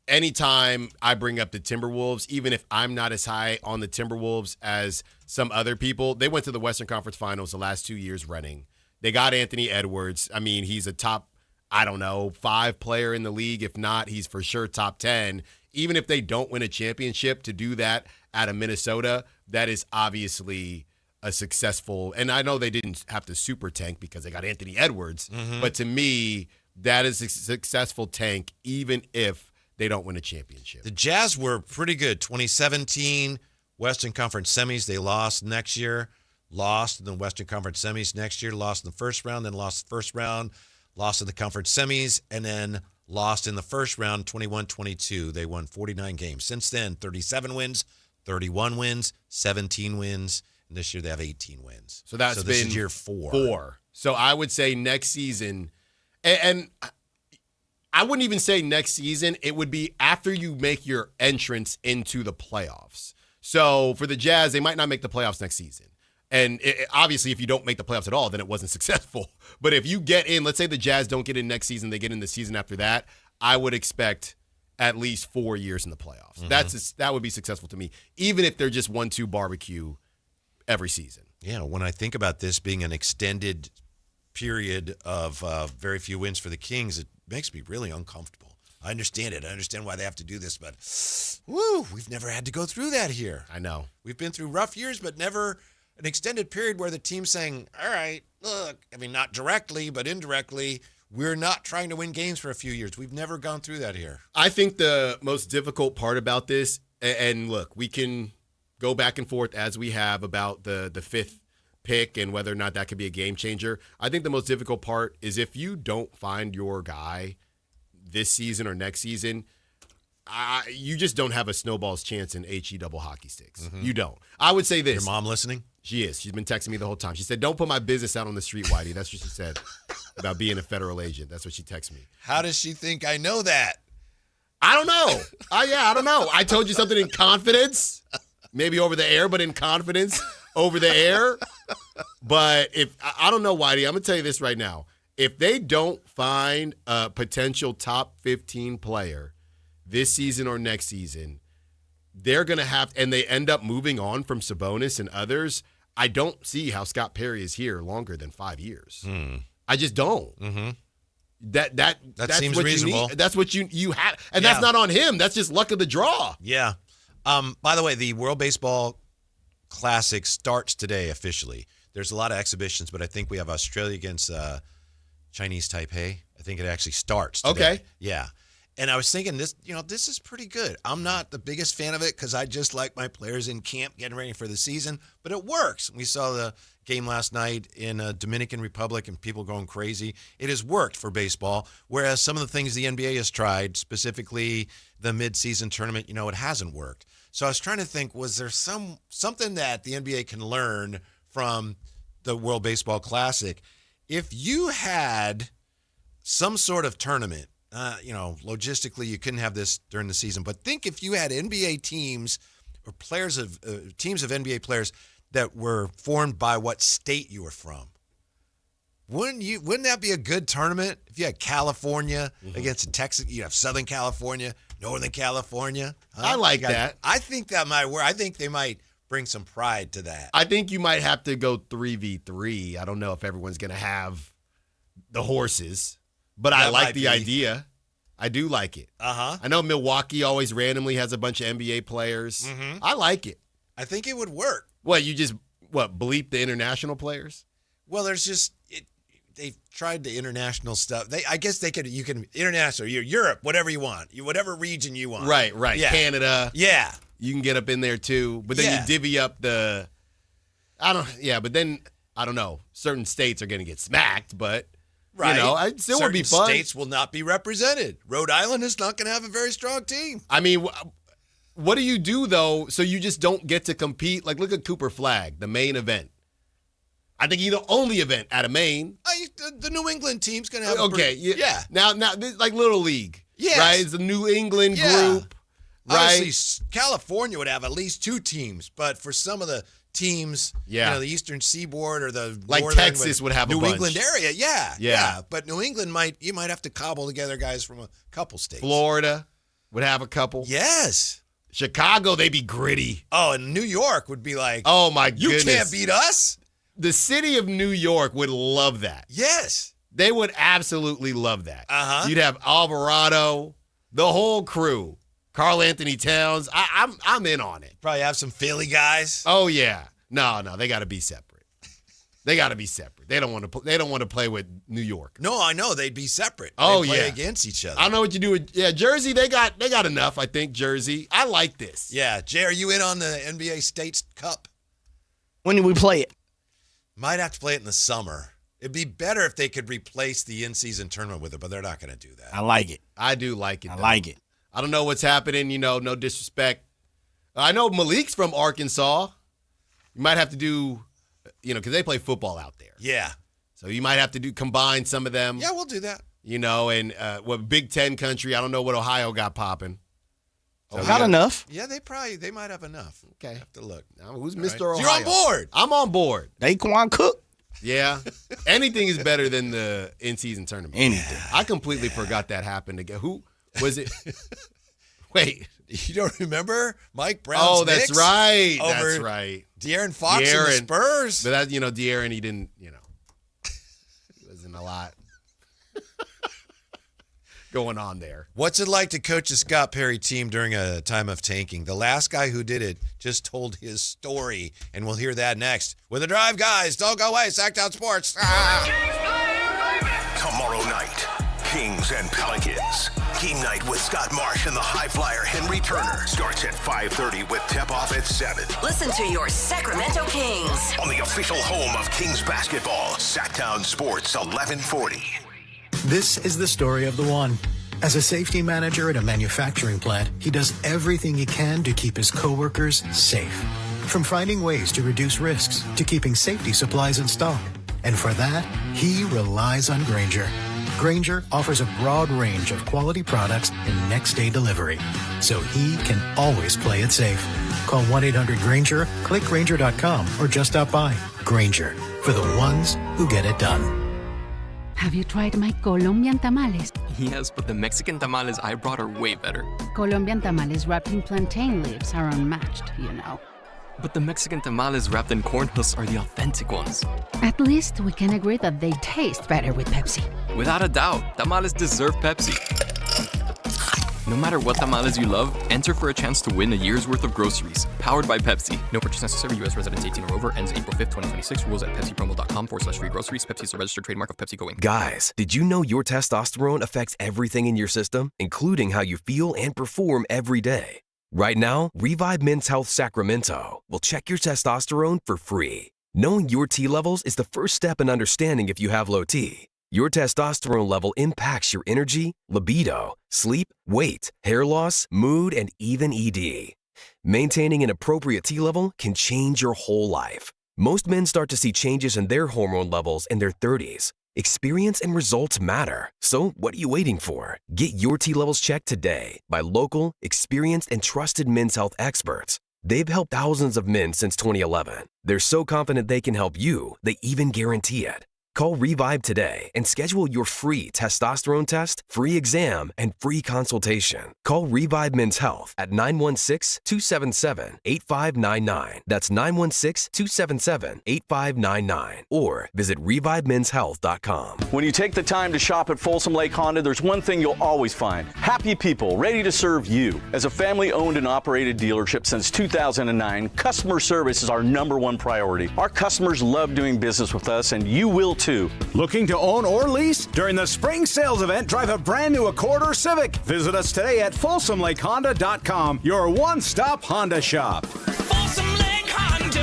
anytime I bring up the Timberwolves, even if I'm not as high on the Timberwolves as some other people, they went to the Western Conference Finals the last 2 years running. They got Anthony Edwards. I mean, he's a top, 5 player in the league. If not, he's for sure top 10. Even if they don't win a championship, to do that out of Minnesota, that is obviously a successful, and I know they didn't have to super tank because they got Anthony Edwards, but to me, that is a successful tank even if they don't win a championship. The Jazz were pretty good. 2017 Western Conference semis, they lost next year, lost in the Western Conference semis next year, lost in the first round, then lost the first round, lost in the conference semis, and then lost in the first round, 21-22. They won 49 games. Since then, 37 wins, 31 wins, 17 wins. This year they have 18 wins. So this been is year 4. So I would say next season, and I wouldn't even say next season. It would be after you make your entrance into the playoffs. So for the Jazz, they might not make the playoffs next season. And obviously, if you don't make the playoffs at all, then it wasn't successful. But if you get in, let's say the Jazz don't get in next season, they get in the season after that, I would expect at least 4 years in the playoffs. That would be successful to me, even if they're just 1-2 barbecue every season. Yeah, when I think about this being an extended period of very few wins for the Kings, it makes me really uncomfortable. I understand it. I understand why they have to do this, but we've never had to go through that here. I know. We've been through rough years, but never an extended period where the team's saying, all right, look, I mean, not directly, but indirectly, we're not trying to win games for a few years. We've never gone through that here. I think the most difficult part about this, and look, we can go back and forth as we have about the fifth pick and whether or not that could be a game changer. I think the most difficult part is if you don't find your guy this season or next season, you just don't have a snowball's chance in HE double hockey sticks. You don't. I would say this. Your mom listening? She is. She's been texting me the whole time. She said, don't put my business out on the street, Whitey. That's what she said about being a federal agent. That's what she texted me. How does she think I know that? I don't know. I don't know. I told you something in confidence. Maybe over the air, but in confidence over the air. But if I don't know, Whitey, I'm going to tell you this right now. If they don't find a potential top 15 player this season or next season, they're going to have, and they end up moving on from Sabonis and others, I don't see how Scott Perry is here longer than 5 years. I just don't. That seems what reasonable. You need. That's what you have. And that's not on him. That's just luck of the draw. Yeah. By the way, the World Baseball Classic starts today officially. There's a lot of exhibitions, but I think we have Australia against Chinese Taipei. I think it actually starts today. Okay. Yeah. And I was thinking this is pretty good. I'm not the biggest fan of it because I just like my players in camp getting ready for the season, but it works. We saw the game last night in Dominican Republic and people going crazy. It has worked for baseball, whereas some of the things the NBA has tried, specifically the mid-season tournament, it hasn't worked. So I was trying to think, was there something that the NBA can learn from the World Baseball Classic? If you had some sort of tournament, logistically you couldn't have this during the season, but think if you had NBA teams or players of teams of NBA players that were formed by what state you were from. Wouldn't that be a good tournament? If you had California against Texas, you have Southern California, Northern California. I like that. I think that might work. I think they might bring some pride to that. I think you might have to go 3v3. I don't know if everyone's going to have the horses, but I like the idea. I do like it. I know Milwaukee always randomly has a bunch of NBA players. I like it. I think it would work. What, you just bleep the international players? Well, there's just they've tried the international stuff. I guess you can international, Europe, whatever you want, whatever region you want. Right. Yeah. Canada. Yeah. You can get up in there too, but then you divvy up but then I don't know. Certain states are going to get smacked, but it still would be fun. States will not be represented. Rhode Island is not going to have a very strong team. I mean, what do you do, though, so you just don't get to compete? Like, look at Cooper Flag, the main event. I think he's the only event out of Maine. The New England team's going to have okay, yeah. Now, this, like Little League, yes. right? It's the New England group, right? Obviously, California would have at least 2 teams, but for some of the teams, the Eastern Seaboard or the like Northern, Texas would have New a bunch. England area, yeah. But New England you might have to cobble together guys from a couple states. Florida would have a couple. Yes. Chicago, they'd be gritty. Oh, and New York would be like, oh my goodness, you can't beat us. The city of New York would love that. Yes. They would absolutely love that. Uh-huh. You'd have Alvarado, the whole crew, Karl Anthony Towns. I'm in on it. Probably have some Philly guys. Oh yeah. No, they got to be separate. They got to be separate. They don't want to. They don't want to play with New York. No, I know they'd be separate. Oh they'd play yeah, against each other. I don't know what you do with Jersey. They got enough. I think Jersey. I like this. Yeah, Jay, are you in on the NBA States Cup? When do we play it? Might have to play it in the summer. It'd be better if they could replace the in-season tournament with it, but they're not going to do that. I like it. I do like it. I like it. I don't know what's happening. No disrespect. I know Malik's from Arkansas. You might have to do, because they play football out there. Yeah. So you might have to combine some of them. Yeah, we'll do that. And Big Ten country. I don't know what Ohio got popping. So got enough. Yeah, they might have enough. Okay. Have to look. Now, who's Mr. Ohio? You're on board. I'm on board. Daquan Cook. Yeah. Anything is better than the in-season tournament. Anything. I completely forgot that happened again. Who was it? Wait. You don't remember Mike Brown's Oh, that's Knicks right. over That's right. De'Aaron Fox and the Spurs. But that, De'Aaron, he didn't, he wasn't a lot going on there. What's it like to coach a Scott Perry team during a time of tanking? The last guy who did it just told his story, and we'll hear that next. With the drive, guys. Don't go away. Sactown Sports. Tomorrow night, Kings and Pelicans. Game night with Scott Marsh and the high flyer Henry Turner starts at 5:30 with tip-off at 7. Listen to your Sacramento Kings On the official home of Kings basketball, Sactown Sports 1140. This is the story of the one. As a safety manager at a manufacturing plant, he does everything he can to keep his coworkers safe. From finding ways to reduce risks to keeping safety supplies in stock. And for that, he relies on Grainger. Grainger offers a broad range of quality products and next-day delivery, so he can always play it safe. Call 1-800-GRAINGER, click Grainger.com, or just stop by. Grainger, for the ones who get it done. Have you tried my Colombian tamales? Yes, but the Mexican tamales I brought are way better. Colombian tamales wrapped in plantain leaves are unmatched, But the Mexican tamales wrapped in corn husks are the authentic ones. At least we can agree that they taste better with Pepsi. Without a doubt, tamales deserve Pepsi. No matter what tamales you love, enter for a chance to win a year's worth of groceries. Powered by Pepsi. No purchase necessary. U.S. residents 18 or over. Ends April 5th, 2026. Rules at pepsipromo.com/free groceries. Pepsi is a registered trademark of PepsiCo Inc. Guys, did you know your testosterone affects everything in your system, including how you feel and perform every day? Right now, Revive Men's Health Sacramento will check your testosterone for free. Knowing your T levels is the first step in understanding if you have low T. Your testosterone level impacts your energy, libido, sleep, weight, hair loss, mood, and even ED. Maintaining an appropriate T level can change your whole life. Most men start to see changes in their hormone levels in their 30s. Experience and results matter. So what are you waiting for? Get your T levels checked today by local, experienced, and trusted men's health experts. They've helped thousands of men since 2011. They're so confident they can help you, they even guarantee it. Call Revive today and schedule your free testosterone test, free exam, and free consultation. Call Revive Men's Health at 916-277-8599. That's 916-277-8599. Or visit ReviveMen'sHealth.com. When you take the time to shop at Folsom Lake Honda, there's one thing you'll always find. Happy people ready to serve you. As a family-owned and operated dealership since 2009, customer service is our #1 priority. Our customers love doing business with us, and you will too. Looking to own or lease? During the spring sales event, drive a brand new Accord or Civic. Visit us today at FolsomLakeHonda.com, your one-stop Honda shop. Folsom Lake Honda,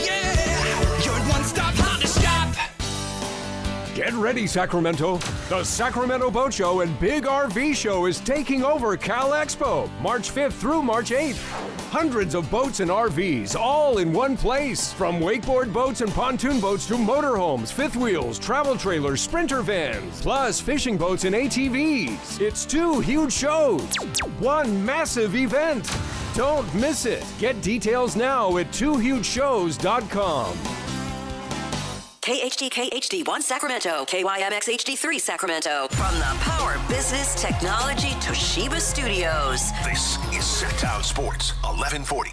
yeah, your one-stop Honda shop. Get ready, Sacramento. The Sacramento Boat Show and Big RV Show is taking over Cal Expo, March 5th through March 8th. Hundreds of boats and RVs, all in one place. From wakeboard boats and pontoon boats to motorhomes, fifth wheels, travel trailers, sprinter vans, plus fishing boats and ATVs. It's 2 huge shows, one massive event. Don't miss it. Get details now at 2hugeshows.com. KHDK HD1 Sacramento, KYMX HD3 Sacramento. From the Power Business Technology Toshiba Studios. This is Sactown Sports 1140.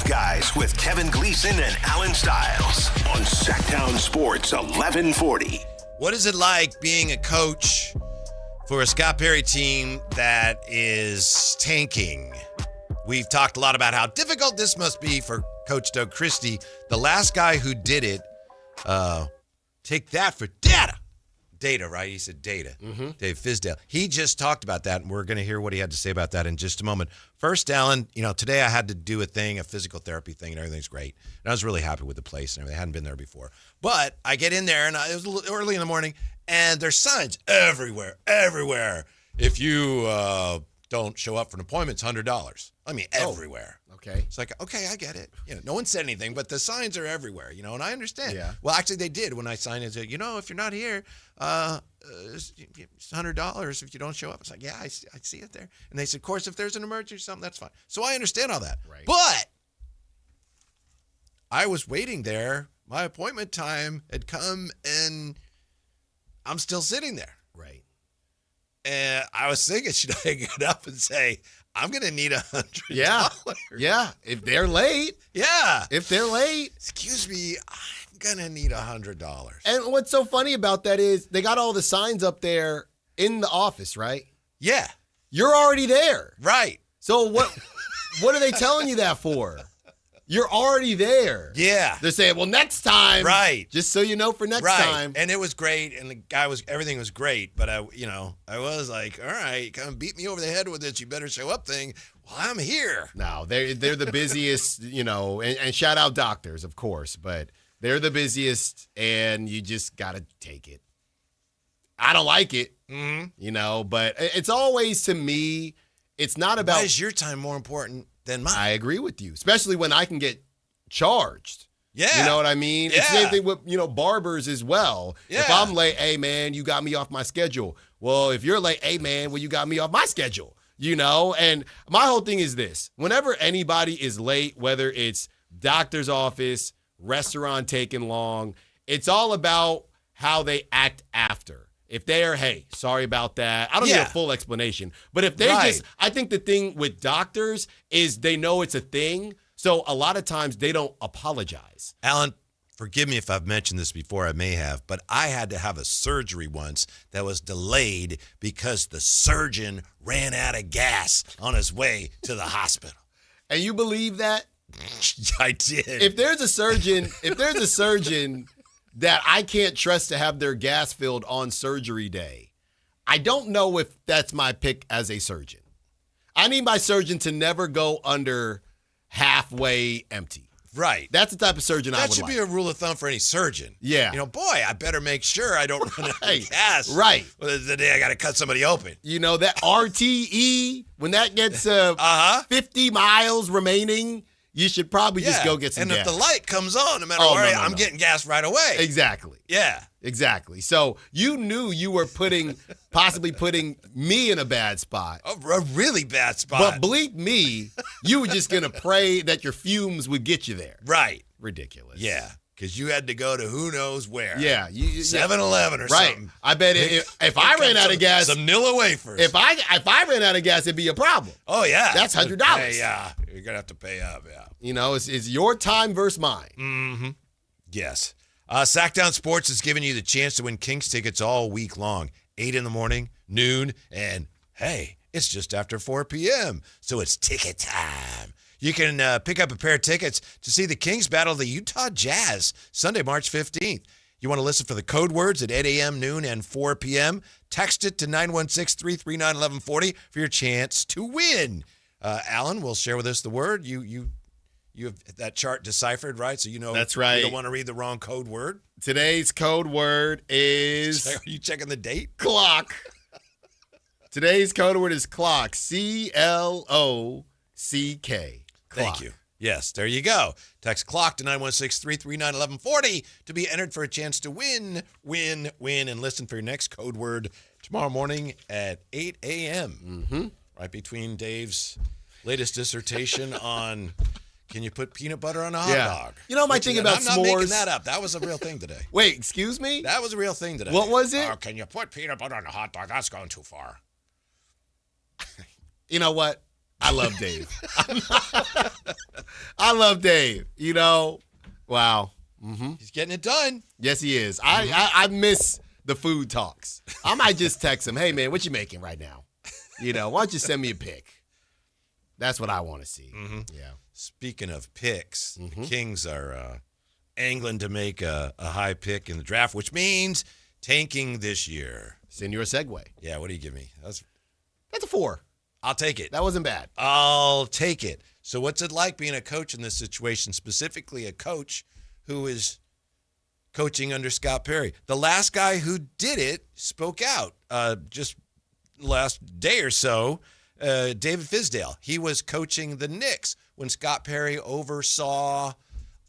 Guys with Kevin Gleason and Alan Stiles on Sactown Sports 1140. What is it like being a coach for a Scott Perry team that is tanking? We've talked a lot about how difficult this must be for Coach Doug Christie, the last guy who did it. Take that for data. Data, right? He said data. Mm-hmm. Dave Fizdale. He just talked about that, and we're going to hear what he had to say about that in just a moment. First, Alan, today I had to do a physical therapy thing, and everything's great. And I was really happy with the place and everything. I hadn't been there before. But I get in there, and it was a little early in the morning, and there's signs everywhere. If you don't show up for an appointment, it's $100. I mean, everywhere. Okay. It's like, okay, I get it. No one said anything, but the signs are everywhere, and I understand. Yeah. Well, actually, they did when I signed it. Said, if you're not here, it's $100 if you don't show up. It's like, yeah, I see it there. And they said, of course, if there's an emergency or something, that's fine. So I understand all that. Right. But I was waiting there. My appointment time had come, and I'm still sitting there. Right. And I was thinking, should I get up and say, I'm going to need $100? Yeah. If they're late. Yeah. If they're late. Excuse me, I'm going to need $100. And what's so funny about that is they got all the signs up there in the office, right? Yeah. You're already there. Right. So what are they telling you that for? You're already there. Yeah. They're saying, well, next time. Right. Just so you know for next time. And it was great. And the guy everything was great. But I was like, all right, come beat me over the head with this. You better show up thing. Well, I'm here. No, they're the busiest, and shout out doctors, of course, but they're the busiest and you just got to take it. I don't like it, but it's always, to me, it's not about. Why is your time more important than mine? I agree with you, especially when I can get charged. Yeah. You know what I mean? Yeah. It's the same thing with, barbers as well. Yeah. If I'm late, hey, man, you got me off my schedule. Well, if you're late, hey, man, well, you got me off my schedule, And my whole thing is this. Whenever anybody is late, whether it's doctor's office, restaurant taking long, it's all about how they act after. If they are, hey, sorry about that. I don't need a full explanation. But if they I think the thing with doctors is they know it's a thing. So a lot of times they don't apologize. Alan, forgive me if I've mentioned this before. I may have. But I had to have a surgery once that was delayed because the surgeon ran out of gas on his way to the hospital. And you believe that? I did. If there's a surgeon that I can't trust to have their gas filled on surgery day, I don't know if that's my pick as a surgeon. I need my surgeon to never go under halfway empty. Right. That's the type of surgeon I would like. That should be a rule of thumb for any surgeon. Yeah. Boy, I better make sure I don't run out of gas. Right. The day I got to cut somebody open. That RTE, when that gets 50 miles remaining, you should probably just go get some gas. And if the light comes on, no matter where I'm getting gas right away. Exactly. Yeah. Exactly. So you knew you were possibly putting me in a bad spot. A really bad spot. But bleep me, you were just going to pray that your fumes would get you there. Right. Ridiculous. Yeah. Because you had to go to who knows where. Yeah. 7-Eleven or right. something. I bet if I ran out of gas. Some Nilla wafers. If I ran out of gas, it'd be a problem. Oh, yeah. That's $100. Yeah. You're going to have to pay up. Yeah. It's your time versus mine. Mm-hmm. Yes. Sactown Sports is giving you the chance to win Kings tickets all week long. 8 in the morning, noon, and hey, it's just after 4 p.m., so it's ticket time. You can pick up a pair of tickets to see the Kings battle the Utah Jazz Sunday, March 15th. You want to listen for the code words at 8 a.m., noon, and 4 p.m. Text it to 916-339-1140 for your chance to win. Alan will share with us the word. You have that chart deciphered, right? So you know that's right. You don't want to read the wrong code word. Today's code word is... Are you checking the date? Clock. Today's code word is clock. CLOCK. Thank you. Yes, there you go. Text clock to 916-339-1140 to be entered for a chance to win, and listen for your next code word tomorrow morning at 8 a.m. Mm-hmm. Right between Dave's latest dissertation on can you put peanut butter on a hot dog? You know, my thing about s'mores. I'm not making that up. That was a real thing today. Wait, excuse me? That was a real thing today. What was it? Can you put peanut butter on a hot dog? That's going too far. You know what? I love Dave. I love Dave. You know, wow. Mm-hmm. He's getting it done. Yes, he is. I miss the food talks. I might just text him, hey, man, what you making right now? You know, why don't you send me a pic? That's what I want to see. Mm-hmm. Yeah. Speaking of picks, the Kings are angling to make a high pick in the draft, which means tanking this year. Send your segue. Yeah, what do you give me? That's a 4. I'll take it. That wasn't bad. I'll take it. So what's it like being a coach in this situation, specifically a coach who is coaching under Scott Perry? The last guy who did it spoke out just last day or so, David Fizdale. He was coaching the Knicks when Scott Perry oversaw,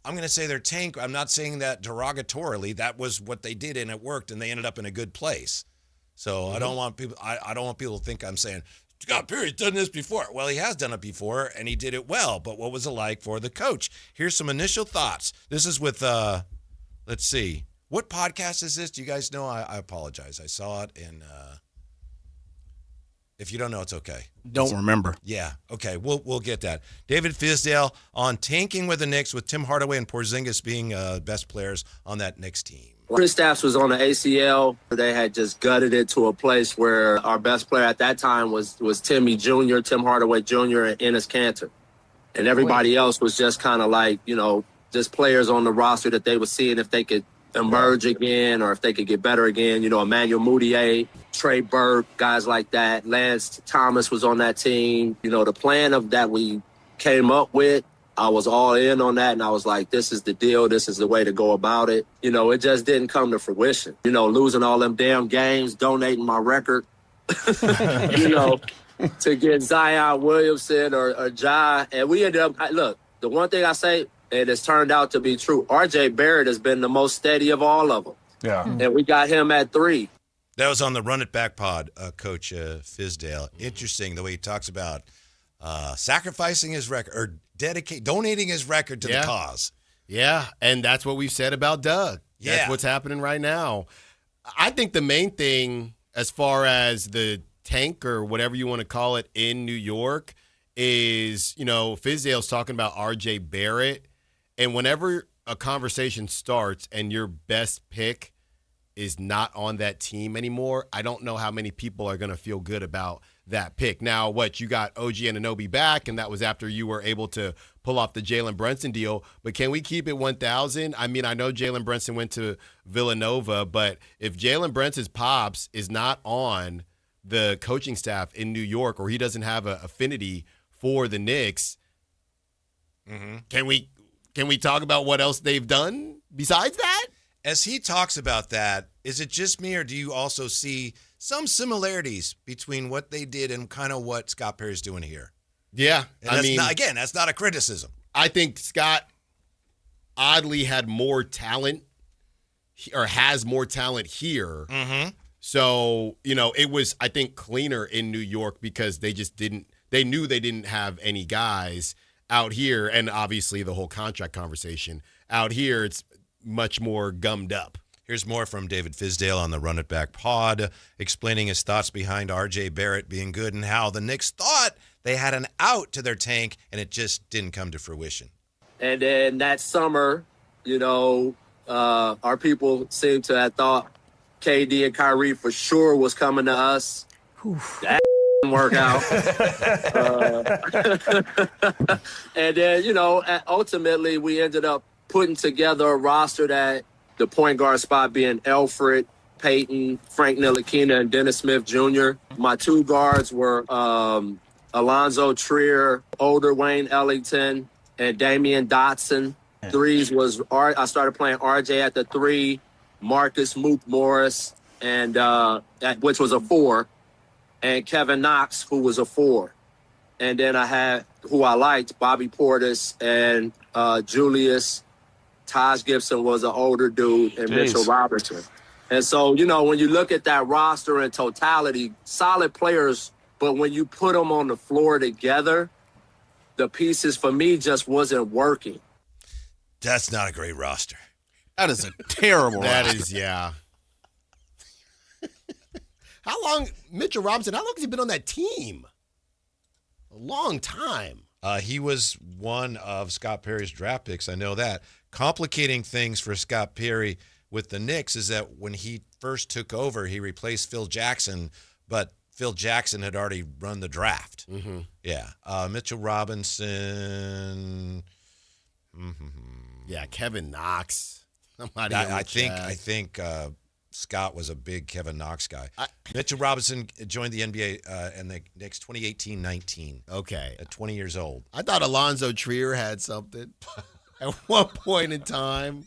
I'm going to say their tank. I'm not saying that derogatorily. That was what they did, and it worked, and they ended up in a good place. So I don't want people. I don't want people to think I'm saying Scott Perry's done this before. Well, he has done it before, and he did it well. But what was it like for the coach? Here's some initial thoughts. This is with, let's see. What podcast is this? Do you guys know? I apologize. I saw it, and if you don't know, it's okay. Don't remember. Yeah, okay. We'll get that. David Fizdale on tanking with the Knicks with Tim Hardaway and Porzingis being best players on that Knicks team. Kristaps was on the ACL. They had just gutted it to a place where our best player at that time was Tim Hardaway Jr. and Enes Kanter. And everybody else was just kind of like, just players on the roster that they were seeing if they could emerge again or if they could get better again. Emmanuel Mudiay, Trey Burke, guys like that. Lance Thomas was on that team. The plan of that we came up with, I was all in on that, and I was like, this is the deal. This is the way to go about it. It just didn't come to fruition. Losing all them damn games, donating my record, to get Zion Williamson or Ja. And we ended up, look, the one thing I say, and it's turned out to be true, RJ Barrett has been the most steady of all of them. Yeah. And we got him at 3. That was on the Run It Back pod, Coach Fizdale. Interesting the way he talks about sacrificing his record or donating his record to the cause. Yeah, and that's what we've said about Doug. Yeah. That's what's happening right now. I think the main thing as far as the tank or whatever you want to call it in New York is, Fizdale's talking about RJ Barrett. And whenever a conversation starts and your best pick is not on that team anymore, I don't know how many people are going to feel good about that pick. Now, you got OG Anunoby back, and that was after you were able to pull off the Jalen Brunson deal. But can we keep it 1,000? I mean, I know Jalen Brunson went to Villanova, but if Jalen Brunson's pops is not on the coaching staff in New York or he doesn't have an affinity for the Knicks, can we talk about what else they've done besides that? As he talks about that, is it just me or do you also see some similarities between what they did and kind of what Scott Perry's doing here? Yeah. And that's not a criticism. I think Scott oddly had more talent or has more talent here. Mm-hmm. So, it was, I think, cleaner in New York because they knew they didn't have any guys out here. And obviously the whole contract conversation out here, it's much more gummed up. Here's more from David Fizdale on the Run It Back pod, explaining his thoughts behind RJ Barrett being good and how the Knicks thought they had an out to their tank, and it just didn't come to fruition. And then that summer, our people seemed to have thought KD and Kyrie for sure was coming to us. That didn't work out. And then, ultimately we ended up putting together a roster that the point guard spot being Alfred Payton, Frank Ntilikina, and Dennis Smith Jr. My two guards were Alonzo Trier, older Wayne Ellington, and Damian Dotson. Threes was I started playing RJ at the 3, Marcus Mook Morris, and which was a 4, and Kevin Knox, who was a 4. And then I had, who I liked, Bobby Portis and Julius. Taj Gibson was an older dude, and Mitchell Robinson. And so, when you look at that roster in totality, solid players, but when you put them on the floor together, the pieces for me just wasn't working. That's not a great roster. That is a terrible roster. That is, yeah. How long, Mitchell Robinson, how long has he been on that team? A long time. He was one of Scott Perry's draft picks. I know that. Complicating things for Scott Perry with the Knicks is that when he first took over, he replaced Phil Jackson, but Phil Jackson had already run the draft. Mm-hmm. Yeah. Mitchell Robinson. Yeah, Kevin Knox. I think Scott was a big Kevin Knox guy. Mitchell Robinson joined the NBA in the Knicks 2018-19. Okay. At 20 years old. I thought Alonzo Trier had something at one point in time.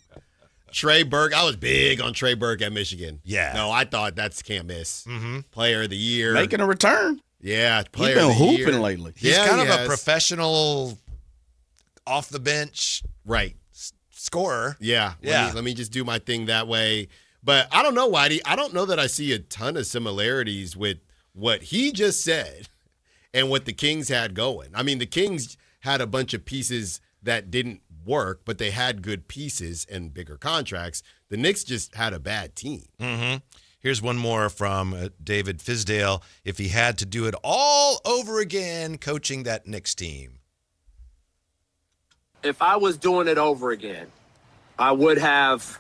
Trey Burke. I was big on Trey Burke at Michigan. Yeah. No, I thought that's can't miss. Mm-hmm. Player of the year. Making a return. Yeah, He's been hooping lately. He's kind of a professional off the bench scorer. Yeah. Let me just do my thing that way. But I don't know, Whitey. I don't know that I see a ton of similarities with what he just said and what the Kings had going. I mean, the Kings had a bunch of pieces that didn't work, but they had good pieces and bigger contracts. The Knicks just had a bad team. Mm-hmm. Here's one more from David Fizdale. If he had to do it all over again coaching that Knicks team. If I was doing it over again, I would have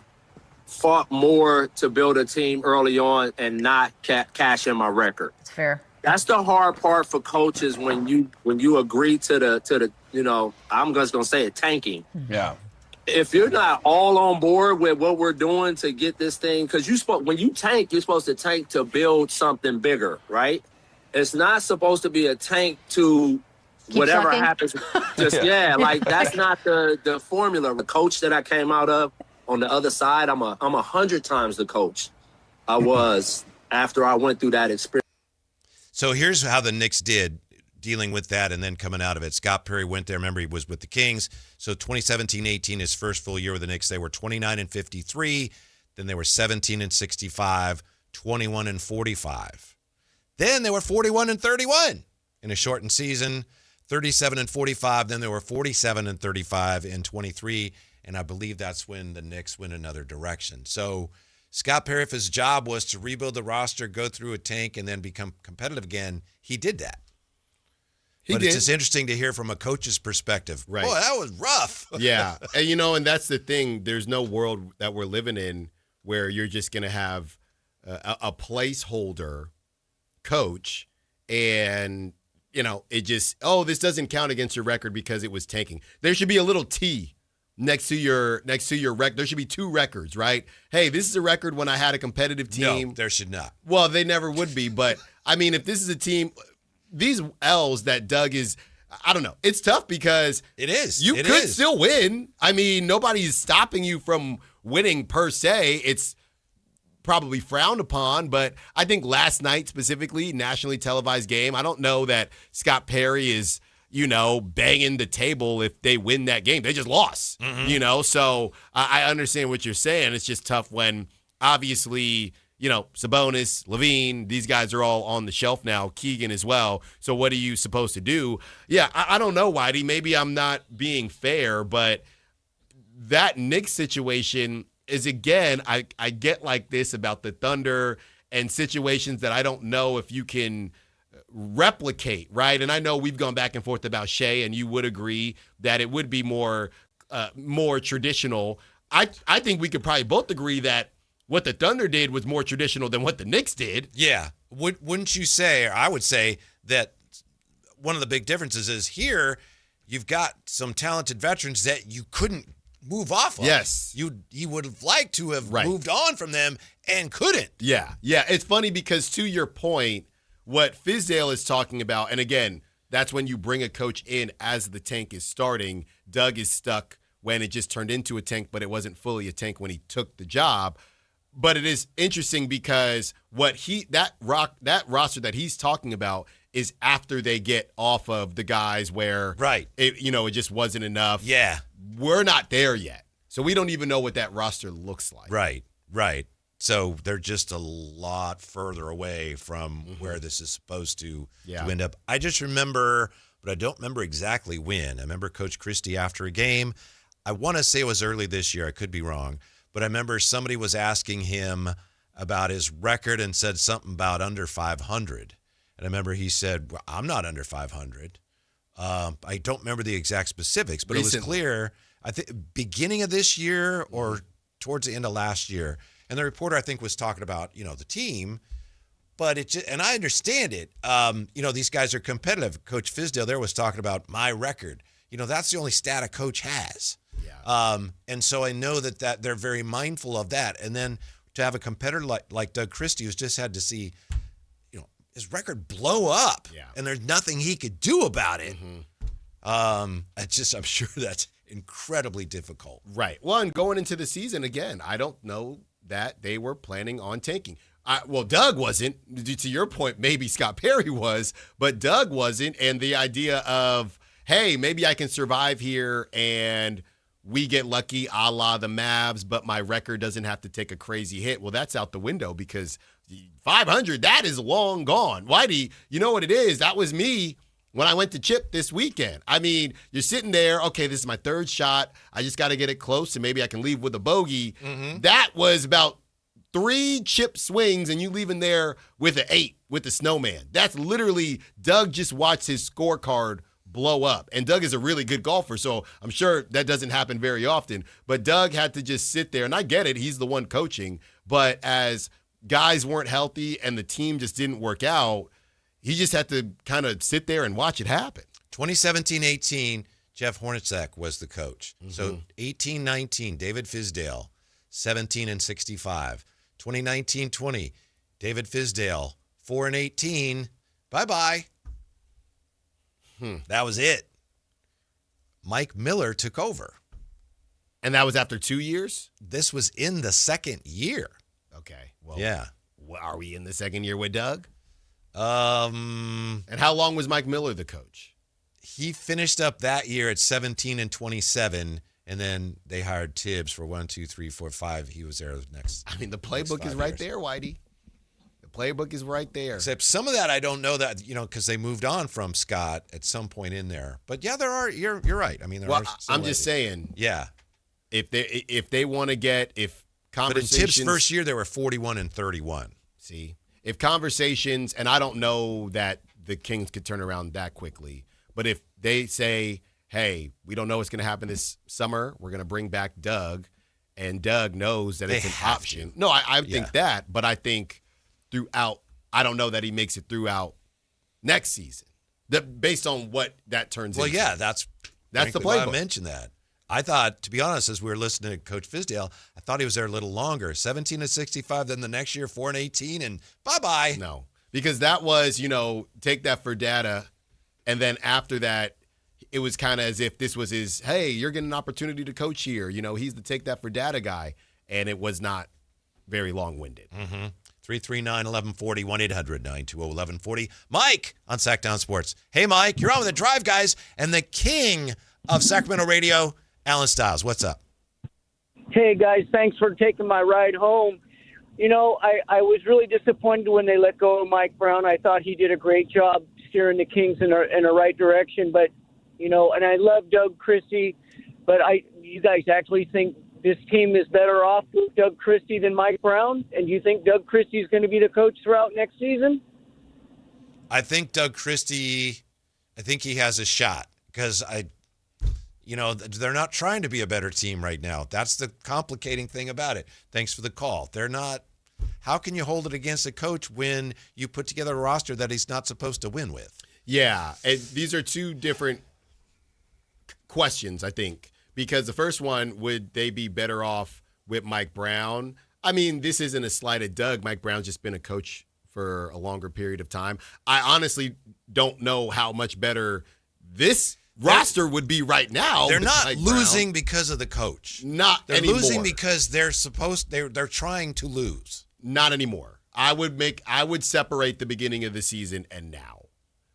fought more to build a team early on and not cash in my record. It's fair. That's the hard part for coaches when you agree to the I'm just gonna say it, tanking. Yeah. If you're not all on board with what we're doing to get this thing, because when you tank, you're supposed to tank to build something bigger, right? It's not supposed to be a tank to whatever happens. Just like that's not the formula. The coach that I came out of on the other side, I'm 100 times the coach I was after I went through that experience. So here's how the Knicks did dealing with that and then coming out of it. Scott Perry went there. Remember, he was with the Kings. So 2017-18, his first full year with the Knicks, they were 29-53. Then they were 17-65, 21-45. Then they were 41-31 in a shortened season, 37-45. Then they were 47-35 in 23. And I believe that's when the Knicks went another direction. So Scott Perry, if his job was to rebuild the roster, go through a tank, and then become competitive again, he did that. It's just interesting to hear from a coach's perspective. Right. Boy, that was rough. Yeah. And that's the thing. There's no world that we're living in where you're just going to have a placeholder coach and, it just, this doesn't count against your record because it was tanking. There should be a little T next to your record. There should be 2 records, right? Hey, this is a record when I had a competitive team. No, there should not. Well, they never would be. But, I mean, if this is a team – these L's that Doug is, I don't know. It's tough because it is. You could still win. I mean, nobody's stopping you from winning per se. It's probably frowned upon, but I think last night specifically, nationally televised game, I don't know that Scott Perry is, banging the table if they win that game. They just lost, So I understand what you're saying. It's just tough when obviously – Sabonis, Levine, these guys are all on the shelf now, Keegan as well. So what are you supposed to do? Yeah, I don't know, Whitey. Maybe I'm not being fair, but that Knicks situation is, again, I get like this about the Thunder and situations that I don't know if you can replicate, right? And I know we've gone back and forth about Shea, and you would agree that it would be more traditional. I think we could probably both agree that what the Thunder did was more traditional than what the Knicks did. Yeah. Wouldn't you say, or I would say, that one of the big differences is here you've got some talented veterans that you couldn't move off of. Yes. He would have liked to have moved on from them and couldn't. Yeah. It's funny because to your point, what Fizdale is talking about, and again, that's when you bring a coach in as the tank is starting. Doug is stuck when it just turned into a tank, but it wasn't fully a tank when he took the job. But it is interesting because that roster that he's talking about is after they get off of the guys where it just wasn't enough. Yeah. We're not there yet. So we don't even know what that roster looks like. Right. So they're just a lot further away from where this is supposed to end up. I just remember, but I don't remember exactly when. I remember Coach Christie after a game. I want to say it was early this year. I could be wrong. But I remember somebody was asking him about his record and said something about under 500. And I remember he said, well, I'm not under 500. I don't remember the exact specifics, but it was clear, I think, beginning of this year or towards the end of last year. And the reporter, I think, was talking about, the team. But and I understand it. These guys are competitive. Coach Fizdale there was talking about my record. That's the only stat a coach has. Yeah. And so I know that they're very mindful of that. And then to have a competitor like Doug Christie, who's just had to see, his record blow up, and there's nothing he could do about it. I'm sure that's incredibly difficult. Right. Well, and going into the season again, I don't know that they were planning on tanking. Doug wasn't. To your point, maybe Scott Perry was, but Doug wasn't. And the idea of, hey, maybe I can survive here and we get lucky a la the Mavs, but my record doesn't have to take a crazy hit. Well, that's out the window because 500, that is long gone. Whitey, you know what it is? That was me when I went to Chip this weekend. I mean, you're sitting there, okay, this is my third shot. I just got to get it close and maybe I can leave with a bogey. That was about 3 chip swings and you leaving there with an 8 with the snowman. That's literally Doug just watched his scorecard blow up. And Doug is a really good golfer, so I'm sure that doesn't happen very often. But Doug had to just sit there, and I get it, he's the one coaching, but as guys weren't healthy and the team just didn't work out, he just had to kind of sit there and watch it happen. 2017-18, Jeff Hornacek was the coach. So 18-19, David Fizdale, 17-65. 2019-20, David Fizdale, 4-18. Bye-bye. That was it. Mike Miller took over. And that was after 2 years? This was in the second year. Okay. Well, yeah. Are we in the second year with Doug? And how long was Mike Miller the coach? He finished up that year at 17-27, and then they hired Tibbs for 1, 2, 3, 4, 5. He was there the next. I mean, the playbook is right there, Whitey. Playbook is right there. Except some of that I don't know that, because they moved on from Scott at some point in there. But yeah, there are. You're right. I mean, there are. I'm just saying. Yeah. If they want to get conversations. But in Tibbs' first year, they were 41-31. See, if conversations, and I don't know that the Kings could turn around that quickly. But if they say, hey, we don't know what's going to happen this summer, we're going to bring back Doug, and Doug knows that it's an option. No, I think that, but I think throughout, I don't know that he makes it throughout next season. Based on what that turns into. Well, yeah, that's the playbook. playbook. I mentioned that. I thought, to be honest, as we were listening to Coach Fizdale, I thought he was there a little longer. 17-65, then the next year 4-18, and bye-bye. No, because that was, take that for data, and then after that, it was kind of as if this was his, hey, you're getting an opportunity to coach here. He's the take that for data guy, and it was not very long-winded. 339-1140, 1-800-920-1140. Mike on Sactown Sports. Hey, Mike, you're on with the Drive Guys and the king of Sacramento radio, Alan Stiles. What's up? Hey, guys, thanks for taking my ride home. I was really disappointed when they let go of Mike Braun. I thought he did a great job steering the Kings in the right direction. But, and I love Doug Christie, but you guys actually think this team is better off with Doug Christie than Mike Braun? And do you think Doug Christie is going to be the coach throughout next season? I think Doug Christie, he has a shot because they're not trying to be a better team right now. That's the complicating thing about it. Thanks for the call. They're not. How can you hold it against a coach when you put together a roster that he's not supposed to win with? Yeah, and these are two different questions, I think. because the first one, would they be better off with Mike Brown? I mean, this isn't a slight at Doug. Mike Brown's just been a coach for a longer period of time. I honestly don't know how much better this roster would be right now. They're not Mike losing Brown. because of the coach. They're anymore. Losing because they're trying to lose. Not anymore. I would separate the beginning of the season and now.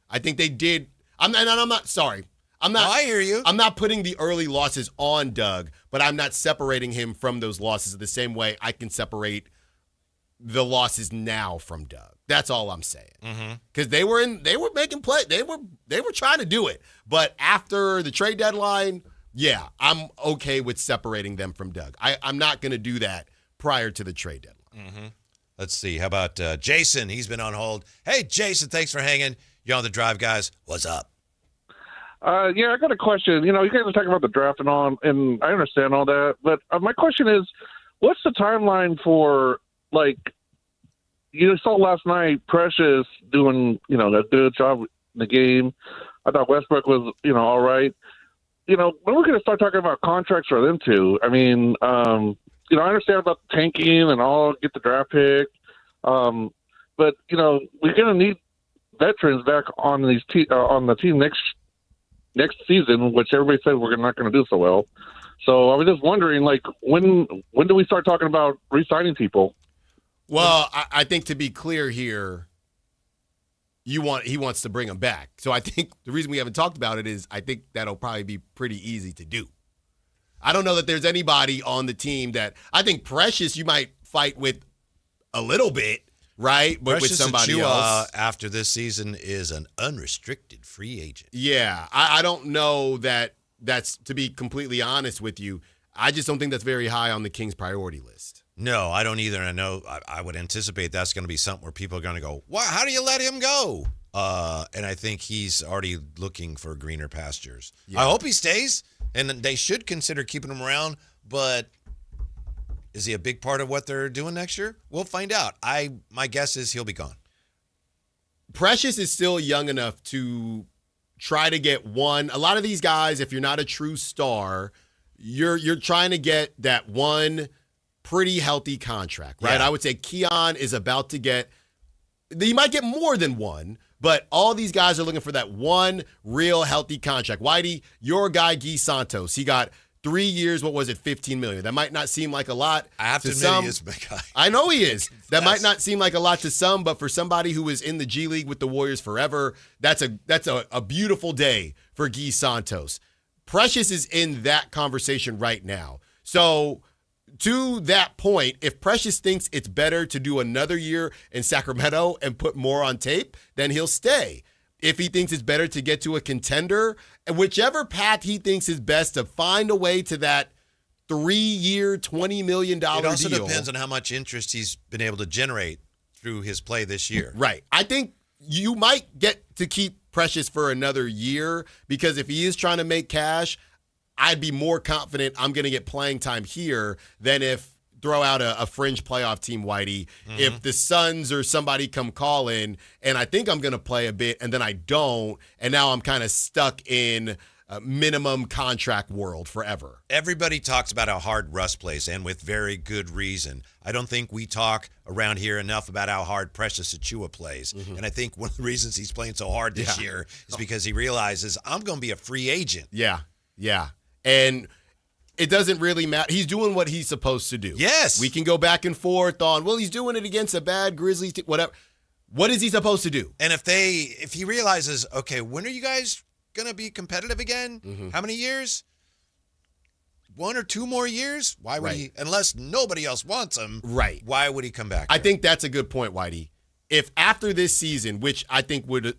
I think they did. I'm not sorry. I hear you. I'm not putting the early losses on Doug, but I'm not separating him from those losses the same way I can separate the losses now from Doug. That's all I'm saying. Because they were making play. They were trying to do it. But after the trade deadline, yeah, I'm okay with separating them from Doug. I'm not going to do that prior to the trade deadline. Let's see. How about Jason? He's been on hold. Hey, Jason, thanks for hanging. You're on the drive, guys. What's up? Yeah, I got a question. You guys are talking about the draft and all, and I understand all that. But my question is, what's the timeline for, like, you saw last night Precious doing, a good job in the game. I thought Westbrook was, all right. When we're going to start talking about contracts for them two, I mean, I understand about tanking and all, get the draft pick. But, we're going to need veterans back on on the team next season, which everybody said we're not going to do so well. So I was just wondering, like, when do we start talking about re-signing people? Well, I think to be clear here, he wants to bring them back. So I think the reason we haven't talked about it is I think that'll probably be pretty easy to do. I don't know that there's anybody on the team that I think Precious you might fight with a little bit, right? But Precious with somebody Achiuwa, else after this season is an unrestricted free agent. Yeah, I don't know that's, to be completely honest with you, I just don't think that's very high on the Kings' priority list. No, I don't either. I know I would anticipate that's going to be something where people are going to go, "Why? How do you let him go?" And I think he's already looking for greener pastures. Yeah. I hope he stays, and they should consider keeping him around. But is he a big part of what they're doing next year? We'll find out. My guess is he'll be gone. Precious is still young enough to try to get one. A lot of these guys, if you're not a true star, you're trying to get that one pretty healthy contract, right? Yeah. I would say Keon is about to get, you might get more than one, but all these guys are looking for that one real healthy contract. Whitey, your guy Guy Santos, he got 3 years, what was it, $15 million. That might not seem like a lot. I have to admit some. he is my guy. I know he is. That might not seem like a lot to some, but for somebody who was in the G League with the Warriors forever, that's a beautiful day for Guy Santos. Precious is in that conversation right now. So to that point, if Precious thinks it's better to do another year in Sacramento and put more on tape, then he'll stay. If he thinks it's better to get to a contender, and whichever path he thinks is best to find a way to that 3-year, $20 million deal. It also depends on how much interest he's been able to generate through his play this year. Right. I think you might get to keep Precious for another year because if he is trying to make cash, I'd be more confident I'm going to get playing time here than if throw out a fringe playoff team, Whitey. Mm-hmm. If the Suns or somebody come calling and I think I'm going to play a bit and then I don't, and now I'm kind of stuck in a minimum contract world forever. Everybody talks about how hard Russ plays, and with very good reason. I don't think we talk around here enough about how hard Precious Achiuwa plays. Mm-hmm. And I think one of the reasons he's playing so hard this year is because he realizes I'm going to be a free agent. Yeah. And it doesn't really matter. He's doing what he's supposed to do. Yes. We can go back and forth on, well, he's doing it against a bad Grizzlies team, whatever. What is he supposed to do? And if he realizes, okay, when are you guys going to be competitive again? Mm-hmm. How many years? 1 or 2 more years? Why would he, unless nobody else wants him, why would he come back? I think that's a good point, Whitey. If after this season, which I think would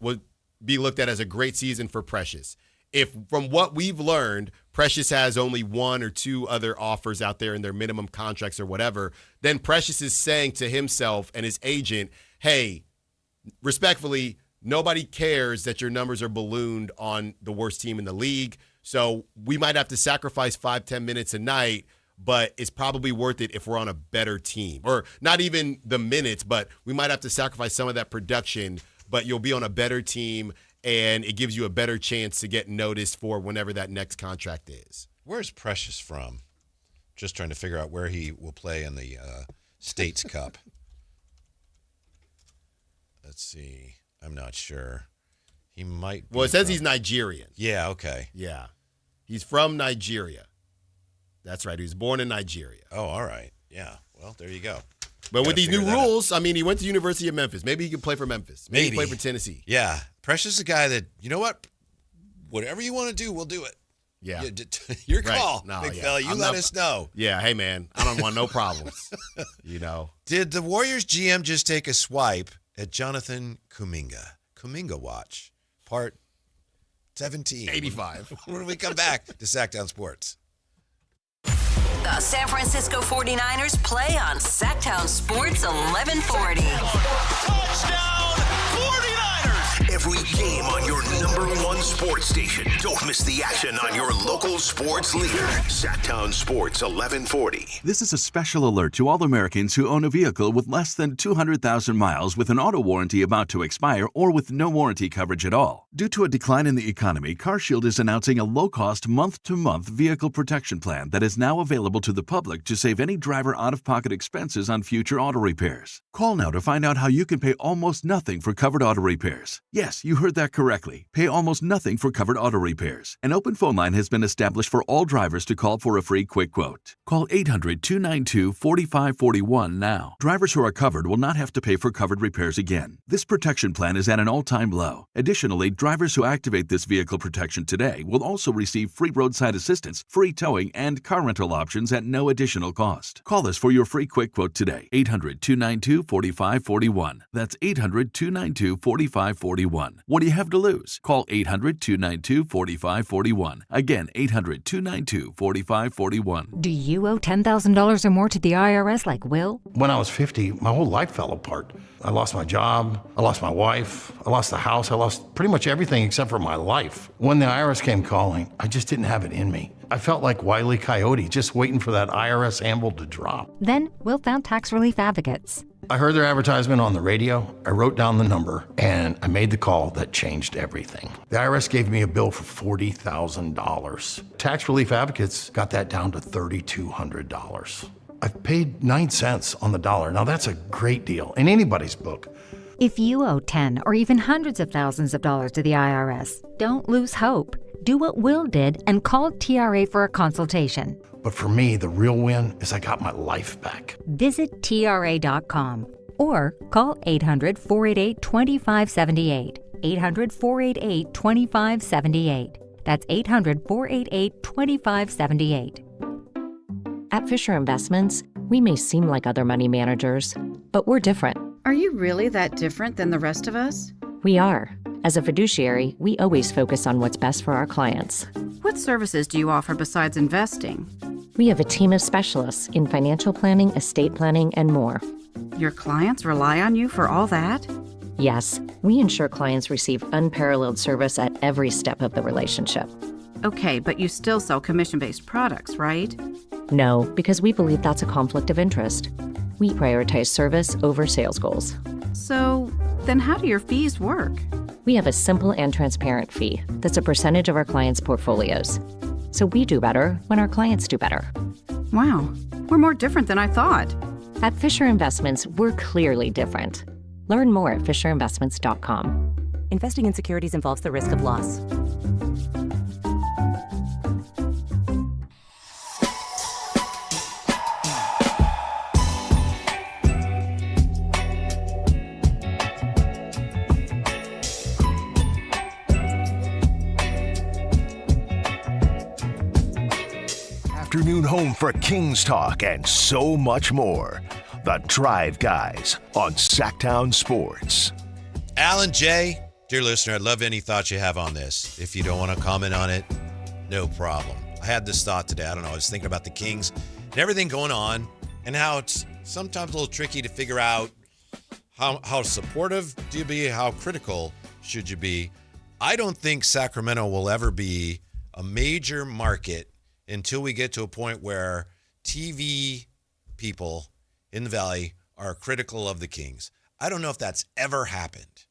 be looked at as a great season for Precious, if from what we've learned, Precious has only 1 or 2 other offers out there in their minimum contracts or whatever, then Precious is saying to himself and his agent, hey, respectfully, nobody cares that your numbers are ballooned on the worst team in the league. So we might have to sacrifice 5-10 minutes a night, but it's probably worth it if we're on a better team. Or not even the minutes, but we might have to sacrifice some of that production, but you'll be on a better team. and it gives you a better chance to get noticed for whenever that next contract is. Where's Precious from? Just trying to figure out where he will play in the States Cup. Let's see. I'm not sure. He might be. Well, it says he's Nigerian. Yeah, okay. Yeah. He's from Nigeria. That's right. He was born in Nigeria. Oh, all right. Yeah. Well, there you go. But with these new rules, I mean, he went to the University of Memphis. Maybe he can play for Memphis. Maybe he can play for Tennessee. Yeah. Precious is a guy that, you know what? Whatever you want to do, we'll do it. Yeah. Your call, right. No, big fella. You let us know. Yeah. Hey, man, I don't want no problems. You know. Did the Warriors GM just take a swipe at Jonathan Kuminga? Kuminga Watch, part 17. 85. When we come back to Sactown Sports. The San Francisco 49ers play on Sactown Sports 1140. Touchdown 49ers! Every game on your #1 sports station. Don't miss the action on your local sports leader. Sactown Sports 1140. This is a special alert to all Americans who own a vehicle with less than 200,000 miles with an auto warranty about to expire or with no warranty coverage at all. Due to a decline in the economy, CarShield is announcing a low-cost month-to-month vehicle protection plan that is now available to the public to save any driver out-of-pocket expenses on future auto repairs. Call now to find out how you can pay almost nothing for covered auto repairs. Yes, you heard that correctly. Pay almost nothing for covered auto repairs. An open phone line has been established for all drivers to call for a free quick quote. Call 800-292-4541 now. Drivers who are covered will not have to pay for covered repairs again. This protection plan is at an all-time low. Additionally, drivers who activate this vehicle protection today will also receive free roadside assistance, free towing, and car rental options at no additional cost. Call us for your free quick quote today. 800-292-4541. That's 800-292-4541. What do you have to lose? Call 800-292-4541. Again, 800-292-4541. Do you owe $10,000 or more to the IRS like Will? When I was 50, my whole life fell apart. I lost my job, I lost my wife, I lost the house, I lost pretty much everything except for my life. When the IRS came calling, I just didn't have it in me. I felt like Wile E. Coyote, just waiting for that IRS anvil to drop. Then Will found Tax Relief Advocates. I heard their advertisement on the radio, I wrote down the number, and I made the call that changed everything. The IRS gave me a bill for $40,000. Tax Relief Advocates got that down to $3,200. I've paid 9 cents on the dollar. Now that's a great deal in anybody's book. If you owe 10 or even hundreds of thousands of dollars to the IRS, don't lose hope. Do what Will did and call TRA for a consultation. But for me, the real win is I got my life back. Visit TRA.com or call 800-488-2578. 800-488-2578. That's 800-488-2578. At Fisher Investments, we may seem like other money managers, but we're different. Are you really that different than the rest of us? We are. As a fiduciary, we always focus on what's best for our clients. What services do you offer besides investing? We have a team of specialists in financial planning, estate planning, and more. Your clients rely on you for all that? Yes, we ensure clients receive unparalleled service at every step of the relationship. Okay, but you still sell commission-based products, right? No, because we believe that's a conflict of interest. We prioritize service over sales goals. So, then how do your fees work? We have a simple and transparent fee that's a percentage of our clients' portfolios. So we do better when our clients do better. Wow, we're more different than I thought. At Fisher Investments, we're clearly different. Learn more at FisherInvestments.com. Investing in securities involves the risk of loss. Afternoon home for Kings talk and so much more. The Drive Guys on Sactown Sports. Alan J., dear listener, I'd love any thoughts you have on this. If you don't want to comment on it, no problem. I had this thought today. I don't know. I was thinking about the Kings and everything going on and how it's sometimes a little tricky to figure out how supportive do you be, how critical should you be. I don't think Sacramento will ever be a major market until we get to a point where TV people in the Valley are critical of the Kings. I don't know if that's ever happened.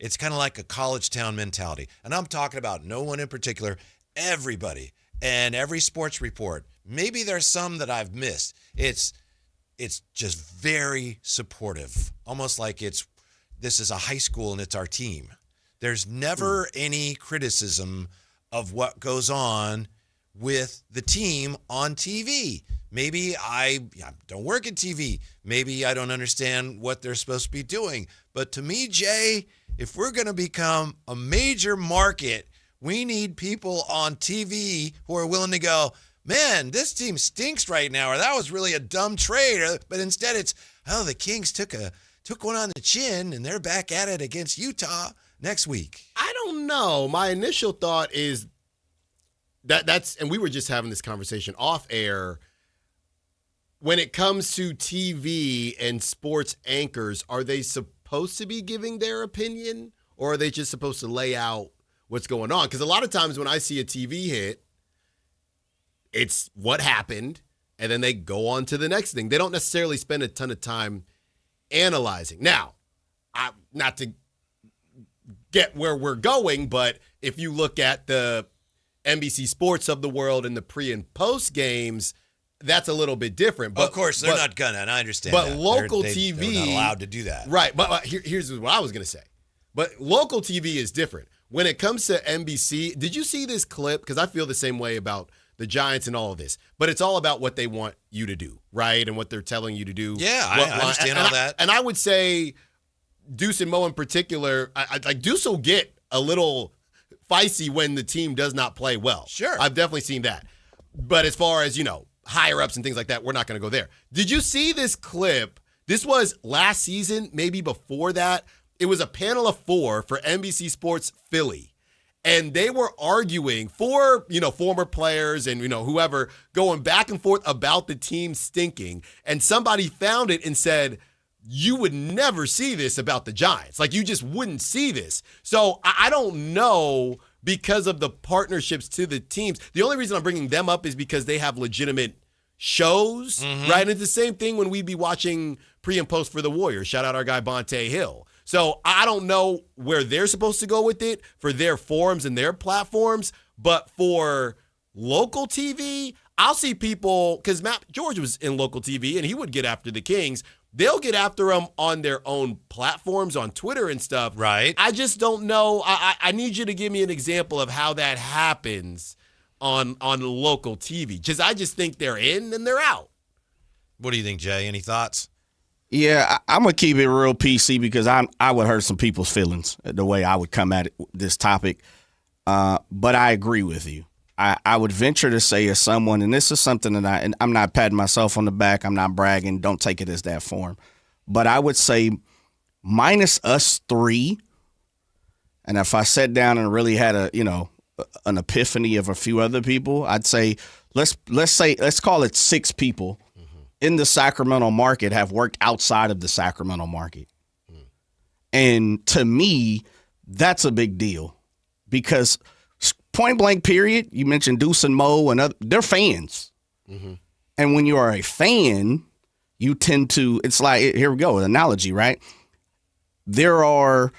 It's kind of like a college town mentality. And I'm talking about no one in particular, everybody, and every sports report. Maybe there's some that I've missed. It's just very supportive, almost like this is a high school and it's our team. There's never any criticism of what goes on with the team on TV. Maybe I don't work in TV. Maybe I don't understand what they're supposed to be doing. But to me, Jay, if we're going to become a major market, we need people on TV who are willing to go, man, this team stinks right now, or that was really a dumb trade. But instead it's, the Kings took one on the chin and they're back at it against Utah next week. I don't know. My initial thought is that's, and we were just having this conversation off air. When it comes to TV and sports anchors, are they supposed to be giving their opinion, or are they just supposed to lay out what's going on? Because a lot of times when I see a TV hit, it's what happened, and then they go on to the next thing. They don't necessarily spend a ton of time analyzing. Now, not to get where we're going, but if you look at the NBC Sports of the world and the pre and post games, that's a little bit different. But of course, they're not gonna, and I understand. But that. local they're TV, not allowed to do that, right? But here's what I was gonna say. But local TV is different. When it comes to NBC, did you see this clip? Because I feel the same way about the Giants and all of this. But it's all about what they want you to do, right? And what they're telling you to do. Yeah, I understand all that. And I would say Deuce and Mo in particular, like Deuce will get a little feisty when the team does not play well. Sure. I've definitely seen that. But as far as, higher ups and things like that, we're not going to go there. Did you see this clip? This was last season, maybe before that. It was a panel of 4 for NBC Sports Philly. And they were arguing for, former players and, whoever, going back and forth about the team stinking. And somebody found it and said, you would never see this about the Giants. Like, you just wouldn't see this. So I don't know, because of the partnerships to the teams. The only reason I'm bringing them up is because they have legitimate shows, right? And it's the same thing when we be watching pre and post for the Warriors. Shout out our guy Bonte Hill. So I don't know where they're supposed to go with it for their forums and their platforms, but for local TV, I'll see people, because Matt George was in local TV and he would get after the Kings. They'll get after them on their own platforms, on Twitter and stuff. Right. I just don't know. I need you to give me an example of how that happens on local TV. Because I just think they're in and they're out. What do you think, Jay? Any thoughts? Yeah, I'm going to keep it real PC because I would hurt some people's feelings the way I would come at this topic. But I agree with you. I would venture to say as someone, and this is something that I'm not patting myself on the back, I'm not bragging, don't take it as that form. But I would say minus us 3, and if I sat down and really had an epiphany of a few other people, I'd say let's call it 6 people in the Sacramento market have worked outside of the Sacramento market. And to me, that's a big deal because point blank period, you mentioned Deuce and Mo and they're fans. And when you are a fan, you tend to, it's like, here we go, an analogy, right? There are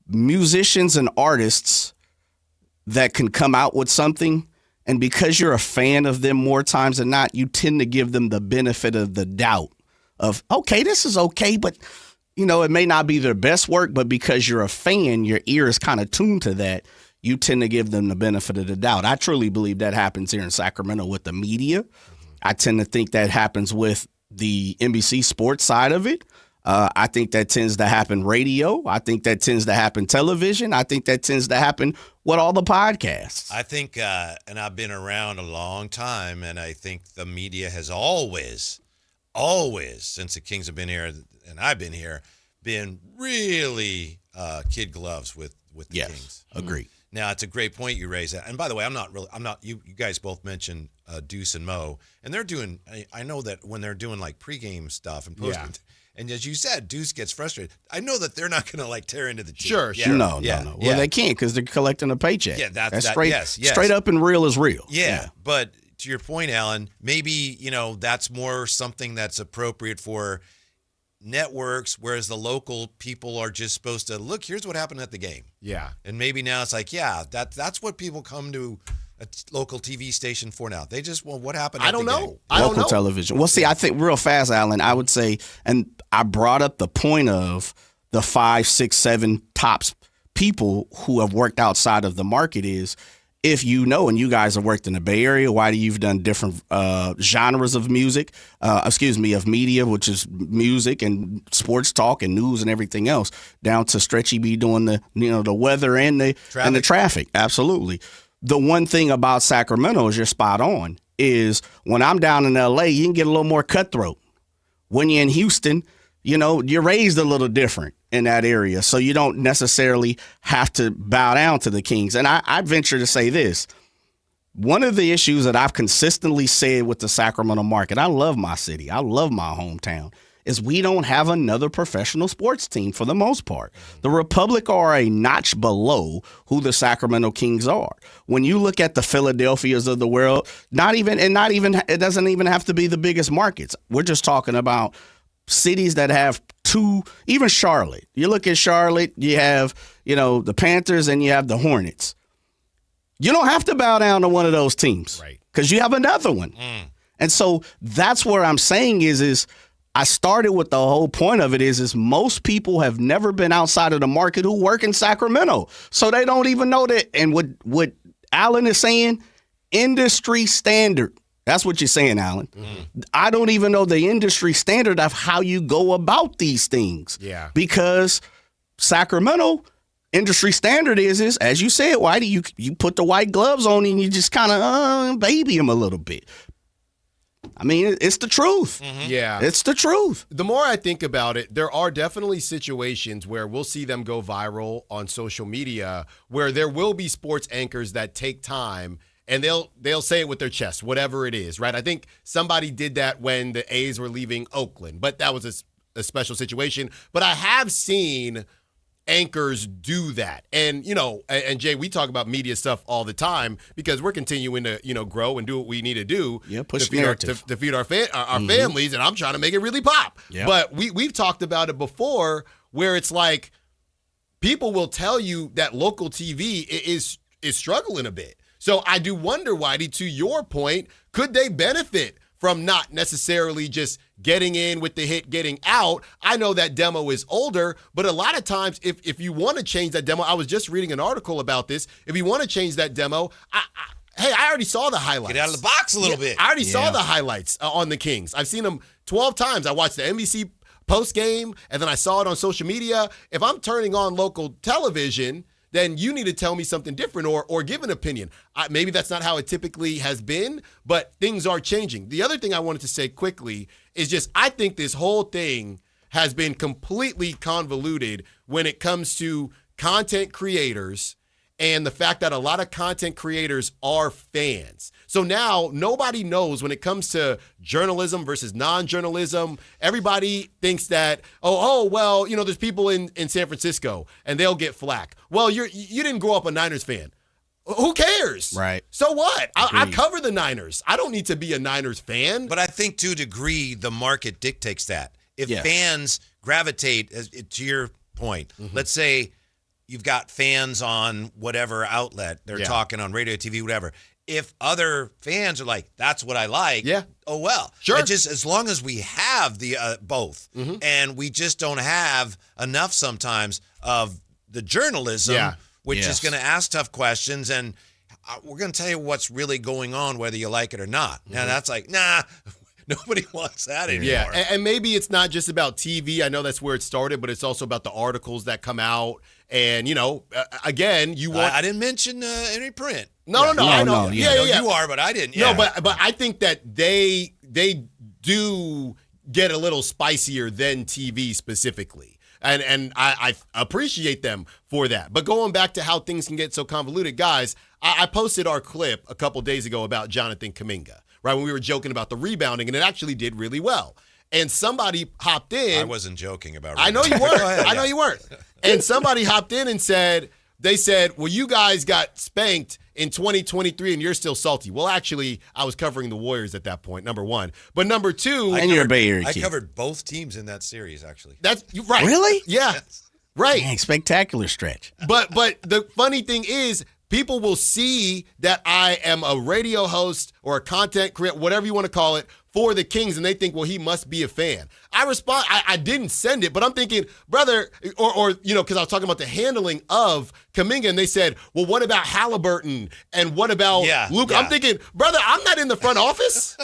musicians and artists that can come out with something, and because you're a fan of them more times than not, you tend to give them the benefit of the doubt of, okay, this is okay, but, it may not be their best work, but because you're a fan, your ear is kind of tuned to that. You tend to give them the benefit of the doubt. I truly believe that happens here in Sacramento with the media. I tend to think that happens with the NBC sports side of it. I think that tends to happen radio. I think that tends to happen television. I think that tends to happen with all the podcasts. I think, and I've been around a long time, and I think the media has always, since the Kings have been here and I've been here, been really kid gloves with the Kings. Agree. Now, it's a great point you raise that. And by the way, you guys both mentioned Deuce and Mo, and they're doing, I know that when they're doing like pregame stuff and post, and as you said, Deuce gets frustrated. I know that they're not going to tear into the team. Sure. No. Well, they can't because they're collecting a paycheck. Yeah, that's straight, yes. straight up and real is real. Yeah, but to your point, Alan, maybe, that's more something that's appropriate for networks, whereas the local people are just supposed to look, here's what happened at the game. Yeah. And maybe now it's like, that's what people come to a local TV station for now. They just, well, what happened at the game? Local television. Well, see, I think real fast, Alan, I would say, and I brought up the point of the 5, 6, 7 tops people who have worked outside of the market is, if you know, and you guys have worked in the Bay Area, why do you've done different genres of music, of media, which is music and sports talk and news and everything else, down to Stretchy B doing the weather and the traffic. Absolutely. The one thing about Sacramento is you're spot on, is when I'm down in LA, you can get a little more cutthroat. When you're in Houston, you're raised a little different in that area. So you don't necessarily have to bow down to the Kings. And I venture to say this. One of the issues that I've consistently said with the Sacramento market, I love my city, I love my hometown, is we don't have another professional sports team for the most part. The Republic are a notch below who the Sacramento Kings are. When you look at the Philadelphias of the world, it doesn't even have to be the biggest markets. We're just talking about cities that have two, even Charlotte. You look at Charlotte, you have, the Panthers and you have the Hornets. You don't have to bow down to one of those teams, right? Because you have another one. And so that's where I'm saying is I started with the whole point of it is most people have never been outside of the market who work in Sacramento. So they don't even know that. And what Alan is saying, industry standard. That's what you're saying, Alan. I don't even know the industry standard of how you go about these things. Yeah. Because Sacramento, industry standard is as you said, Whitey, you put the white gloves on and you just kind of baby them a little bit. I mean, it's the truth. Yeah. It's the truth. The more I think about it, there are definitely situations where we'll see them go viral on social media where there will be sports anchors that take time and they'll say it with their chest, whatever it is, right? I think somebody did that when the A's were leaving Oakland, but that was a special situation. But I have seen anchors do that. And, and Jay, we talk about media stuff all the time because we're continuing to, grow and do what we need to do push to feed our families, and I'm trying to make it really pop. Yep. But we've talked about it before where it's like people will tell you that local TV is struggling a bit. So I do wonder, Whitey, to your point, could they benefit from not necessarily just getting in with the hit, getting out? I know that demo is older, but a lot of times if you want to change that demo, I was just reading an article about this. If you want to change that demo, I already saw the highlights. Get out of the box a little bit. I already saw the highlights on the Kings. I've seen them 12 times. I watched the NBC post game, and then I saw it on social media. If I'm turning on local television, then you need to tell me something different or give an opinion. Maybe that's not how it typically has been, but things are changing. The other thing I wanted to say quickly is just I think this whole thing has been completely convoluted when it comes to content creators and the fact that a lot of content creators are fans. So now nobody knows when it comes to journalism versus non-journalism. Everybody thinks that, well, there's people in San Francisco and they'll get flack. Well, you didn't grow up a Niners fan. Who cares? Right. So what? I cover the Niners. I don't need to be a Niners fan. But I think to a degree the market dictates that. If fans gravitate, to your point, let's say you've got fans on whatever outlet, they're talking on radio, TV, whatever. If other fans are like, that's what I like, oh well. Sure. It just as long as we have the both, and we just don't have enough sometimes of the journalism, which is going to ask tough questions, and we're going to tell you what's really going on, whether you like it or not. Now that's like, nobody wants that anymore. Yeah, and maybe it's not just about TV. I know that's where it started, but it's also about the articles that come out. And, again, you want... I didn't mention any print. No, I know. Yeah. You are, but I didn't. No, but I think that they do get a little spicier than TV specifically. And I appreciate them for that. But going back to how things can get so convoluted, guys, I posted our clip a couple days ago about Jonathan Kuminga, right, when we were joking about the rebounding, and it actually did really well. And somebody hopped in. I wasn't joking about I know you weren't. Go ahead, I know you weren't. And somebody hopped in and said they said, well, you guys got spanked in 2023 and you're still salty. Well, actually, I was covering the Warriors at that point, number one. But number two. And you're a Bay Area I kid. covered both teams in that series, actually. That's right. Really? Yeah. Yes. Right. Dang, spectacular stretch. But the funny thing is, people will see that I am a radio host or a content creator, whatever you want to call it, for the Kings, and they think, well, he must be a fan. I respond, I didn't send it, but I'm thinking, brother, or because I was talking about the handling of Kuminga, and they said, well, what about Halliburton, and what about Luke? Yeah. I'm thinking, brother, I'm not in the front office.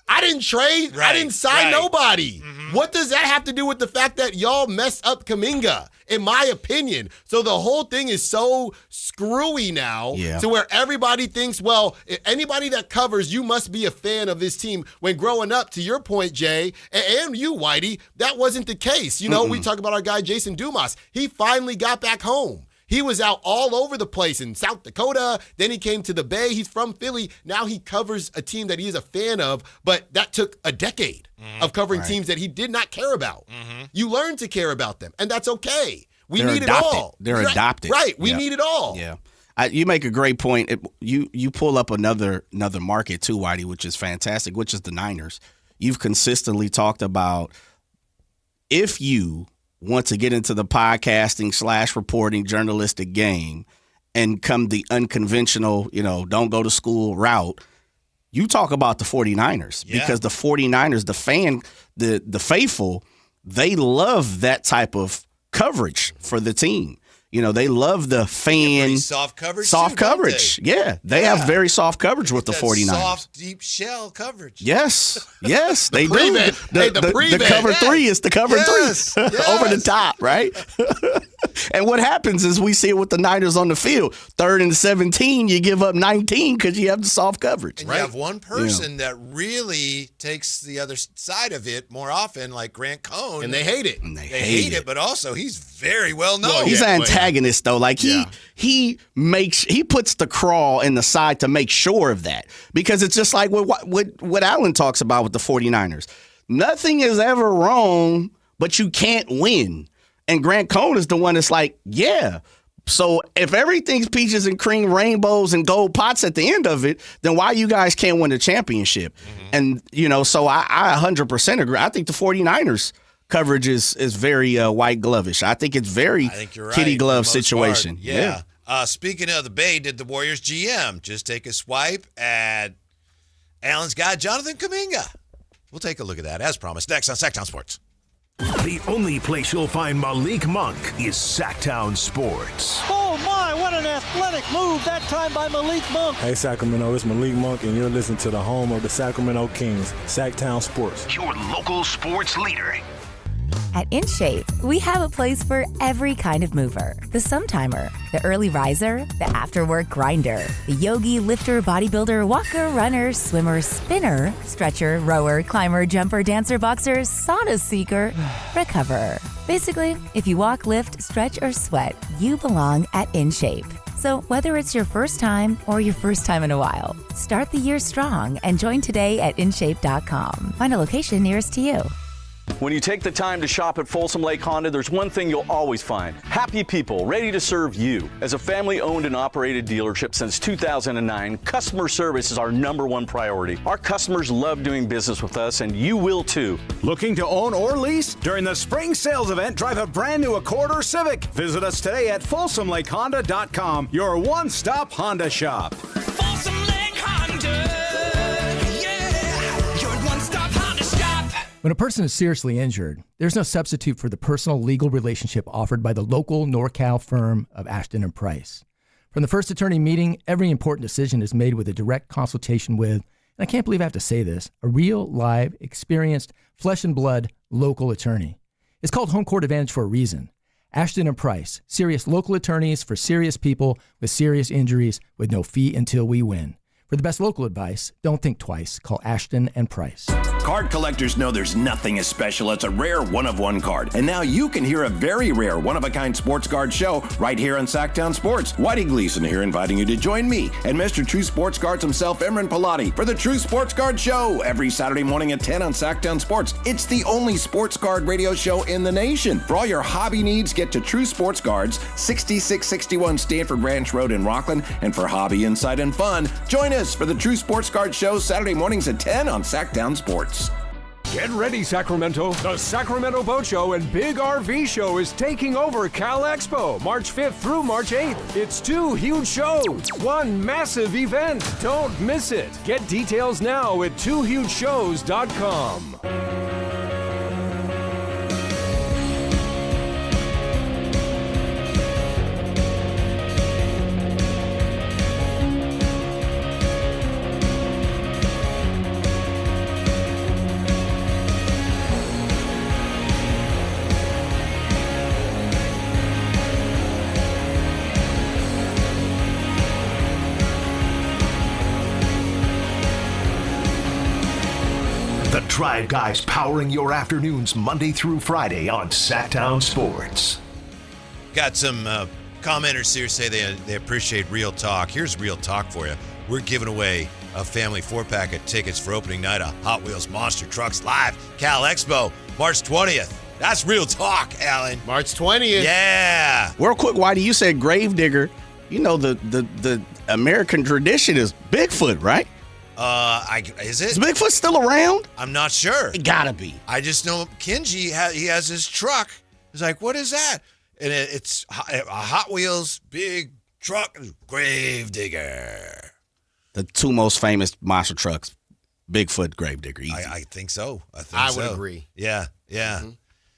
I didn't trade. I didn't sign nobody. What does that have to do with the fact that y'all messed up Kuminga, in my opinion? So the whole thing is so screwy now to where everybody thinks, well, anybody that covers, you must be a fan of this team. When growing up, to your point, Jay, and you, Whitey, that wasn't the case. We talk about our guy, Jason Dumas. He finally got back home. He was out all over the place in South Dakota. Then he came to the Bay. He's from Philly. Now he covers a team that he is a fan of, but that took a decade of covering teams that he did not care about. You learn to care about them, and that's okay. They're need adopted. it all. They're adopted. Right. We need it all. Yeah. You make a great point. You pull up another market too, Whitey, which is fantastic, which is the Niners. You've consistently talked about if you want to get into the podcasting / reporting journalistic game and come the unconventional, don't go to school route, you talk about the 49ers because the 49ers, the faithful, they love that type of coverage for the team. They love the fan. Soft coverage. Soft coverage. Yeah. They have very soft coverage with the 49ers. Soft, deep shell coverage. Yes. They do. The cover three is the cover three. Over the top, right? And what happens is we see it with the Niners on the field. 3rd and 17, you give up 19 because you have the soft coverage. And you have one person that really takes the other side of it more often, like Grant Cohn. And they hate it. And they hate it, but also he's very well known. He's an antagonist, though. Like he puts the crawl in the side to make sure of that. Because it's just like what Alan talks about with the 49ers. Nothing is ever wrong, but you can't win. And Grant Cohn is the one that's like, so if everything's peaches and cream, rainbows and gold pots at the end of it, then why you guys can't win the championship? And, so I 100% agree. I think the 49ers coverage is very white glovish. I think it's very kitty glove situation. Yeah. Speaking of the Bay, did the Warriors GM just take a swipe at Allen's guy, Jonathan Kuminga? We'll take a look at that, as promised, next on Sactown Sports. The only place you'll find Malik Monk is Sactown Sports. Oh my, what an athletic move that time by Malik Monk. Hey Sacramento, it's Malik Monk and you're listening to the home of the Sacramento Kings, Sactown Sports. Your local sports leader. At InShape, we have a place for every kind of mover. The Sometimer, the early riser, the after-work grinder, the yogi, lifter, bodybuilder, walker, runner, swimmer, spinner, stretcher, rower, climber, jumper, dancer, boxer, sauna seeker, recoverer. Basically, if you walk, lift, stretch, or sweat, you belong at InShape. So whether it's your first time or your first time in a while, start the year strong and join today at InShape.com. Find a location nearest to you. When you take the time to shop at Folsom Lake Honda, there's one thing you'll always find. Happy people ready to serve you. As a family-owned and operated dealership since 2009, customer service is our #1 priority. Our customers love doing business with us, and you will too. Looking to own or lease? During the spring sales event, drive a brand new Accord or Civic. Visit us today at FolsomLakeHonda.com, your one-stop Honda shop. Folsom Lake Honda. Yeah, your one-stop Honda shop. When a person is seriously injured, there's no substitute for the personal legal relationship offered by the local NorCal firm of Ashton and Price. From the first attorney meeting, every important decision is made with a direct consultation with, and I can't believe I have to say this, a real, live, experienced, flesh and blood local attorney. It's called Home Court Advantage for a reason. Ashton and Price, serious local attorneys for serious people with serious injuries with no fee until we win. For the best local advice, don't think twice. Call Ashton and Price. Card collectors know there's nothing as special as a rare one-of-one card. And now you can hear a very rare one-of-a-kind sports card show right here on Sactown Sports. Whitey Gleason here inviting you to join me and Mr. True Sports Cards himself, Emran Pilati, for the True Sports Card Show every Saturday morning at 10 on Sactown Sports. It's the only sports card radio show in the nation. For all your hobby needs, get to True Sports Cards, 6661 Stanford Ranch Road in Rockland. And for hobby, insight, and fun, join us for the True Sports Card Show Saturday mornings at 10 on Sactown Sports. Get ready, Sacramento. The Sacramento Boat Show and Big RV Show is taking over Cal Expo, March 5th through March 8th. It's 2 huge shows, one massive event. Don't miss it. Get details now at 2hugeshows.com. Drive Guys powering your afternoons Monday through Friday on Sactown Sports. Got some commenters here say they appreciate Real Talk. Here's Real Talk for you. We're giving away a family 4-pack of tickets for opening night of Hot Wheels Monster Trucks Live Cal Expo, March 20th. That's Real Talk, Alan. March 20th. Yeah. Real quick, Whitey, you said Gravedigger. You know the American tradition is Bigfoot, right? Is it? Is Bigfoot still around? I'm not sure. It gotta be. I just know Kenji, he has his truck. He's like, what is that? And it's a Hot Wheels big truck, Gravedigger. The 2 most famous monster trucks, Bigfoot, Gravedigger. Easy. I think so. I would agree. Yeah. Mm-hmm.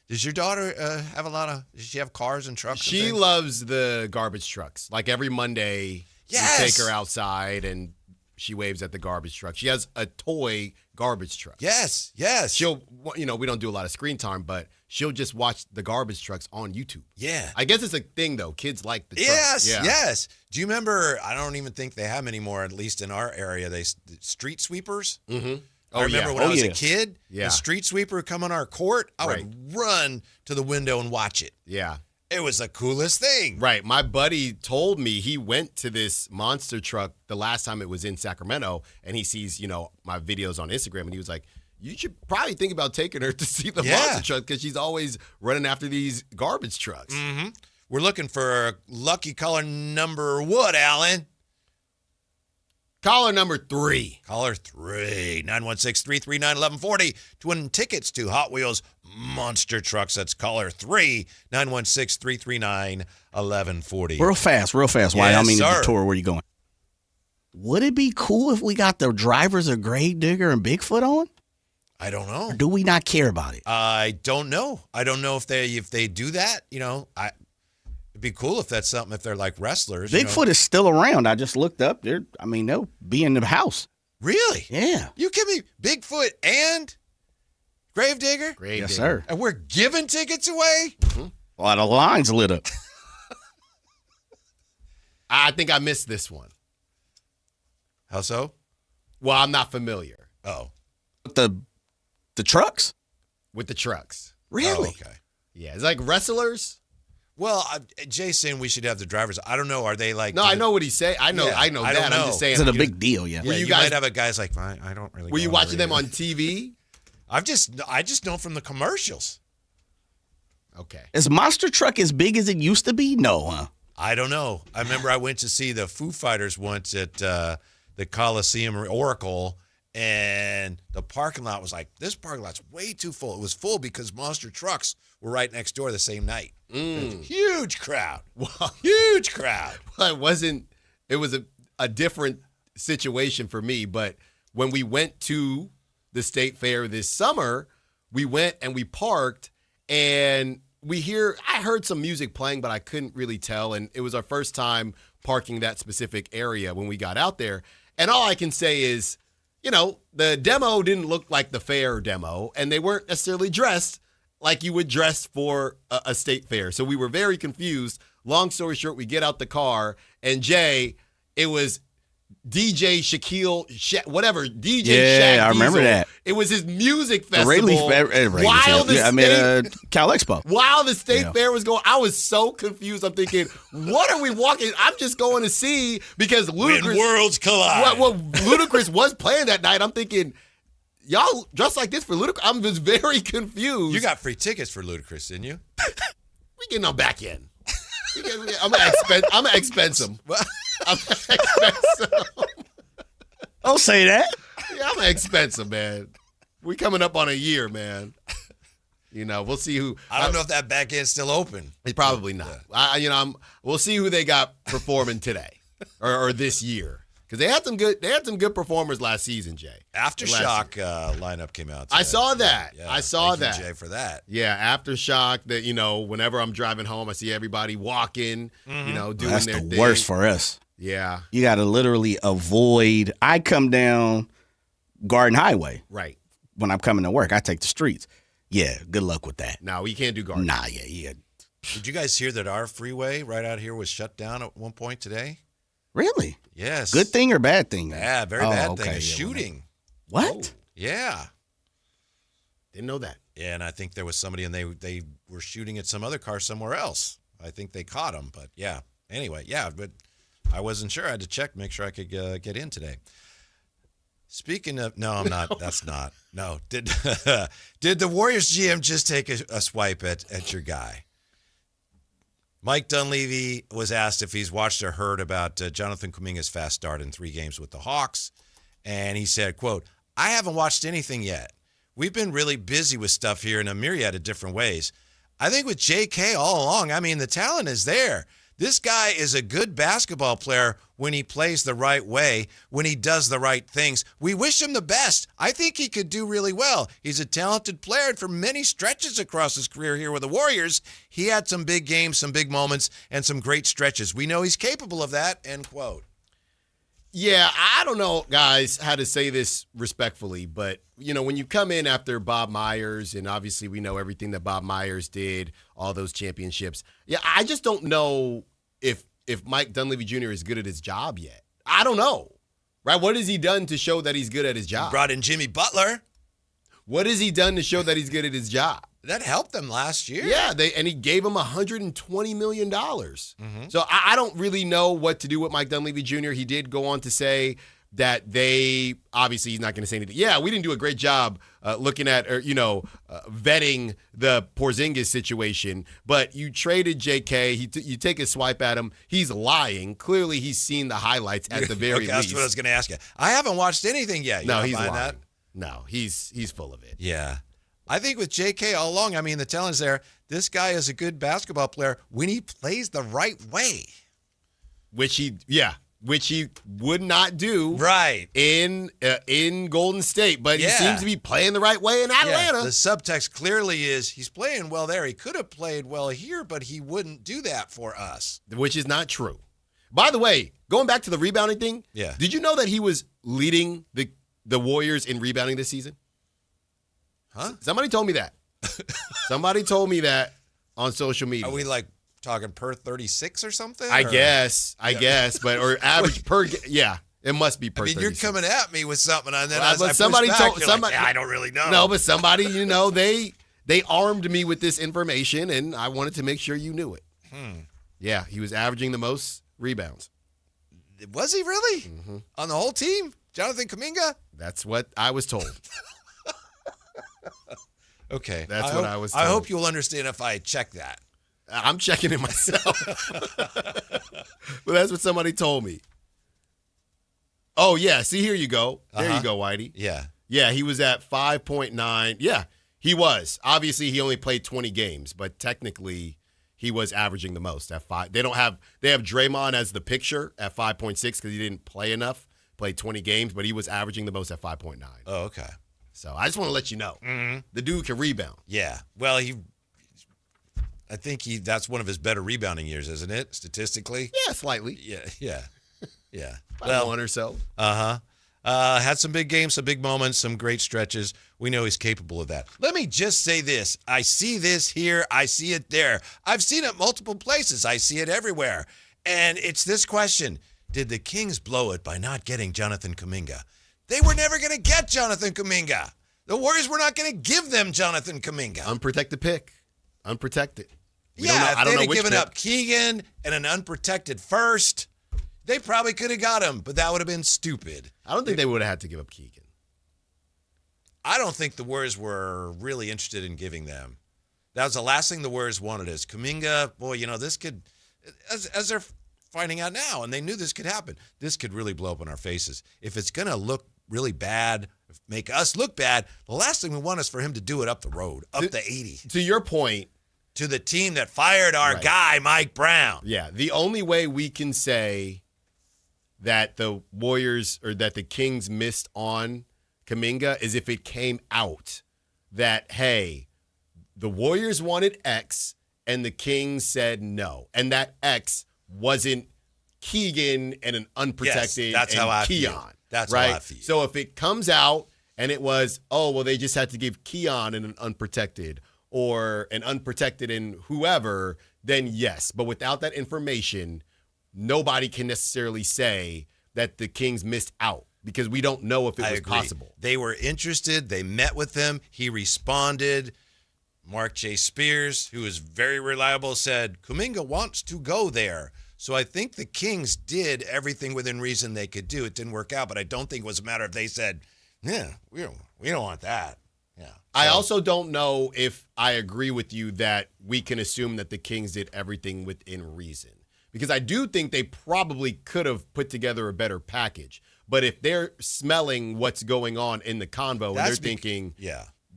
Does your daughter have does she have cars and trucks? She loves the garbage trucks. Like every Monday, yes, we take her outside and she waves at the garbage truck. She has a toy garbage truck. Yes. She'll, we don't do a lot of screen time, but she'll just watch the garbage trucks on YouTube. Yeah. I guess it's a thing, though. Kids like the trucks. Yes. Do you remember, I don't even think they have them anymore, at least in our area, street sweepers? Mm-hmm. I remember when I was a kid, the street sweeper would come on our court, I would run to the window and watch it. Yeah. It was the coolest thing. Right. My buddy told me he went to this monster truck the last time it was in Sacramento, and he sees, my videos on Instagram, and he was like, you should probably think about taking her to see the monster truck because she's always running after these garbage trucks. Mm-hmm. We're looking for lucky caller number what, Alan? Caller number 3. Caller 3, 916-339-1140 to win tickets to Hot Wheels Monster Trucks. That's caller 3, 916-339-1140. Real fast. Why? I don't mean to detour where you going. Would it be cool if we got the drivers of Gravedigger and Bigfoot on? I don't know. Or do we not care about it? I don't know. I don't know if they do that. It'd be cool if that's something, if they're like wrestlers. Bigfoot is still around. I just looked up. They'll be in the house. Really? Yeah. You give me Bigfoot and Gravedigger? Yes, sir. And we're giving tickets away? Mm-hmm. A lot of lines lit up. I think I missed this one. How so? Well, I'm not familiar. Oh. With the trucks? With the trucks. Really? Oh, okay. Yeah. It's like wrestlers. Well, Jay's saying we should have the drivers. I don't know. Are they like? No, I know what he's saying. I know that. I don't know. I'm just saying. Is it a big deal? Yeah. You might have a guy's like, I don't really. Were you watching them on TV? I just know from the commercials. Okay. Is Monster Truck as big as it used to be? No, huh? I don't know. I remember I went to see the Foo Fighters once at the Coliseum Oracle, and the parking lot was like, this parking lot's way too full. It was full because Monster Trucks were right next door the same night. Huge crowd. Well, huge crowd. Well, it was a different situation for me, but when we went to the state fair this summer, we went and we parked, and I heard some music playing, but I couldn't really tell, and it was our first time parking that specific area when we got out there. And all I can say is, the demo didn't look like the fair demo, and they weren't necessarily dressed like you would dress for a state fair. So we were very confused. Long story short, we get out the car, and Jay, it was DJ Shaquille, whatever, DJ Yeah, Shaq I remember Diesel. that. It was his music The festival. Cal Expo. While the state Yeah. fair was going, I was so confused. I'm thinking, what are we walking? I'm just going to see because Ludacris. When worlds collide. What Ludacris was playing that night. I'm thinking, y'all dressed like this for Ludacris? I'm just very confused. You got free tickets for Ludacris, didn't you? We getting on back in. I'm gonna expense them. I'm gonna expense them. Don't say that. Yeah, I'm gonna expense them, man. We coming up on a year, man. You know, we'll see who. I don't know if that back end's still open. It's probably not. We'll see who they got performing today or this year because they had some good performers last season, Jay. Aftershock lineup came out today. I saw that. Yeah, I saw thank that. you, Jay, for that. Yeah, Aftershock. That whenever I'm driving home, I see everybody walking. Doing That's their the thing. worst for us. Yeah, You got to literally avoid. I come down Garden Highway. right. When I'm coming to work, I take the streets. Yeah, good luck with that. No, we can't do garden. Nah, yeah. Did you guys hear that our freeway right out here was shut down at one point today? Really? Yes. Good thing or bad thing? Yeah, very bad thing. A shooting. What? Yeah. Didn't know that. Yeah, and I think there was somebody, and they were shooting at some other car somewhere else. I think they caught him, but yeah. Anyway, yeah, but I wasn't sure. I had to check, make sure I could get in today. Speaking of, no, I'm not. That's not. No, did the Warriors GM just take a swipe at your guy? Mike Dunleavy was asked if he's watched or heard about Jonathan Kuminga's fast start in 3 games with the Hawks, and he said, "quote I haven't watched anything yet. We've been really busy with stuff here in a myriad of different ways. I think with JK all along, I mean, the talent is there. This guy is a good basketball player when he plays the right way, when he does the right things. We wish him the best. I think he could do really well. He's a talented player, and for many stretches across his career here with the Warriors, he had some big games, some big moments, and some great stretches. We know he's capable of that," end quote. Yeah, I don't know, guys, how to say this respectfully, but, when you come in after Bob Myers, and obviously we know everything that Bob Myers did, all those championships, yeah, I just don't know if Mike Dunleavy Jr. is good at his job yet. I don't know, right? What has he done to show that he's good at his job? He brought in Jimmy Butler. What has he done to show that he's good at his job? That helped them last year. Yeah, and he gave him $120 million. Mm-hmm. So I don't really know what to do with Mike Dunleavy Jr. He did go on to say that obviously he's not going to say anything. Yeah, we didn't do a great job looking at vetting the Porzingis situation, but you traded JK. You take a swipe at him. He's lying. Clearly, he's seen the highlights at the very least. That's what I was going to ask you. I haven't watched anything yet. No, he's lying. That? No, he's full of it. Yeah. I think with JK all along, I mean, the talent's there. This guy is a good basketball player when he plays the right way. Which he would not do right in Golden State, but he seems to be playing the right way in Atlanta. Yeah. The subtext clearly is he's playing well there. He could have played well here, but he wouldn't do that for us. Which is not true. By the way, going back to the rebounding thing, did you know that he was leading the Warriors in rebounding this season? Huh? Somebody told me that. Somebody told me that on social media. Are we talking per 36 or something? I guess, but or average per. Yeah, it must be per. I mean, 36. you're coming at me with something, and then but I somebody push back, told you're somebody. Like, I don't really know. No, but somebody, they armed me with this information, and I wanted to make sure you knew it. Yeah, he was averaging the most rebounds. Was he really? Mm-hmm. On the whole team? Jonathan Kuminga? That's what I was told. Okay. That's what I was told. I hope you'll understand if I check that. I'm checking it myself. Well, that's what somebody told me. Oh, yeah. See, here you go. There you go, Whitey. Yeah. Yeah, he was at 5.9. Yeah, he was. Obviously, he only played 20 games, but technically he was averaging the most at 5. They have Draymond as the picture at 5.6 because he didn't play enough, played 20 games, but he was averaging the most at 5.9. Oh, okay. So I just want to let you know. Mm-hmm. The dude can rebound. Yeah. Well, I think that's one of his better rebounding years, isn't it? Statistically? Yeah, slightly. Yeah. About one or so. Had some big games, some big moments, some great stretches. We know he's capable of that. Let me just say this. I see this here. I see it there. I've seen it multiple places. I see it everywhere. And it's this question. did the Kings blow it by not getting Jonathan Kuminga? They were never going to get Jonathan Kuminga. The Warriors were not going to give them Jonathan Kuminga. Unprotected pick. Unprotected. If they'd have given up Keegan and an unprotected first, they probably could have got him, but that would have been stupid. I don't think they would have had to give up Keegan. I don't think the Warriors were really interested in giving them. That was the last thing the Warriors wanted is Kuminga. Boy, this could, as they're finding out now, and they knew this could happen, this could really blow up in our faces. If it's going to look really bad, make us look bad, the last thing we want is for him to do it up the road, up the 80. To your point. To the team that fired our guy, Mike Braun. Yeah, the only way we can say that the Warriors or that the Kings missed on Kuminga is if it came out that, hey, the Warriors wanted X and the Kings said no. And that X wasn't Keegan and an unprotected that's and how I Keon. feel. That's right? how I feel. So if it comes out and it was, they just had to give Keon and an unprotected or an unprotected and whoever, then yes. But without that information, nobody can necessarily say that the Kings missed out because we don't know if it was possible. They were interested. They met with him. He responded. Mark J. Spears, who is very reliable, said, Kuminga wants to go there. So I think the Kings did everything within reason they could do. It didn't work out, but I don't think it was a matter of they said, yeah, we don't want that. Yeah. I also don't know if I agree with you that we can assume that the Kings did everything within reason. Because I do think they probably could have put together a better package. But if they're smelling what's going on in the convo and they're thinking,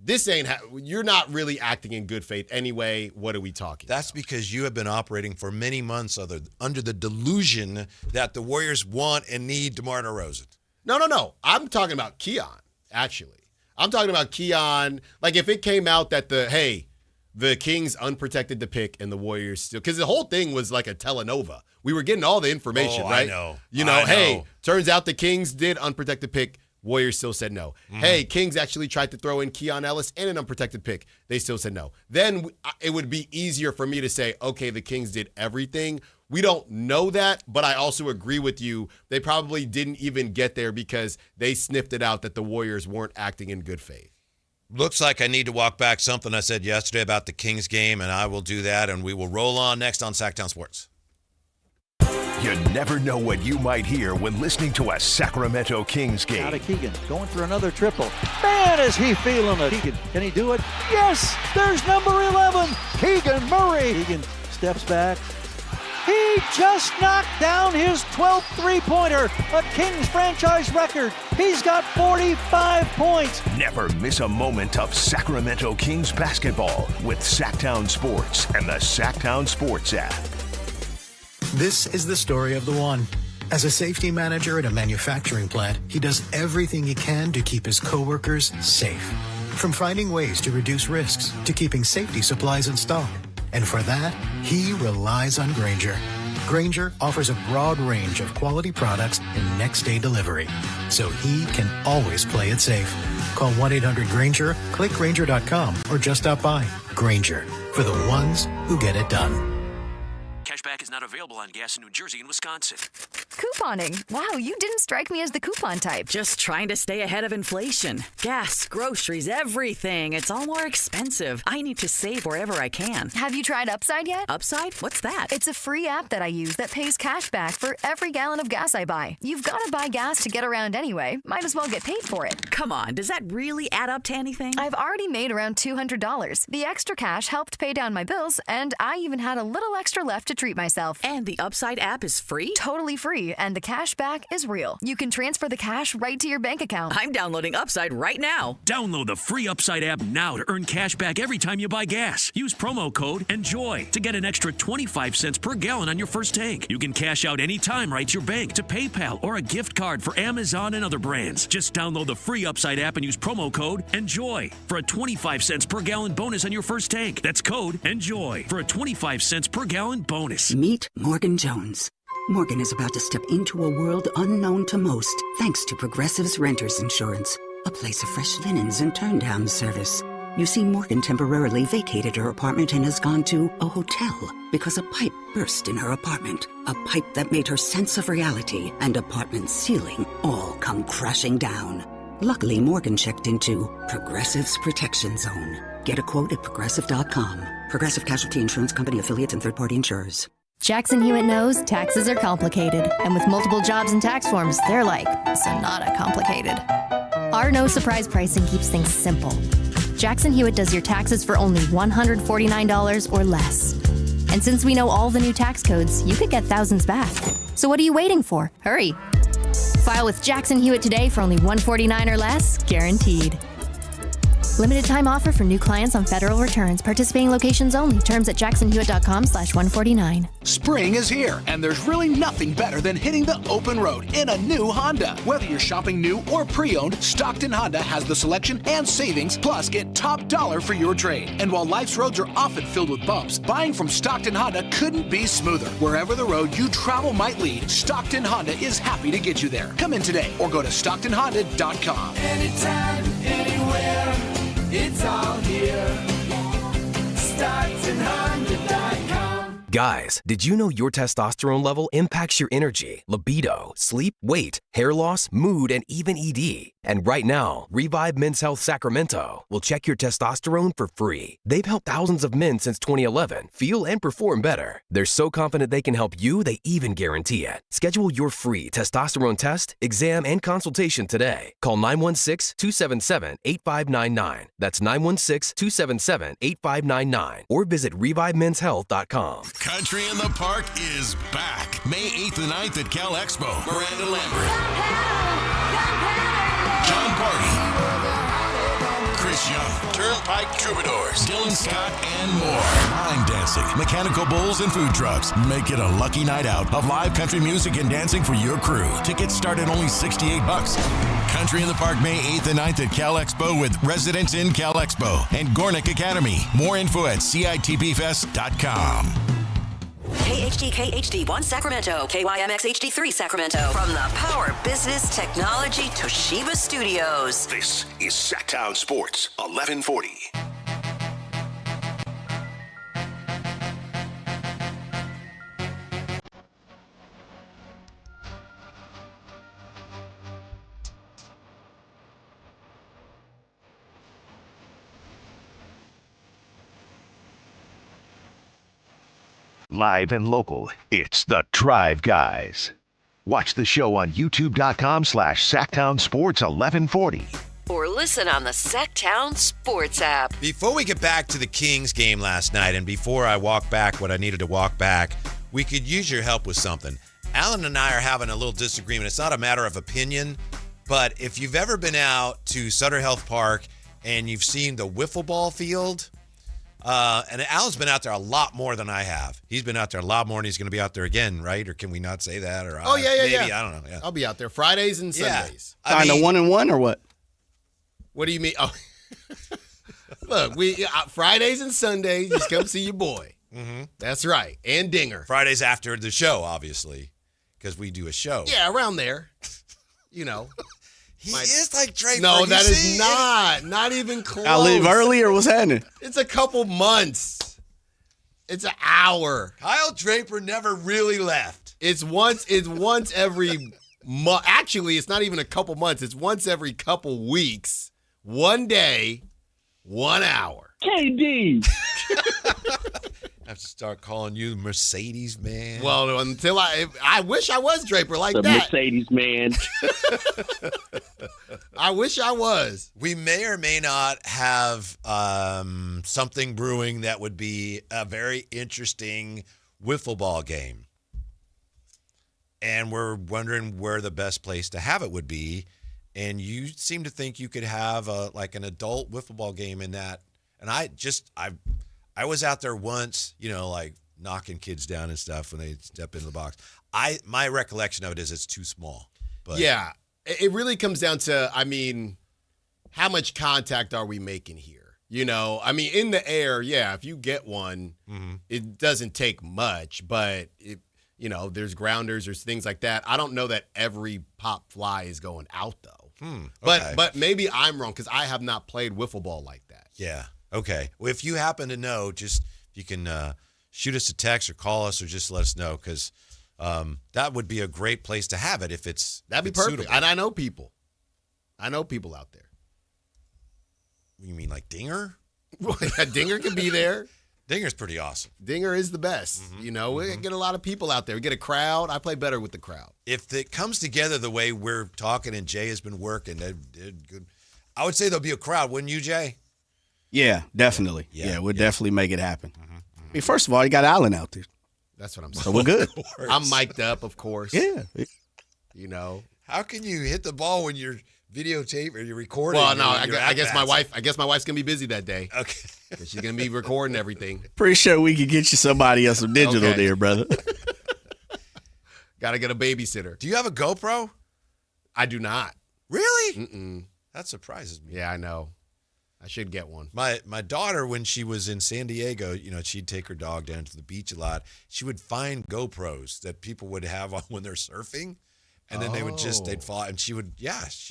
this ain't, you're not really acting in good faith anyway, what are we talking about? That's because you have been operating for many months under the delusion that the Warriors want and need DeMar DeRozan. No. I'm talking about Keon, actually. I'm talking about Keon. Like, if it came out that the Kings unprotected the pick and the Warriors still, because the whole thing was like a telenova. We were getting all the information, right? I know. Turns out the Kings did unprotected pick. Warriors still said no. Mm-hmm. Hey, Kings actually tried to throw in Keon Ellis and an unprotected pick. They still said no. Then it would be easier for me to say, okay, the Kings did everything. We don't know that, but I also agree with you. They probably didn't even get there because they sniffed it out that the Warriors weren't acting in good faith. Looks like I need to walk back something I said yesterday about the Kings game, and I will do that, and we will roll on next on Sactown Sports. You never know what you might hear when listening to a Sacramento Kings game. Out of Keegan, going for another triple. Man, is he feeling it. Keegan, can he do it? Yes, there's number 11, Keegan Murray. Keegan steps back. He just knocked down his 12th three-pointer, a Kings franchise record. He's got 45 points. Never miss a moment of Sacramento Kings basketball with Sactown Sports and the Sactown Sports app. This is the story of the one. As a safety manager at a manufacturing plant, he does everything he can to keep his coworkers safe. From finding ways to reduce risks to keeping safety supplies in stock. And for that, he relies on Grainger. Grainger offers a broad range of quality products and next-day delivery, so he can always play it safe. Call 1-800-GRAINGER, click Grainger.com, or just stop by. Grainger, for the ones who get it done. Cashback is not available on gas in New Jersey and Wisconsin. Couponing. Wow, you didn't strike me as the coupon type. Just trying to stay ahead of inflation. Gas, groceries, everything. It's all more expensive. I need to save wherever I can. Have you tried Upside yet? Upside? What's that? It's a free app that I use that pays cash back for every gallon of gas I buy. You've got to buy gas to get around anyway. Might as well get paid for it. Come on, does that really add up to anything? I've already made around $200. The extra cash helped pay down my bills, and I even had a little extra left to treat myself. And the Upside app is free? Totally free, and the cash back is real. You can transfer the cash right to your bank account. I'm downloading Upside right now. Download the free Upside app now to earn cash back every time you buy gas. Use promo code ENJOY to get an extra 25 cents per gallon on your first tank. You can cash out anytime right to your bank, to PayPal, or a gift card for Amazon and other brands. Just download the free Upside app and use promo code ENJOY for a 25 cents per gallon bonus on your first tank. That's code ENJOY for a 25 cents per gallon bonus. Meet Morgan Jones. Morgan is about to step into a world unknown to most, thanks to Progressive's Renters Insurance, a place of fresh linens and turn-down service. You see, Morgan temporarily vacated her apartment and has gone to a hotel because a pipe burst in her apartment. A pipe that made her sense of reality and apartment ceiling all come crashing down. Luckily, Morgan checked into Progressive's Protection Zone. Get a quote at Progressive.com. Progressive Casualty Insurance Company, affiliates, and third-party insurers. Jackson Hewitt knows taxes are complicated, and with multiple jobs and tax forms, they're like Sonata complicated. Our no-surprise pricing keeps things simple. Jackson Hewitt does your taxes for only $149 or less. And since we know all the new tax codes, you could get thousands back. So what are you waiting for? Hurry. File with Jackson Hewitt today for only $149 or less, guaranteed. Limited time offer for new clients on federal returns. Participating locations only. Terms at jacksonhewitt.com/149. Spring is here, and there's really nothing better than hitting the open road in a new Honda. Whether you're shopping new or pre-owned, Stockton Honda has the selection and savings, plus get top dollar for your trade. And while life's roads are often filled with bumps, buying from Stockton Honda couldn't be smoother. Wherever the road you travel might lead, Stockton Honda is happy to get you there. Come in today or go to StocktonHonda.com. Anytime, anywhere, it's all here. StocktonHonda.com. Guys, did you know your testosterone level impacts your energy, libido, sleep, weight, hair loss, mood, and even ED? And right now, Revive Men's Health Sacramento will check your testosterone for free. They've helped thousands of men since 2011 feel and perform better. They're so confident they can help you, they even guarantee it. Schedule your free testosterone test, exam, and consultation today. Call 916-277-8599. That's 916-277-8599. Or visit ReviveMen'sHealth.com. Country in the Park is back. May 8th and 9th at Cal Expo. Miranda Lambert. John Party. Chris Young. Turnpike Troubadours. Dylan Scott and more. Line dancing, mechanical bulls, and food trucks. Make it a lucky night out of live country music and dancing for your crew. Tickets start at only $68. Country in the Park, May 8th and 9th at Cal Expo with Residents in Cal Expo and Gornick Academy. More info at CITBfest.com. KHD1 Sacramento, KYMX HD3 Sacramento. From the Power Business Technology Toshiba Studios. This is Sactown Sports 1140. Live and local, it's the Drive Guys. Watch the show on youtube.com/Sactown Sports 1140. Or listen on the Sactown Sports app. Before we get back to the Kings game last night, and before I walk back what I needed to walk back, we could use your help with something. Alan and I are having a little disagreement. It's not a matter of opinion, but if you've ever been out to Sutter Health Park and you've seen the wiffle ball field, and Alan's been out there a lot more than I have. He's been out there a lot more, and he's going to be out there again, right? Or can we not say that? Or maybe, I don't know. Yeah. I'll be out there Fridays and Sundays. Kind of 1-1 or what? What do you mean? Oh, look, we Fridays and Sundays. Just come see your boy. Mm-hmm. That's right, and Dinger. Fridays after the show, obviously, because we do a show. Yeah, around there. You know. He is like Draper. No, that is not even close. I leave early or what's happening? It's a couple months. It's an hour. Kyle Draper never really left. It's once every month. Actually, it's not even a couple months. It's once every couple weeks. 1 day, 1 hour. KD. I have to start calling you Mercedes man. Well, until I wish I was Draper like the that. Mercedes man. I wish I was. We may or may not have something brewing that would be a very interesting wiffle ball game. And we're wondering where the best place to have it would be. And you seem to think you could have like an adult wiffle ball game in that. And I was out there once, like knocking kids down and stuff when they step in the box. My recollection of it is it's too small. But yeah, it really comes down to, how much contact are we making here? In the air, yeah, if you get one, it doesn't take much, but there's grounders, there's things like that. I don't know that every pop fly is going out though. But maybe I'm wrong because I have not played wiffle ball like that. Yeah. Okay. Well, if you happen to know, just you can shoot us a text or call us or just let us know because that would be a great place to have it if it's that'd be perfect. Suitable. And I know people. I know people out there. You mean like Dinger? Dinger could be there. Dinger's pretty awesome. Dinger is the best. We get a lot of people out there. We get a crowd. I play better with the crowd. If it comes together the way we're talking and Jay has been working, I would say there'll be a crowd, wouldn't you, Jay? Yeah, definitely. Yeah, we'll definitely make it happen. Mm-hmm. I mean, first of all, you got Allen out there. That's what I'm saying. So we're good. I'm mic'd up, of course. Yeah. How can you hit the ball when you're videotape or you're recording? Well, no, I guess my wife's gonna be busy that day. Okay. She's gonna be recording everything. Pretty sure we could get you somebody else some digital there, brother. Gotta get a babysitter. Do you have a GoPro? I do not. Really? Mm-mm. That surprises me. Yeah, I know. I should get one. My daughter, when she was in San Diego, she'd take her dog down to the beach a lot. She would find GoPros that people would have on when they're surfing. And then they'd fall. And she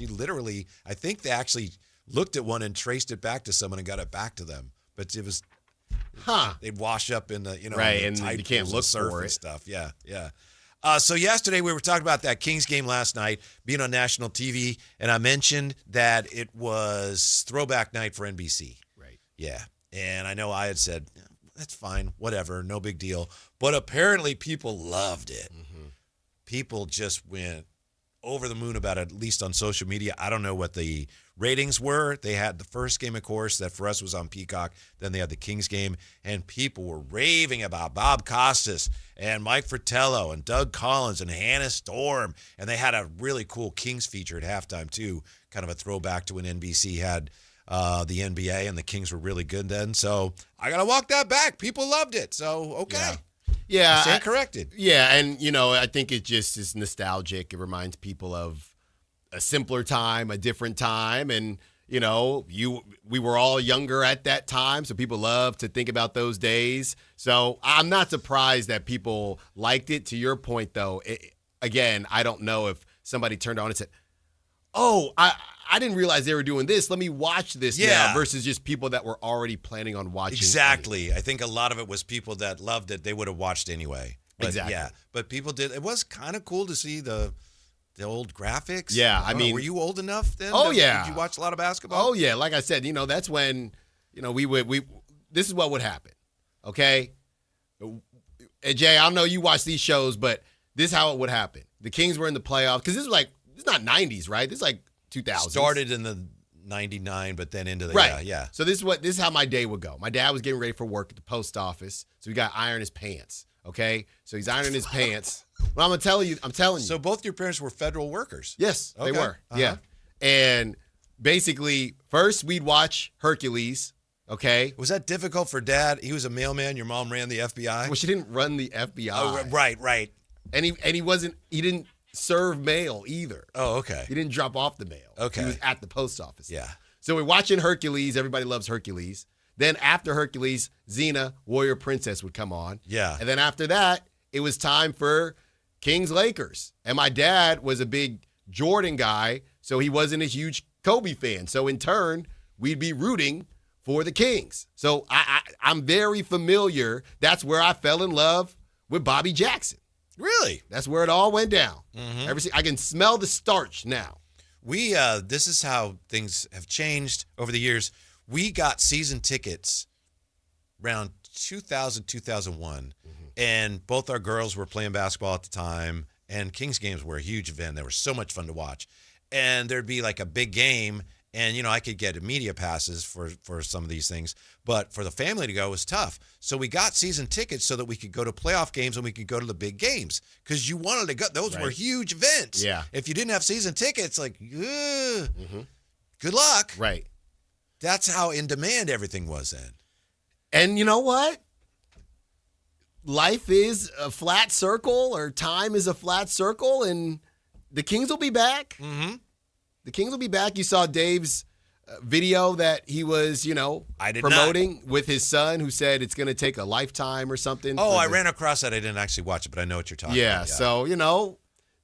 literally, I think they actually looked at one and traced it back to someone and got it back to them. But it was, they'd wash up in the, right, in the and you can't look surf for and it. stuff. Yeah, yeah. So yesterday we were talking about that Kings game last night being on national TV, and I mentioned that it was throwback night for NBC. Right. Yeah. And I know I had said, that's fine, whatever, no big deal. But apparently people loved it. Mm-hmm. People just went over the moon about it, at least on social media. I don't know what the ratings were. They had the first game, of course, that for us was on Peacock. Then they had the Kings game, and people were raving about Bob Costas and Mike Fratello and Doug Collins and Hannah Storm. And they had a really cool Kings feature at halftime, too, kind of a throwback to when NBC had the NBA, and the Kings were really good then. So I got to walk that back. People loved it. So, okay. Yeah. Stand corrected. Yeah, and, I think it just is nostalgic. It reminds people of a simpler time, a different time, and, we were all younger at that time, so people love to think about those days. So I'm not surprised that people liked it. To your point, though, again, I don't know if somebody turned on and said, oh, I didn't realize they were doing this. Let me watch this now, versus just people that were already planning on watching. Exactly. I think a lot of it was people that loved it. They would have watched anyway. But, exactly. Yeah. But people did. It was kind of cool to see the old graphics. Yeah. I mean, were you old enough then? Oh, yeah. Did you watch a lot of basketball? Oh, yeah. Like I said, that's when, this is what would happen. Okay. And Jay, I know you watch these shows, but this is how it would happen. The Kings were in the playoffs because this is not 90s, right? This is like 2000s. Started in the 99, but then into the right. Yeah. So this is how my day would go. My dad was getting ready for work at the post office, so he got to iron his pants. Okay, so he's ironing his pants. Well, I'm telling you. So both your parents were federal workers. Yes, they Okay. were. Yeah, and basically, first we'd watch Hercules. Okay, Was that difficult for Dad? He was a mailman. Your mom ran the FBI. well, she didn't run the FBI. Oh, right. And he didn't serve mail either. Oh, okay. He didn't drop off the mail. Okay. He was at the post office. Yeah. So we're watching Hercules. Everybody loves Hercules. Then after Hercules, Xena, Warrior Princess would come on. Yeah. And then after that, it was time for Kings Lakers. And my dad was a big Jordan guy, so he wasn't a huge Kobe fan. So in turn, we'd be rooting for the Kings. So I'm very familiar. That's where I fell in love with Bobby Jackson. Really? That's where it all went down. Mm-hmm. I can smell the starch now. We this is how things have changed over the years. We got season tickets around 2000, 2001, and both our girls were playing basketball at the time, and Kings games were a huge event. They were so much fun to watch. And there'd be like a big game, and, I could get media passes for some of these things, but for the family to go was tough. So we got season tickets so that we could go to playoff games and we could go to the big games because you wanted to go. Those were huge events. Yeah. If you didn't have season tickets, like, good luck. Right. That's how in demand everything was then. And you know what? Life is a flat circle, or time is a flat circle, and the Kings will be back. Mm-hmm. The Kings will be back. You saw Dave's video that he was, promoting with his son, who said it's going to take a lifetime or something. Oh, I ran across that. I didn't actually watch it, but I know what you're talking about. Yeah, so,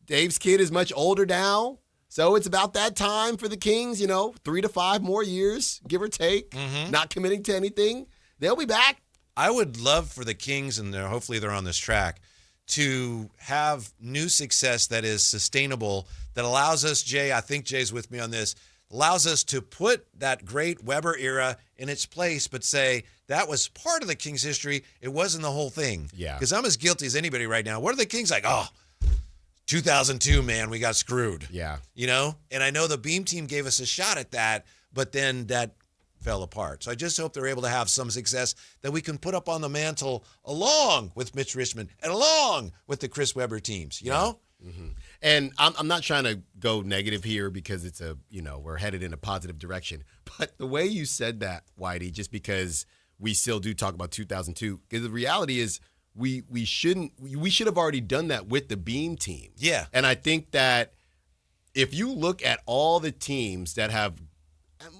Dave's kid is much older now. So it's about that time for the Kings, 3 to 5 more years, give or take, not committing to anything. They'll be back. I would love for the Kings, and hopefully they're on this track, to have new success that is sustainable, that allows us, Jay, I think Jay's with me on this, allows us to put that great Weber era in its place, but say that was part of the Kings' history. It wasn't the whole thing. Yeah. Because I'm as guilty as anybody right now. What are the Kings like? 2002, man, we got screwed. Yeah. And I know the Beam team gave us a shot at that, but then that fell apart. So I just hope they're able to have some success that we can put up on the mantle along with Mitch Richmond and along with the Chris Webber teams, you know? Mm-hmm. And I'm not trying to go negative here because it's we're headed in a positive direction. But the way you said that, Whitey, just because we still do talk about 2002, because the reality is we should have already done that with the Beam team. Yeah. And I think that if you look at all the teams that have,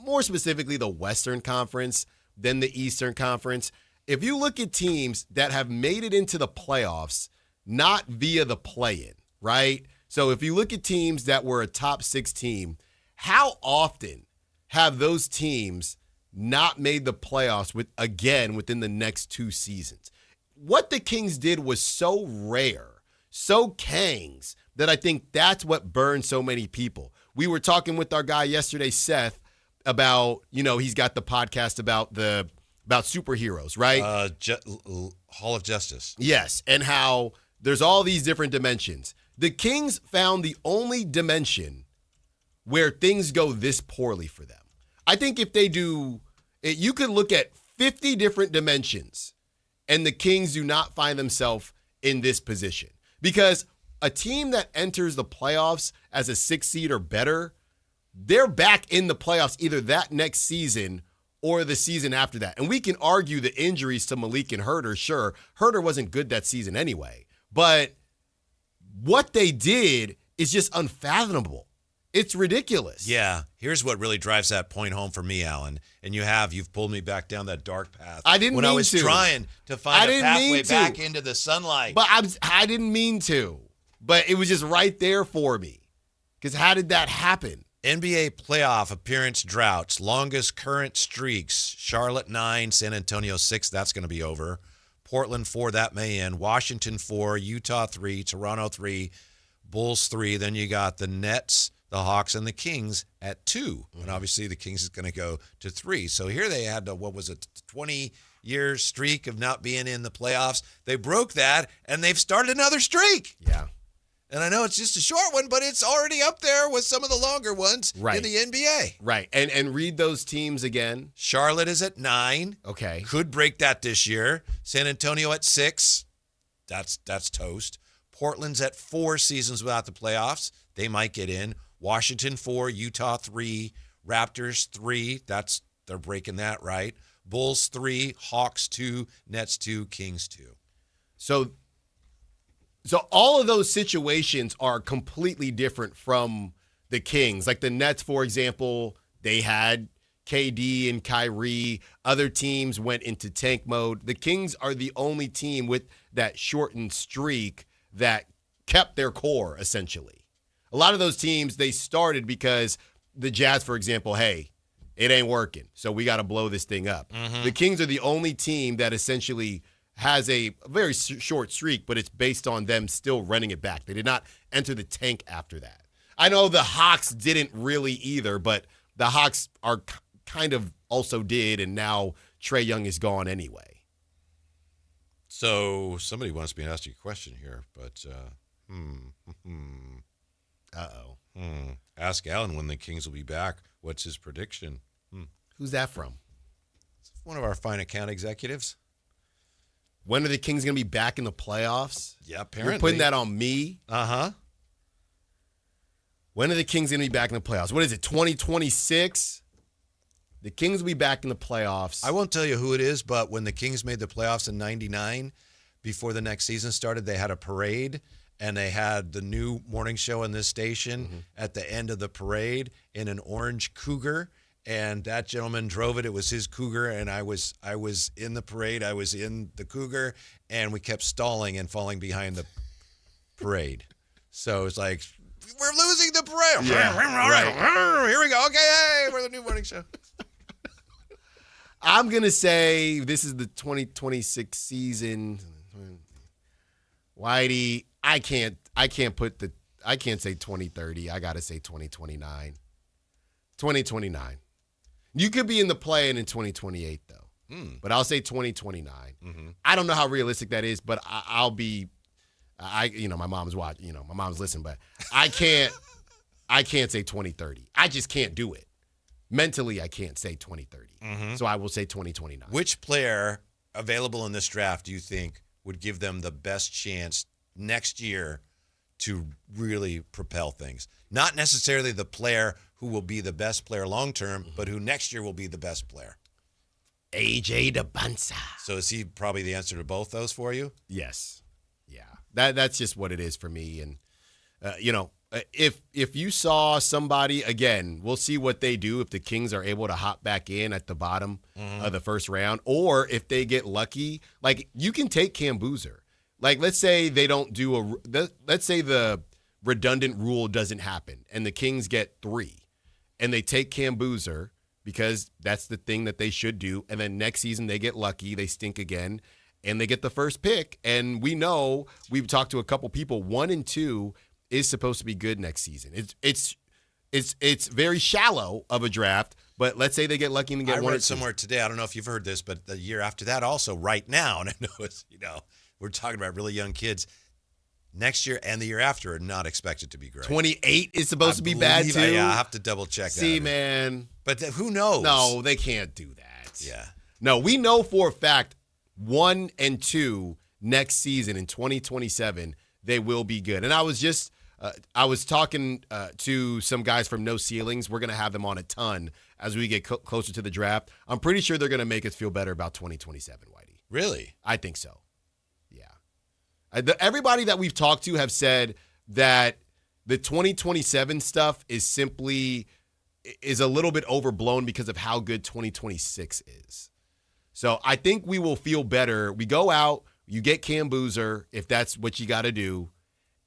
more specifically the Western Conference than the Eastern Conference, if you look at teams that have made it into the playoffs, not via the play-in, right? So if you look at teams that were a top 6 team, how often have those teams not made the playoffs within the next 2 seasons? What the Kings did was so rare, so Kangs, that I think that's what burned so many people. We were talking with our guy yesterday, Seth, about, he's got the podcast about superheroes, right? Hall of Justice. Yes, and how there's all these different dimensions. The Kings found the only dimension where things go this poorly for them. I think if they do, you could look at 50 different dimensions, and the Kings do not find themselves in this position. Because a team that enters the playoffs as a 6 seed or better, they're back in the playoffs either that next season or the season after that. And we can argue the injuries to Malik and Herter. Sure, Herter wasn't good that season anyway. But what they did is just unfathomable. It's ridiculous. Yeah. Here's what really drives that point home for me, Alan. And you've pulled me back down that dark path. I didn't mean to. When I was trying to find a pathway back into the sunlight. But I didn't mean to. But it was just right there for me. Because how did that happen? NBA playoff appearance droughts, longest current streaks. Charlotte 9, San Antonio 6, that's going to be over. Portland 4, that may end. Washington 4, Utah 3, Toronto 3, Bulls 3. Then you got the Nets, the Hawks, and the Kings at 2. And obviously the Kings is going to go to 3. So here they had 20-year streak of not being in the playoffs. They broke that, and they've started another streak. Yeah. And I know it's just a short one, but it's already up there with some of the longer ones in the NBA. Right. And read those teams again. Charlotte is at 9. Okay. Could break that this year. San Antonio at 6. That's toast. Portland's at 4 seasons without the playoffs. They might get in. Washington 4, Utah 3, Raptors 3. They're breaking that, right? Bulls 3, Hawks 2, Nets 2, Kings 2. So all of those situations are completely different from the Kings. Like the Nets, for example, they had KD and Kyrie. Other teams went into tank mode. The Kings are the only team with that shortened streak that kept their core, essentially. A lot of those teams, they started because the Jazz, for example, hey, it ain't working, so we got to blow this thing up. Mm-hmm. The Kings are the only team that essentially has a very short streak, but it's based on them still running it back. They did not enter the tank after that. I know the Hawks didn't really either, but the Hawks are kind of also did, and now Trae Young is gone anyway. So somebody wants me to ask you a question here, but ask Alan when the Kings will be back. What's his prediction? Who's that from? It's one of our fine account executives. When are the Kings going to be back in the playoffs? Yeah, apparently. You're putting that on me? Uh-huh. When are the Kings going to be back in the playoffs? What is it, 2026? The Kings will be back in the playoffs. I won't tell you who it is, but when the Kings made the playoffs in 99, before the next season started, they had a parade, and they had the new morning show on this station at the end of the parade in an orange Cougar. And that gentleman drove it. It was his Cougar, and I was in the parade. I was in the Cougar, and we kept stalling and falling behind the parade. So it's like we're losing the parade. Yeah, right. Here we go. Okay, hey, we're the new morning show. I'm going to say this is the 2026 season. Whitey, I can't say 2030. I got to say 2029. 2029. You could be in the play-in in 2028, though. But I'll say 2029. I don't know how realistic that is, but I'll be my mom's watching, my mom's listening, but I can't say 2030. I just can't do it. Mentally, I can't say 2030. So I will say 2029. Which player available in this draft do you think would give them the best chance next year to really propel things? Not necessarily the player who will be the best player long term, but who next year will be the best player. AJ DeBansa. So is he probably the answer to both those for you? Yes. Yeah. That's just what it is for me. And if you saw somebody, again, we'll see what they do if the Kings are able to hop back in at the bottom of the first round, or if they get lucky. Like, you can take Cam Boozer. Like, let's say they don't do let's say the redundant rule doesn't happen and the Kings get 3 and they take Cam Boozer because that's the thing that they should do. And then next season they get lucky, they stink again, and they get the first pick. And we know, we've talked to a couple people, 1 and 2 is supposed to be good next season. It's very shallow of a draft, but let's say they get lucky and get 1 or 2. I read somewhere today, I don't know if you've heard this, but the year after that also right now, and I know it's, we're talking about really young kids, next year and the year after are not expected to be great. 28 is supposed to be bad too? Yeah, I have to double check that. See, man. But who knows? No, they can't do that. Yeah. No, we know for a fact 1 and 2 next season in 2027, they will be good. And I was talking to some guys from No Ceilings. We're going to have them on a ton as we get closer to the draft. I'm pretty sure they're going to make us feel better about 2027, Whitey. Really? I think so. Everybody that we've talked to have said that the 2027 stuff is a little bit overblown because of how good 2026 is. So I think we will feel better. We go out, you get Cam Boozer, if that's what you got to do,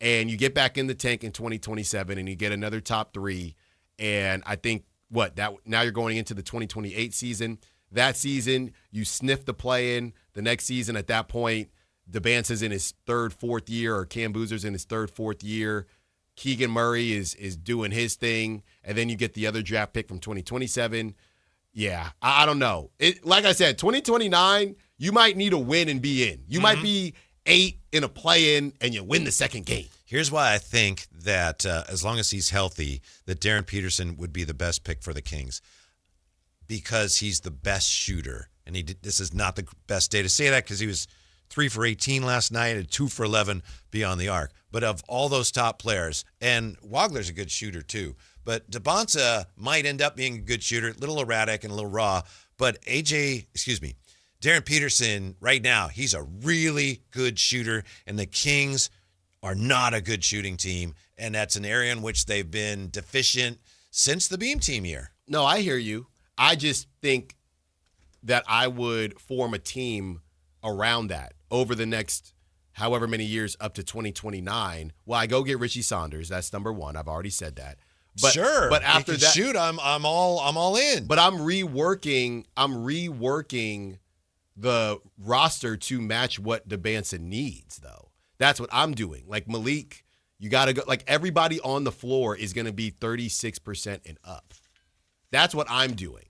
and you get back in the tank in 2027 and you get another top 3. And I think now you're going into the 2028 season. That season, you sniff the play-in. The next season, at that point, DeBance's in his 3rd, 4th year, or Cam Boozer's in his 3rd, 4th year. Keegan Murray is doing his thing, and then you get the other draft pick from 2027. Yeah, I don't know. Like I said, 2029, you might need a win and be in. You might be 8 in a play-in, and you win the second game. Here's why I think that as long as he's healthy, that Darren Peterson would be the best pick for the Kings, because he's the best shooter. And this is not the best day to say that, because he was 3 for 18 last night and 2 for 11 beyond the arc. But of all those top players, and Wagler's a good shooter too, but DeBansa might end up being a good shooter, a little erratic and a little raw. But Darren Peterson right now, he's a really good shooter, and the Kings are not a good shooting team, and that's an area in which they've been deficient since the Beam Team year. No, I hear you. I just think that I would form a team around that over the next however many years up to 2029. Well, I go get Richie Saunders. That's number 1. I've already said that. But, sure. But after that, shoot, I'm all in. But I'm reworking the roster to match what DeBansa needs, though. That's what I'm doing. Like Malik, you got to go. Like, everybody on the floor is going to be 36% and up. That's what I'm doing.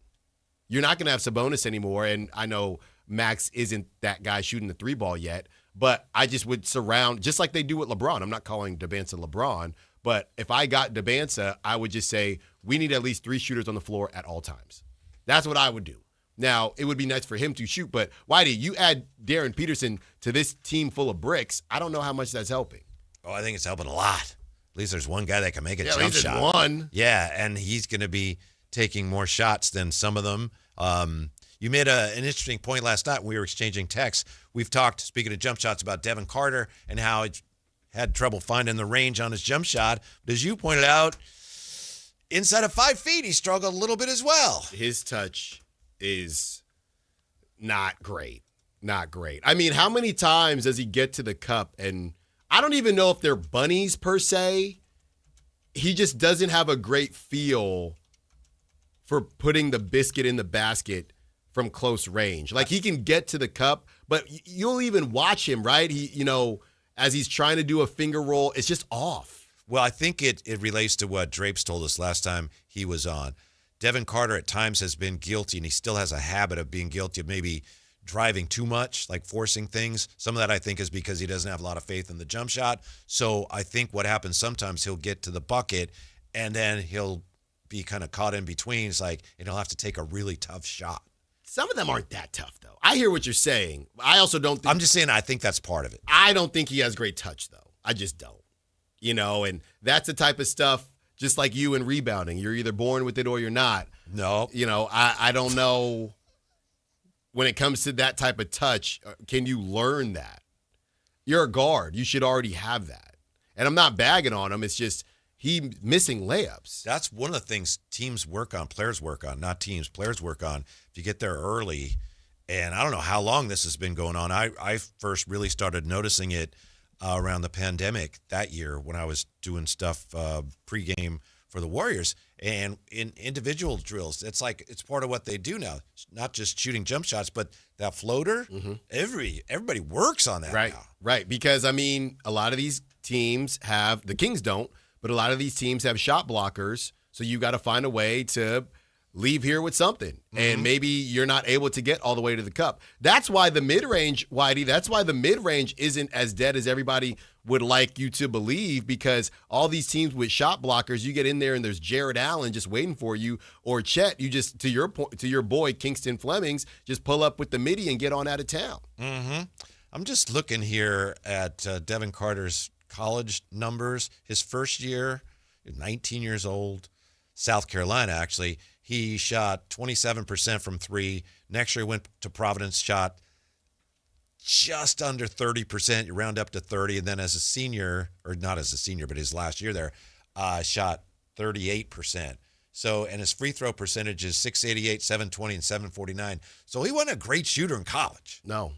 You're not going to have Sabonis anymore, and I know Max isn't that guy shooting the 3-ball yet, but I just would surround, just like they do with LeBron. I'm not calling DeBansa LeBron, but if I got DeBansa, I would just say, we need at least 3 shooters on the floor at all times. That's what I would do. Now, it would be nice for him to shoot, but Whitey, you add Darren Peterson to this team full of bricks, I don't know how much that's helping. Oh, I think it's helping a lot. At least there's one guy that can make a jump shot. At least one. Yeah, and he's going to be taking more shots than some of them. You made an interesting point last night when we were exchanging texts. We've talked, speaking of jump shots, about Devin Carter and how he had trouble finding the range on his jump shot. But as you pointed out, inside of 5 feet, he struggled a little bit as well. His touch is not great. Not great. I mean, how many times does he get to the cup? And I don't even know if they're bunnies per se, he just doesn't have a great feel for putting the biscuit in the basket from close range. Like, he can get to the cup, but you'll even watch him, right? As he's trying to do a finger roll, it's just off. Well, I think it relates to what Drapes told us last time he was on. Devin Carter at times has been guilty, and he still has a habit of being guilty of maybe driving too much, like forcing things. Some of that, I think, is because he doesn't have a lot of faith in the jump shot. So I think what happens sometimes, he'll get to the bucket, and then he'll be kind of caught in between. It's like, and he'll have to take a really tough shot. Some of them aren't that tough, though. I hear what you're saying. I also don't think... I'm just saying I think that's part of it. I don't think he has great touch, though. I just don't. And that's the type of stuff, just like you in rebounding. You're either born with it or you're not. No. I don't know when it comes to that type of touch, can you learn that? You're a guard. You should already have that. And I'm not bagging on him. It's just he missing layups. That's one of the things players work on, players work on. If you get there early, and I don't know how long this has been going on. I first really started noticing it around the pandemic that year when I was doing stuff pregame for the Warriors. And in individual drills, it's like it's part of what they do now. It's not just shooting jump shots, but that floater. Mm-hmm. Everybody works on that now. Right. Because, a lot of these teams have, the Kings don't, but a lot of these teams have shot blockers. So you got to find a way to leave here with something. Mm-hmm. And maybe you're not able to get all the way to the cup. That's why the mid-range, Whitey, isn't as dead as everybody would like you to believe, because all these teams with shot blockers, you get in there and there's Jared Allen just waiting for you, or Chet, you just, to your boy Kingston Flemings, just pull up with the midi and get on out of town. Mm-hmm. I'm just looking here at Devin Carter's college numbers. His first year, 19 years old, South Carolina, actually, he shot 27% from three. Next year, he went to Providence, shot just under 30%. You round up to 30. And then as a senior, or not as a senior, but his last year there, shot 38%. So, and his free throw percentage is 688, 720, and 749. So he wasn't a great shooter in college. No.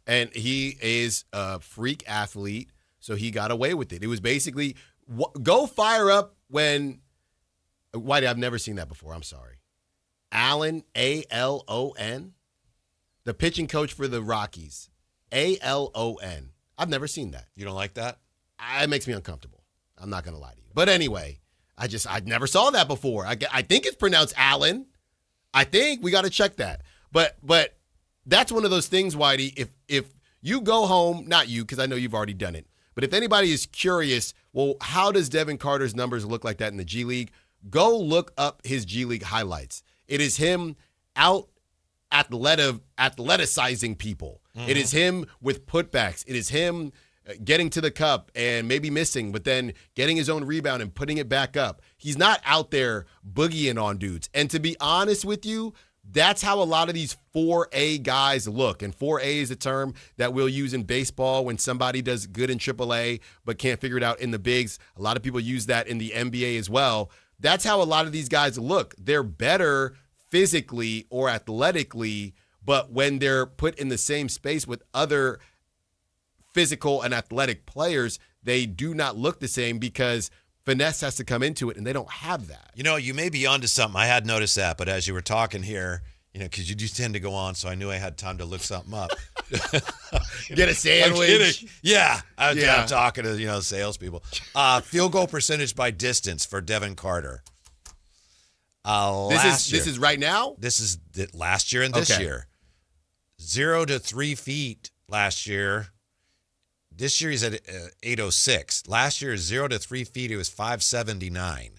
And he is a freak athlete, so he got away with it. It was basically, go fire up when... Whitey, I've never seen that before. I'm sorry. Allen, A-L-O-N, the pitching coach for the Rockies, A-L-O-N. I've never seen that. You don't like that? It makes me uncomfortable. I'm not going to lie to you. But anyway, I never saw that before. I think it's pronounced Allen. I think we got to check that. But that's one of those things, Whitey, if you go home, not you, because I know you've already done it, but if anybody is curious, well, how does Devin Carter's numbers look like that in the G League? Go look up his G League highlights. It is him out athleticizing people. Mm-hmm. It is him with putbacks. It is him getting to the cup and maybe missing, but then getting his own rebound and putting it back up. He's not out there boogieing on dudes. And to be honest with you, that's how a lot of these 4A guys look. And 4A is a term that we'll use in baseball when somebody does good in AAA but can't figure it out in the bigs. A lot of people use that in the NBA as well. That's how a lot of these guys look. They're better physically or athletically, but when they're put in the same space with other physical and athletic players, they do not look the same because finesse has to come into it, and they don't have that. You may be onto something. I had noticed that, but as you were talking here, because you do tend to go on, so I knew I had time to look something up. Get a sandwich. Yeah. I'm talking to, salespeople. Field goal percentage by distance for Devin Carter. This is right now? This is last year and this year. 0 to 3 feet last year. This year he's at 806. Last year, 0 to 3 feet, it was 579.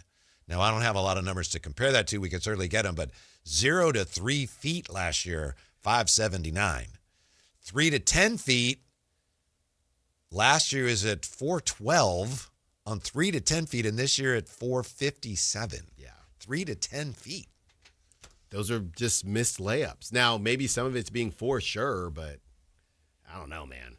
Now, I don't have a lot of numbers to compare that to. We can certainly get them, but 0 to 3 feet last year, 579. 3 to 10 feet, last year is at 412 on 3 to 10 feet, and this year at 457. Yeah. 3 to 10 feet. Those are just missed layups. Now, maybe some of it's being forced, sure, but I don't know, man.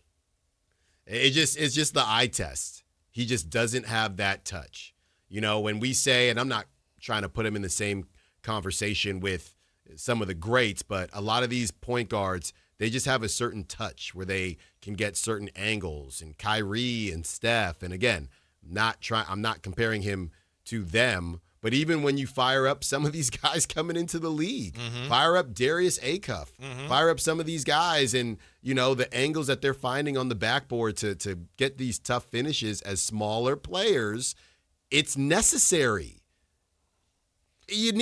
It's just the eye test. He just doesn't have that touch. When we say, and I'm not trying to put him in the same conversation with some of the greats, but a lot of these point guards, they just have a certain touch where they can get certain angles, and Kyrie and Steph. And again, I'm not comparing him to them, but even when you fire up some of these guys coming into the league, fire up Darius Acuff, fire up some of these guys, and the angles that they're finding on the backboard to get these tough finishes as smaller players, it's necessary. You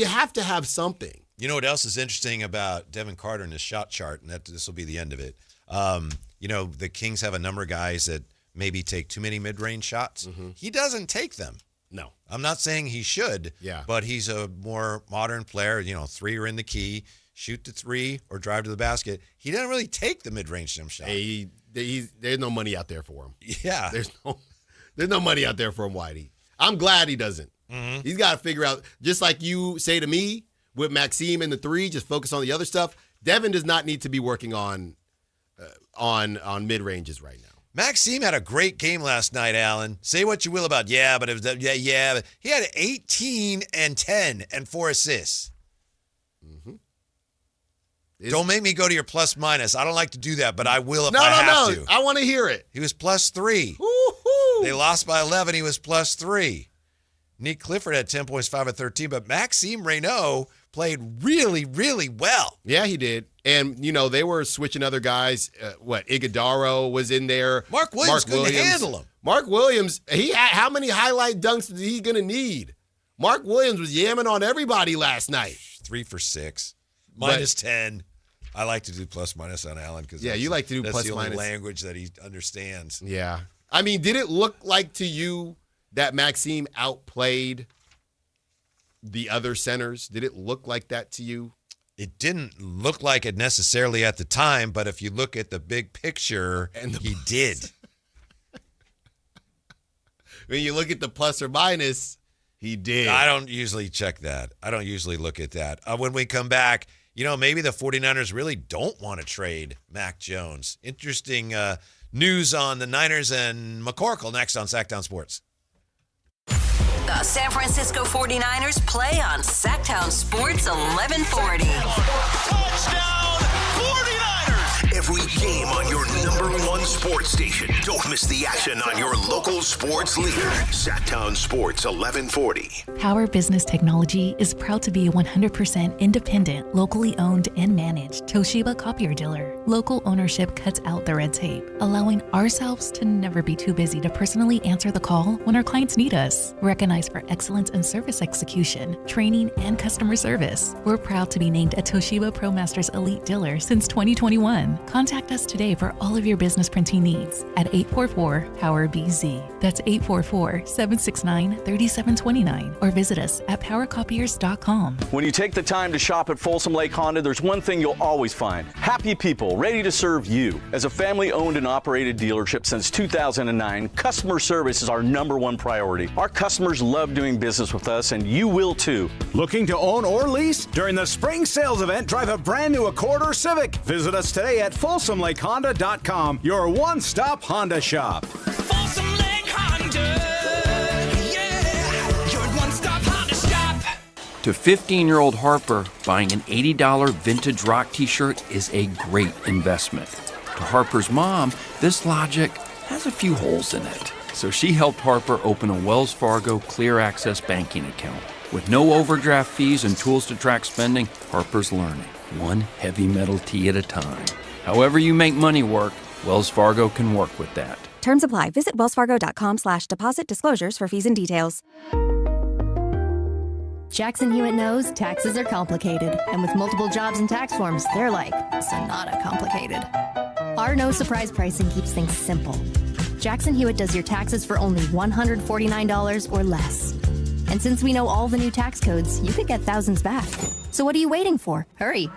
have to have something. You know what else is interesting about Devin Carter and his shot chart, and this will be the end of it. The Kings have a number of guys that maybe take too many mid-range shots. He doesn't take them. No. I'm not saying he should, but he's a more modern player. Three are in the key, shoot the three or drive to the basket. He doesn't really take the mid-range jump shot. There's no money out there for him. Yeah. There's no money out there for him, Whitey. I'm glad he doesn't. He's got to figure out, just like you say to me with Maxime in the three, just focus on the other stuff. Devin does not need to be working on mid-ranges right now. Maxime had a great game last night, Alan. Say what you will about, but it was, he had 18 and 10 and 4 assists. Don't make me go to your plus minus. I don't like to do that, but I will if I have to. I want to hear it. He was plus 3. Woo-hoo. They lost by 11. He was plus 3. Nick Clifford had 10 points, 5 of 13, but Maxime Reynaud played really, really well. Yeah, he did. And, they were switching other guys. Iguodaro was in there. Mark Williams couldn't handle him. Mark Williams, how many highlight dunks is he going to need? Mark Williams was yamming on everybody last night. 3 for 6. Minus 10. I like to do plus minus on Allen because you like to do plus the only minus language that he understands. Yeah. I mean, did it look like to you that Maxime outplayed the other centers? Did it look like that to you? It didn't look like it necessarily at the time, but if you look at the big picture, he did. When you look at the plus or minus, he did. I don't usually check that. I don't usually look at that. When we come back, maybe the 49ers really don't want to trade Mac Jones. Interesting news on the Niners and McCorkle next on Sactown Sports. The San Francisco 49ers play on Sactown Sports 1140. Touchdown 49ers! Every game on your number one sports station. Don't miss the action on your local sports leader. Sactown Sports 1140. Power Business Technology is proud to be a 100% independent, locally owned and managed Toshiba copier dealer. Local ownership cuts out the red tape, allowing ourselves to never be too busy to personally answer the call when our clients need us. Recognized for excellence in service execution, training, and customer service, we're proud to be named a Toshiba ProMasters Elite Dealer since 2021. Contact us today for all of your business printing needs at 844-POWER-BZ. That's 844-769-3729. Or visit us at powercopiers.com. When you take the time to shop at Folsom Lake Honda, there's one thing you'll always find. Happy people ready to serve you. As a family-owned and operated dealership since 2009, customer service is our #1 priority. Our customers love doing business with us, and you will too. Looking to own or lease? During the spring sales event, drive a brand new Accord or Civic. Visit us today at FolsomLakeHonda.com, your one-stop Honda shop. Folsom Lake Honda, yeah, your one-stop Honda shop. To 15-year-old Harper, buying an $80 vintage rock t-shirt is a great investment. To Harper's mom, this logic has a few holes in it. So she helped Harper open a Wells Fargo Clear Access banking account. With no overdraft fees and tools to track spending, Harper's learning, one heavy metal tee at a time. However you make money work, Wells Fargo can work with that. Terms apply. Visit wellsfargo.com/deposit disclosures for fees and details. Jackson Hewitt knows taxes are complicated, and with multiple jobs and tax forms, they're like Sonata complicated. Our no surprise pricing keeps things simple. Jackson Hewitt does your taxes for only $149 or less. And since we know all the new tax codes, you could get thousands back. So what are you waiting for? Hurry.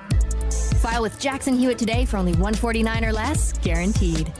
File with Jackson Hewitt today for only $149 or less, guaranteed.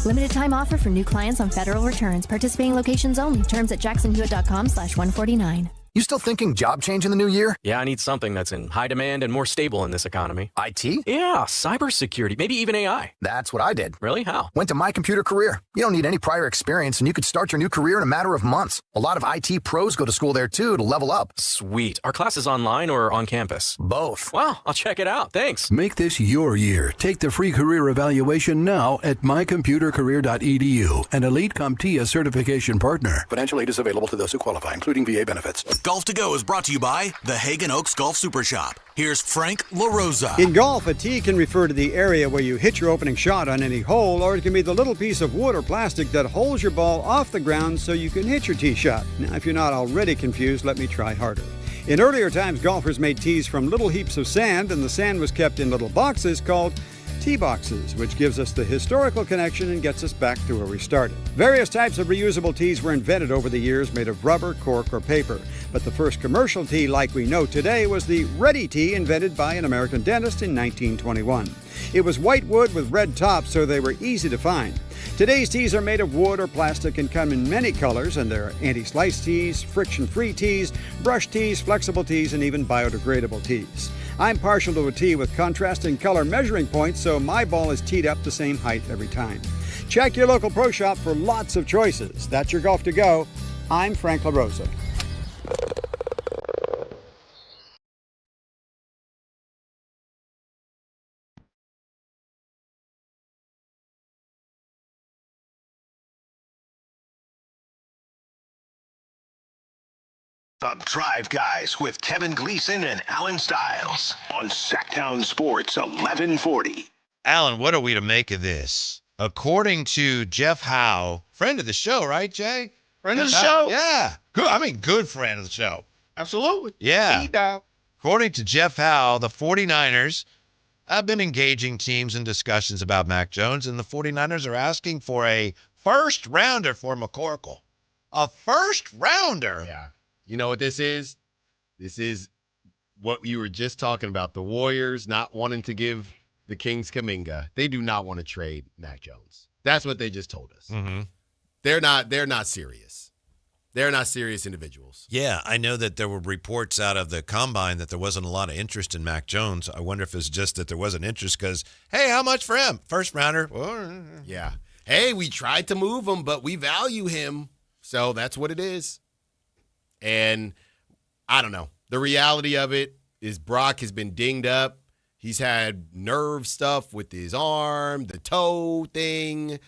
Limited time offer for new clients on federal returns. Participating locations only. Terms at jacksonhewitt.com/149. You still thinking job change in the new year? Yeah, I need something that's in high demand and more stable in this economy. IT? Yeah, cybersecurity, maybe even AI. That's what I did. Really? How? Went to My Computer Career. You don't need any prior experience, and you could start your new career in a matter of months. A lot of IT pros go to school there, too, to level up. Sweet. Are classes online or on campus? Both. Wow, I'll check it out. Thanks. Make this your year. Take the free career evaluation now at mycomputercareer.edu, an Elite CompTIA certification partner. Financial aid is available to those who qualify, including VA benefits. Golf to Go is brought to you by the Hagen Oaks Golf Super Shop. Here's Frank LaRosa. In golf, a tee can refer to the area where you hit your opening shot on any hole, or it can be the little piece of wood or plastic that holds your ball off the ground so you can hit your tee shot. Now, if you're not already confused, let me try harder. In earlier times, golfers made tees from little heaps of sand, and the sand was kept in little boxes called tee boxes, which gives us the historical connection and gets us back to where we started. Various types of reusable tees were invented over the years, made of rubber, cork, or paper. But the first commercial tee like we know today was the Ready tee, invented by an American dentist in 1921. It was white wood with red tops, so they were easy to find. Today's tees are made of wood or plastic and come in many colors, and there are anti-slice tees, friction-free tees, brush tees, flexible tees, and even biodegradable tees. I'm partial to a tee with contrasting color measuring points, so my ball is teed up the same height every time. Check your local pro shop for lots of choices. That's your Golf to Go. I'm Frank LaRosa. The Drive Guys with Kevin Gleason and Alan Stiles on Sactown Sports 1140. Alan, what are we to make of this? According to Jeff Howe, friend of the show, right, Jay? Friend of the show? Yeah. Good friend of the show. Absolutely. Yeah. According to Jeff Howe, the 49ers have been engaging teams in discussions about Mac Jones, and the 49ers are asking for a first rounder for McCorkle. A first rounder? Yeah. You know what this is? This is what you were just talking about. The Warriors not wanting to give the Kings Kuminga. They do not want to trade Mac Jones. That's what they just told us. Mm-hmm. They're not serious. They're not serious individuals. Yeah, I know that there were reports out of the combine that there wasn't a lot of interest in Mac Jones. I wonder if it's just that there wasn't interest because, hey, how much for him? First rounder. Yeah. Hey, we tried to move him, but we value him. So that's what it is. And I don't know. The reality of it is Brock has been dinged up. He's had nerve stuff with his arm, the toe thing.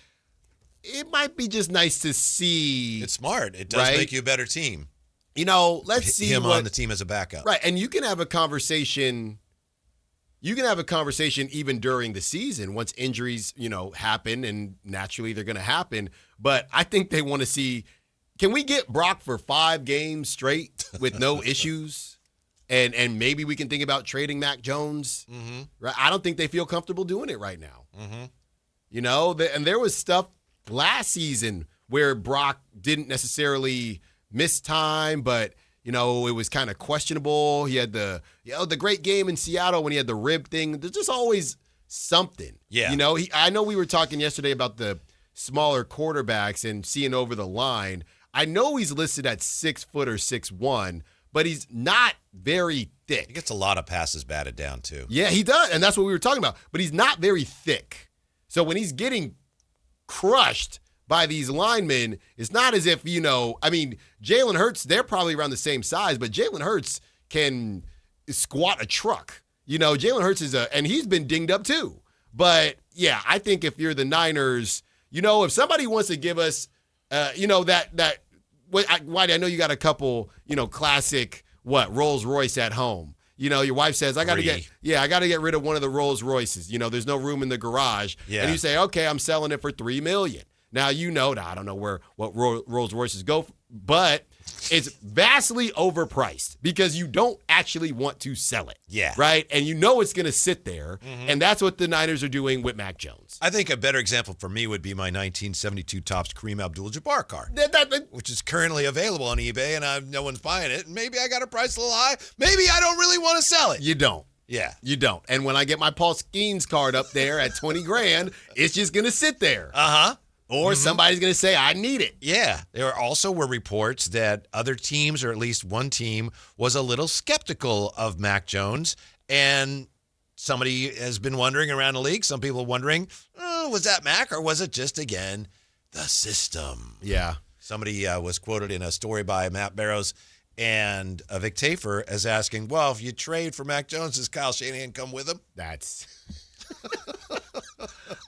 It might be just nice to see. It's smart. It does make you a better team. You know, let's see him on the team as a backup. Right, and you can have a conversation. You can have a conversation even during the season once injuries, happen, and naturally they're going to happen. But I think they want to see. Can we get Brock for 5 games straight with no issues? And maybe we can think about trading Mac Jones. Mm-hmm. Right? I don't think they feel comfortable doing it right now. Mm-hmm. And there was stuff last season where Brock didn't necessarily miss time, but, it was kind of questionable. He had the great game in Seattle when he had the rib thing. There's just always something. Yeah. I know we were talking yesterday about the smaller quarterbacks and seeing over the line. I know he's listed at 6 foot or 6'1", but he's not very thick. He gets a lot of passes batted down, too. Yeah, he does, and that's what we were talking about. But he's not very thick. So when he's getting crushed by these linemen, it's not as if, Jalen Hurts, they're probably around the same size, but Jalen Hurts can squat a truck. Jalen Hurts and he's been dinged up too. But, yeah, I think if you're the Niners, if somebody wants to give us Whitey, I know you got a couple, classic, Rolls Royce at home. Your wife says, I got to get rid of one of the Rolls Royces. There's no room in the garage. Yeah. And you say, okay, I'm selling it for $3 million. Now, I don't know what Rolls Royces go for, but it's vastly overpriced because you don't actually want to sell it. Yeah. Right? And it's going to sit there. Mm-hmm. And that's what the Niners are doing with Mac Jones. I think a better example for me would be my 1972 Topps Kareem Abdul-Jabbar car, which is currently available on eBay, and no one's buying it. And maybe I got a price a little high. Maybe I don't really want to sell it. You don't. Yeah. You don't. And when I get my Paul Skeens card up there at $20,000, it's just going to sit there. Uh-huh. Or somebody's going to say, I need it. Yeah. There also were reports that other teams, or at least one team, was a little skeptical of Mac Jones. And somebody has been wondering around the league, some people wondering, was that Mac or was it just, again, the system? Yeah. Somebody was quoted in a story by Matt Barrows and Vic Tafer as asking, well, if you trade for Mac Jones, does Kyle Shanahan come with him? That's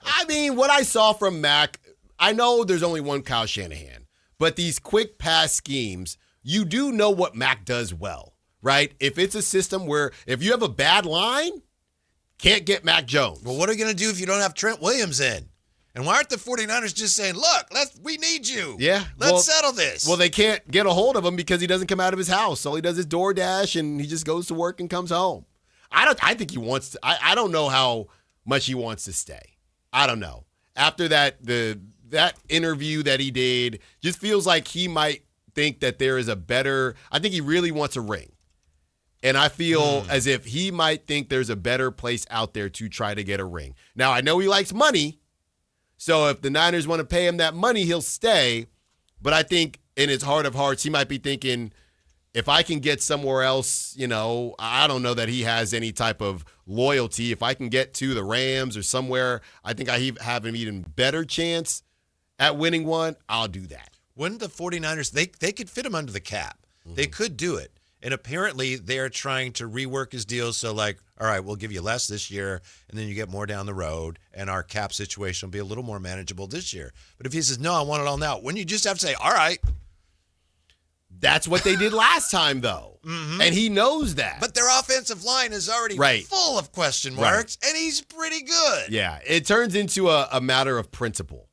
I mean, what I saw from Mac, I know there's only one Kyle Shanahan, but these quick pass schemes, you do know what Mac does well, right? If it's a system where if you have a bad line, can't get Mac Jones. Well, what are you going to do if you don't have Trent Williams in? And why aren't the 49ers just saying, look, we need you. Yeah. Let's settle this. Well, they can't get a hold of him because he doesn't come out of his house. All he does is DoorDash, and he just goes to work and comes home. I think he wants to. I don't know how much he wants to stay. I don't know. After that interview that he did, just feels like he might think that there is a better. I think he really wants a ring. And I feel as if he might think there's a better place out there to try to get a ring. Now, I know he likes money. So if the Niners want to pay him that money, he'll stay. But I think in his heart of hearts, he might be thinking, if I can get somewhere else, I don't know that he has any type of loyalty. If I can get to the Rams or somewhere, I think I have an even better chance at winning one. I'll do that. Wouldn't the 49ers, they could fit him under the cap. They could do it. And apparently they're trying to rework his deal. So all right, we'll give you less this year, and then you get more down the road, and our cap situation will be a little more manageable this year. But if he says, no, I want it all now, wouldn't you just have to say, all right? That's what they did last time, though. And he knows that. But their offensive line is already full of question marks, and he's pretty good. Yeah, it turns into a matter of principle.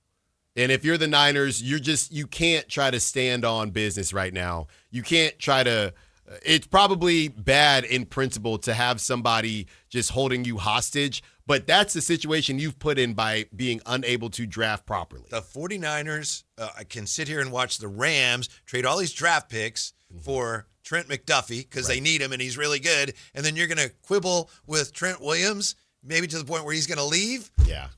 And if you're the Niners, you can't try to stand on business right now. You can't try to it's probably bad in principle to have somebody just holding you hostage, but that's the situation you've put in by being unable to draft properly. The 49ers can sit here and watch the Rams trade all these draft picks for Trent McDuffie because they need him and he's really good, and then you're going to quibble with Trent Williams, maybe to the point where he's going to leave? Yeah.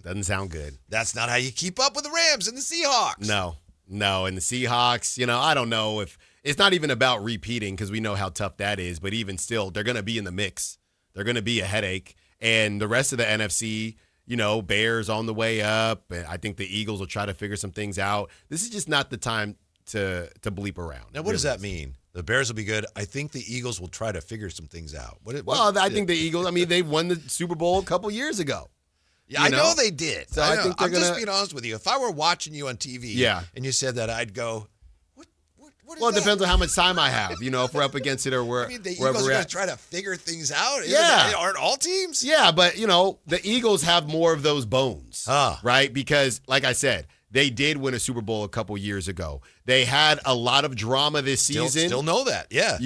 Doesn't sound good. That's not how you keep up with the Rams and the Seahawks. No, and the Seahawks, I don't know if it's not even about repeating because we know how tough that is, but even still, they're going to be in the mix. They're going to be a headache. And the rest of the NFC, Bears on the way up. And I think the Eagles will try to figure some things out. This is just not the time to bleep around. Now, what does that mean? The Bears will be good. I think the Eagles will try to figure some things out. I think the Eagles, they won the Super Bowl a couple years ago. Yeah, I know they did. So I think I'm just being honest with you. If I were watching you on TV and you said that, I'd go, Well, it depends on how much time I have, if we're up against it or the Eagles are going to try to figure things out. Yeah. Aren't all teams? Yeah, but, the Eagles have more of those bones, right? Because, like I said, they did win a Super Bowl a couple years ago. They had a lot of drama this season. Still know that, yeah.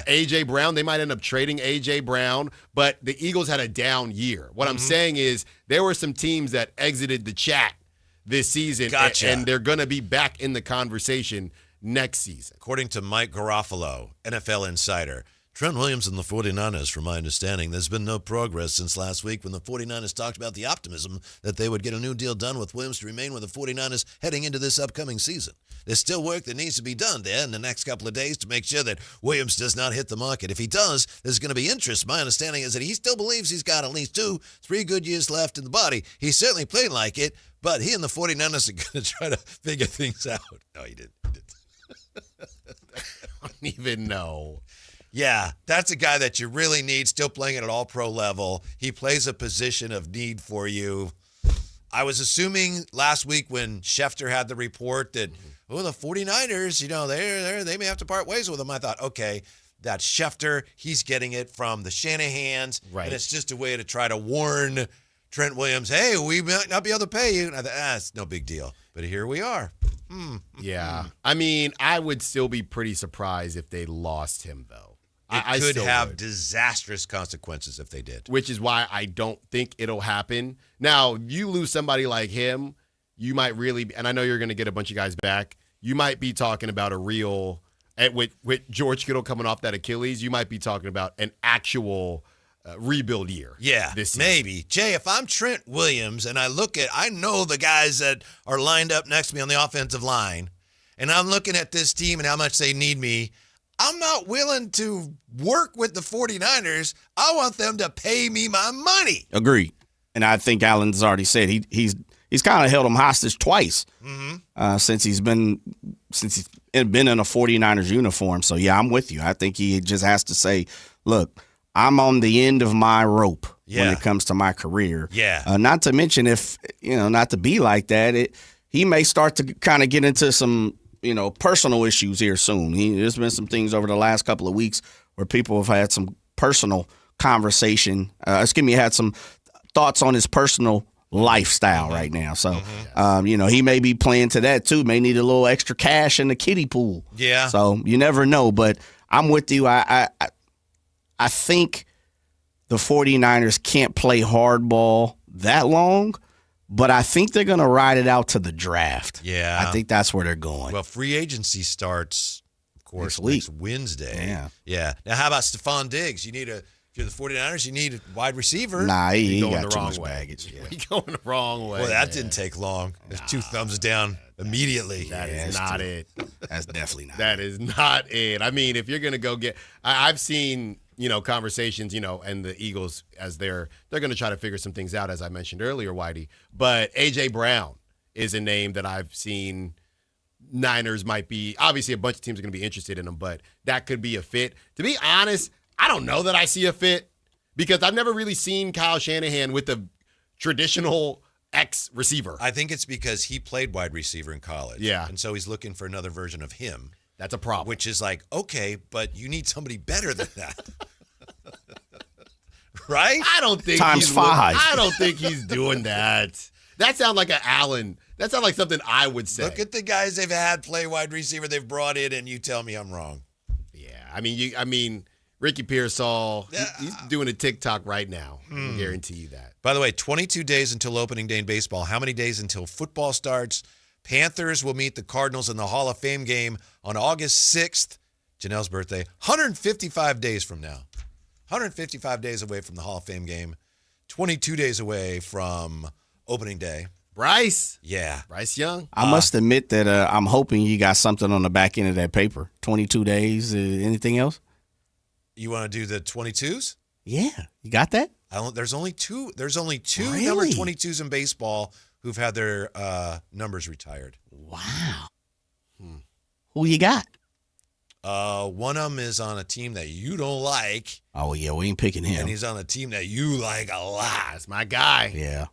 A.J. Brown, they might end up trading A.J. Brown, but the Eagles had a down year. What I'm saying is there were some teams that exited the chat this season, and they're going to be back in the conversation next season. According to Mike Garofalo, NFL insider, Trent Williams and the 49ers, from my understanding, there's been no progress since last week when the 49ers talked about the optimism that they would get a new deal done with Williams to remain with the 49ers heading into this upcoming season. There's still work that needs to be done there in the next couple of days to make sure that Williams does not hit the market. If he does, there's going to be interest. My understanding is that he still believes he's got at least 2-3 good years left in the body. He's certainly played like it, but he and the 49ers are going to try to figure things out. No, he didn't. I don't even know. Yeah, that's a guy that you really need, still playing at an all-pro level. He plays a position of need for you. I was assuming last week when Schefter had the report that, the 49ers, they may have to part ways with him. I thought, okay, that's Schefter. He's getting it from the Shanahans. Right. And it's just a way to try to warn Trent Williams, hey, we might not be able to pay you. And I thought, it's no big deal. But here we are. Yeah. I would still be pretty surprised if they lost him, though. It could have disastrous consequences if they did. Which is why I don't think it'll happen. Now, you lose somebody like him, you might really, and I know you're going to get a bunch of guys back, you might be talking about a real, with George Kittle coming off that Achilles, you might be talking about an actual rebuild year. Yeah, this season. maybe. Jay, if I'm Trent Williams and I know the guys that are lined up next to me on the offensive line, and I'm looking at this team and how much they need me, I'm not willing to work with the 49ers. I want them to pay me my money. Agreed. And I think Allen's already said he's kind of held him hostage twice since he's been in a 49ers uniform. So, yeah, I'm with you. I think he just has to say, look, I'm on the end of my rope when it comes to my career. Yeah. Not to mention not to be like that, he may start to kind of get into some, personal issues here soon. There's been some things over the last couple of weeks where people have had some personal conversation. Had some thoughts on his personal lifestyle right now. So, he may be playing to that too. May need a little extra cash in the kiddie pool. Yeah. So you never know. But I'm with you. I think the 49ers can't play hardball that long, but I think they're going to ride it out to the draft. Yeah. I think that's where they're going. Well, free agency starts, of course, next Wednesday. Yeah. Yeah. Now, how about Stephon Diggs? If you're the 49ers, you need a wide receiver. Nah, he going got the too wrong much way. baggage. Yeah. We going the wrong way. Well, that didn't take long. There's 2 thumbs down immediately. That is not it. That's definitely not That is not it. I mean, if you're going to go get – I've seen, conversations, and the Eagles as they're going to try to figure some things out, as I mentioned earlier, Whitey. But A.J. Brown is a name that I've seen Niners might be – obviously a bunch of teams are going to be interested in him, but that could be a fit. To be honest, I don't know that I see a fit because I've never really seen Kyle Shanahan with a traditional receiver. I think it's because he played wide receiver in college. Yeah. And so he's looking for another version of him. That's a problem. Which is like, okay, but you need somebody better than that. Right? I don't think Times 5. I don't think he's doing that. That sounds like an Allen. That sounds like something I would say. Look at the guys they've had play wide receiver they've brought in, and you tell me I'm wrong. Yeah. I mean, Ricky Pearsall, he's doing a TikTok right now. I can guarantee you that. By the way, 22 days until opening day in baseball. How many days until football starts? Panthers will meet the Cardinals in the Hall of Fame game on August 6th, Janelle's birthday. 155 days from now. 155 days away from the Hall of Fame game. 22 days away from opening day. Bryce. Yeah. Bryce Young. I must admit that I'm hoping you got something on the back end of that paper. 22 days. Anything else? You want to do the 22s? Yeah. You got that? There's only two. There's only two Really? number 22s in baseball who've had their numbers retired. Wow. Who you got? One of them is on a team that you don't like. Oh, yeah, we ain't picking him. And he's on a team that you like a lot. That's my guy. Yeah.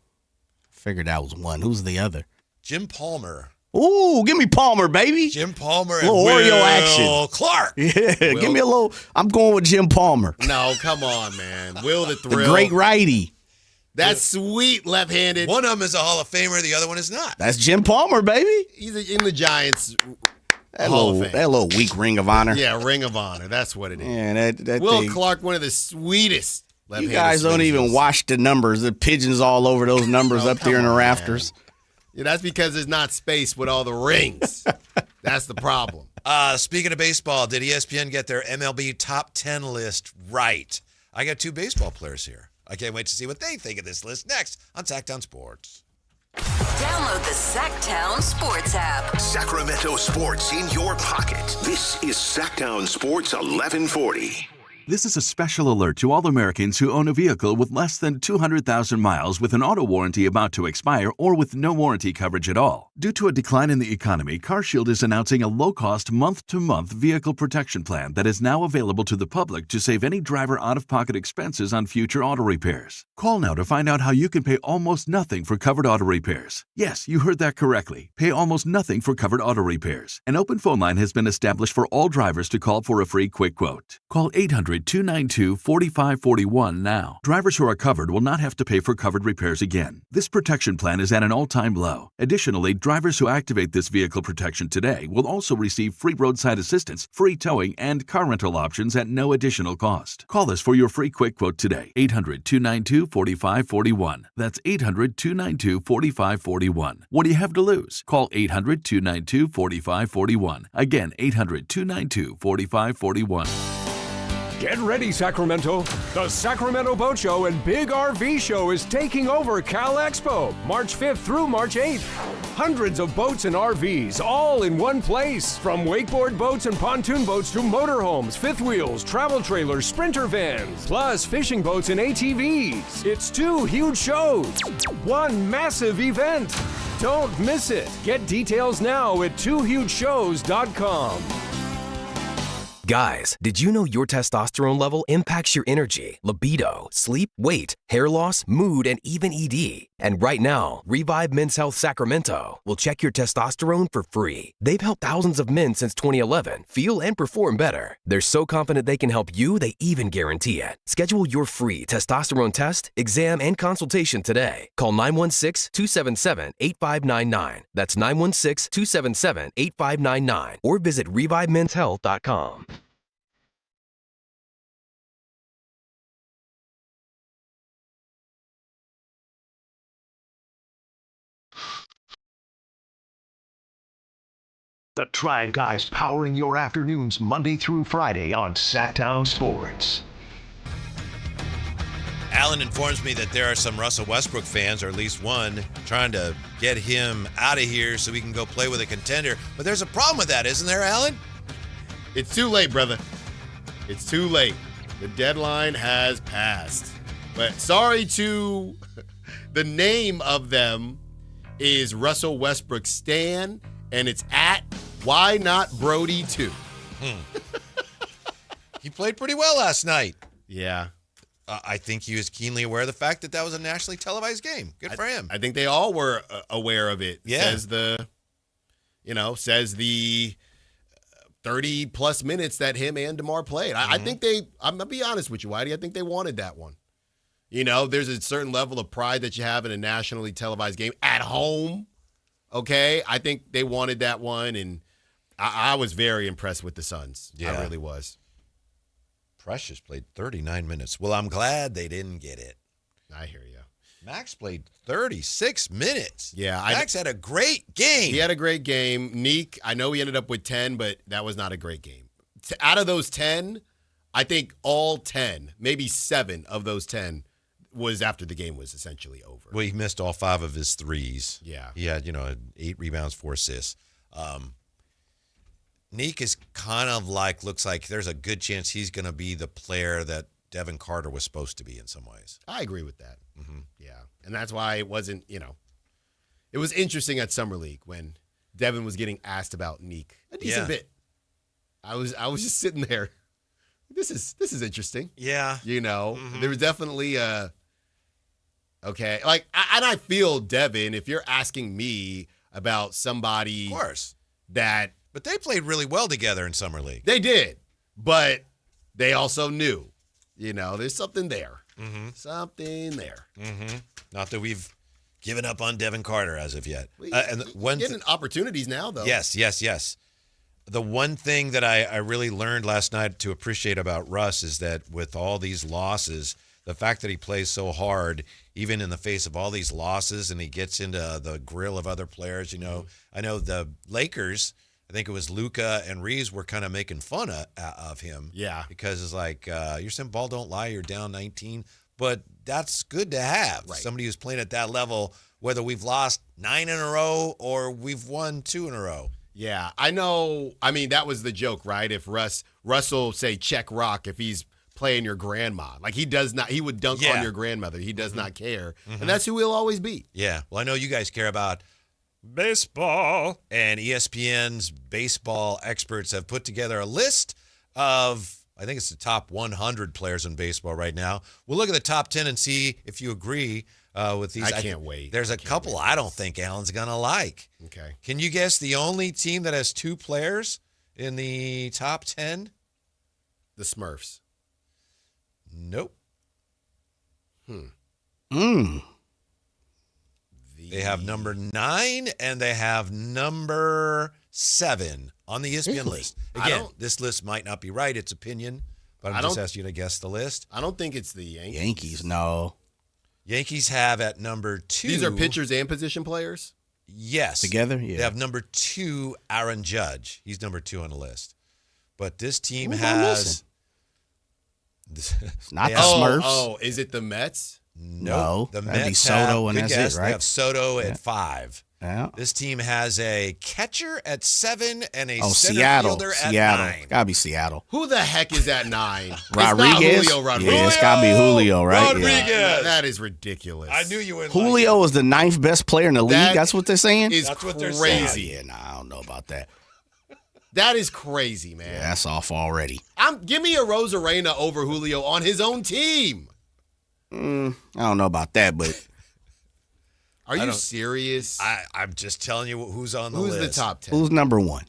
Figured that was one. Who's the other? Jim Palmer. Ooh, give me Palmer, baby. Jim Palmer and Little Will Oreo action. Clark. Yeah, give me a little. I'm going with Jim Palmer. No, come on, man. Will the The Thrill. great righty. That's sweet left-handed. One of them is a Hall of Famer. The other one is not. That's Jim Palmer, baby. He's in the Giants That Hall little, of Fame. that little weak Ring of Honor. Yeah, Ring of Honor. That's what it is. Yeah, that Will thing. Clark, one of the sweetest left-handed You guys don't even swingers. watch the numbers. The pigeons all over those numbers Oh, up there in the come on, rafters. Yeah, that's because there's not space with all the rings. That's the problem. Speaking of baseball, did ESPN get their MLB top 10 list right? I got 2 baseball players here. I can't wait to see what they think of this list next on Sactown Sports. Download the Sactown Sports app. Sacramento sports in your pocket. This is Sactown Sports 1140. This is a special alert to all Americans who own a vehicle with less than 200,000 miles with an auto warranty about to expire or with no warranty coverage at all. Due to a decline in the economy, CarShield is announcing a low-cost month-to-month vehicle protection plan that is now available to the public to save any driver out-of-pocket expenses on future auto repairs. Call now to find out how you can pay almost nothing for covered auto repairs. Yes, you heard that correctly. Pay almost nothing for covered auto repairs. An open phone line has been established for all drivers to call for a free quick quote. Call 800-292-4541 now. Drivers who are covered will not have to pay for covered repairs again. This protection plan is at an all-time low. Additionally, drivers who activate this vehicle protection today will also receive free roadside assistance, free towing, and car rental options at no additional cost. Call us for your free quick quote today. 800-292-4541. That's 800-292-4541. What do you have to lose? Call 800-292-4541. Again, 800-292-4541. Get ready, Sacramento. The Sacramento Boat Show and Big RV Show is taking over Cal Expo, March 5th through March 8th. Hundreds of boats and RVs, all in one place. From wakeboard boats and pontoon boats to motorhomes, fifth wheels, travel trailers, sprinter vans, plus fishing boats and ATVs. It's 2 huge shows, one massive event. Don't miss it. Get details now at twohugeshows.com. Guys, did you know your testosterone level impacts your energy, libido, sleep, weight, hair loss, mood, and even ED? And right now, Revive Men's Health Sacramento will check your testosterone for free. They've helped thousands of men since 2011 feel and perform better. They're so confident they can help you, they even guarantee it. Schedule your free testosterone test, exam, and consultation today. Call 916-277-8599. That's 916-277-8599. Or visit ReviveMen'sHealth.com. The Tribe Guys powering your afternoons Monday through Friday on Sactown Sports. Alan informs me that there are some Russell Westbrook fans, or at least one, trying to get him out of here so we can go play with a contender. But there's a problem with that, isn't there, Alan? It's too late, brother. It's too late. The deadline has passed. But sorry to the name of them is Russell Westbrook Stan, and it's at Why Not Brody 2. He played pretty well last night. Yeah. I think he was keenly aware of the fact that that was a nationally televised game. Good for him. I think they all were aware of it. Yeah. Says the 30 plus minutes that him and DeMar played. I think I'm going to be honest with you, Whitey. I think they wanted that one. You know, there's a certain level of pride that you have in a nationally televised game at home. Okay. I think they wanted that one. And I was very impressed with the Suns. Yeah. I really was. Precious played 39 minutes. Well, I'm glad they didn't get it. I hear you. Max played 36 minutes. Yeah. Max had a great game. He had a great game. Neek, I know he ended up with 10, but that was not a great game. Out of those 10, I think all 10, maybe 7 of those 10 was after the game was essentially over. Well, he missed all 5 of his threes. Yeah. He had, 8 rebounds, 4 assists. Neek is kind of looks like there's a good chance he's going to be the player that Devin Carter was supposed to be in some ways. I agree with that. Mm-hmm. Yeah. And that's why it wasn't, it was interesting at Summer League when Devin was getting asked about Neek. A decent bit. I was just sitting there. This is interesting. Yeah. There was definitely okay. And I feel Devin, if you're asking me about somebody Of course. that But they played really well together in Summer League. they did, but they also knew, there's something there. Mm-hmm. Something there. Mm-hmm. Not that we've given up on Devin Carter as of yet. And getting opportunities now, though. Yes. The one thing that I really learned last night to appreciate about Russ is that with all these losses, the fact that he plays so hard, even in the face of all these losses, and he gets into the grill of other players, I know the Lakers, I think it was Luka and Reeves were kind of making fun of him. Yeah. Because it's like, you're saying ball don't lie, you're down 19. But that's good to have. Right. Somebody who's playing at that level, whether we've lost 9 in a row or we've won 2 in a row. Yeah, I know. I mean, that was the joke, right? If Russell say check rock if he's playing your grandma. He would dunk on your grandmother. He does not care. Mm-hmm. And that's who he'll always be. Yeah. Well, I know you guys care about baseball. And ESPN's baseball experts have put together a list of, I think it's the top 100 players in baseball right now. We'll look at the top 10 and see if you agree with these. I can't wait. There's a couple I don't think Alan's going to like. Okay. Can you guess the only team that has 2 players in the top 10? The Smurfs. Nope. Hmm. They have number 9 and they have number 7 on the ESPN list. Again, this list might not be right. It's opinion, but I'm just asking you to guess the list. I don't think it's the Yankees. Yankees, no. Yankees have at number 2. These are pitchers and position players? Yes. Together? Yeah. They have number 2, Aaron Judge. He's number 2 on the list. But this team Who am I has missing? It's not the Smurfs. Oh, is it the Mets? No, the that'd be Mets Soto, and good that's guess, it, right? They have Soto at 5. Yeah. This team has a catcher at 7 and a center Seattle. fielder at Seattle. 9. Gotta be Seattle. Who the heck is at 9? Rodriguez? It's not Julio Rodriguez. Yeah, it's gotta be Julio, right? Rodriguez. Yeah. That is ridiculous. I knew you would. Julio is the 9th best player in the league. That's what they're saying? That's what they're crazy. Yeah, I don't know about that. That is crazy, man. Yeah, that's off already. Give me a Rosarena over Julio on his own team. I don't know about that, but Are you serious? I'm just telling you who's on the Who's list. the top 10? who's number 1?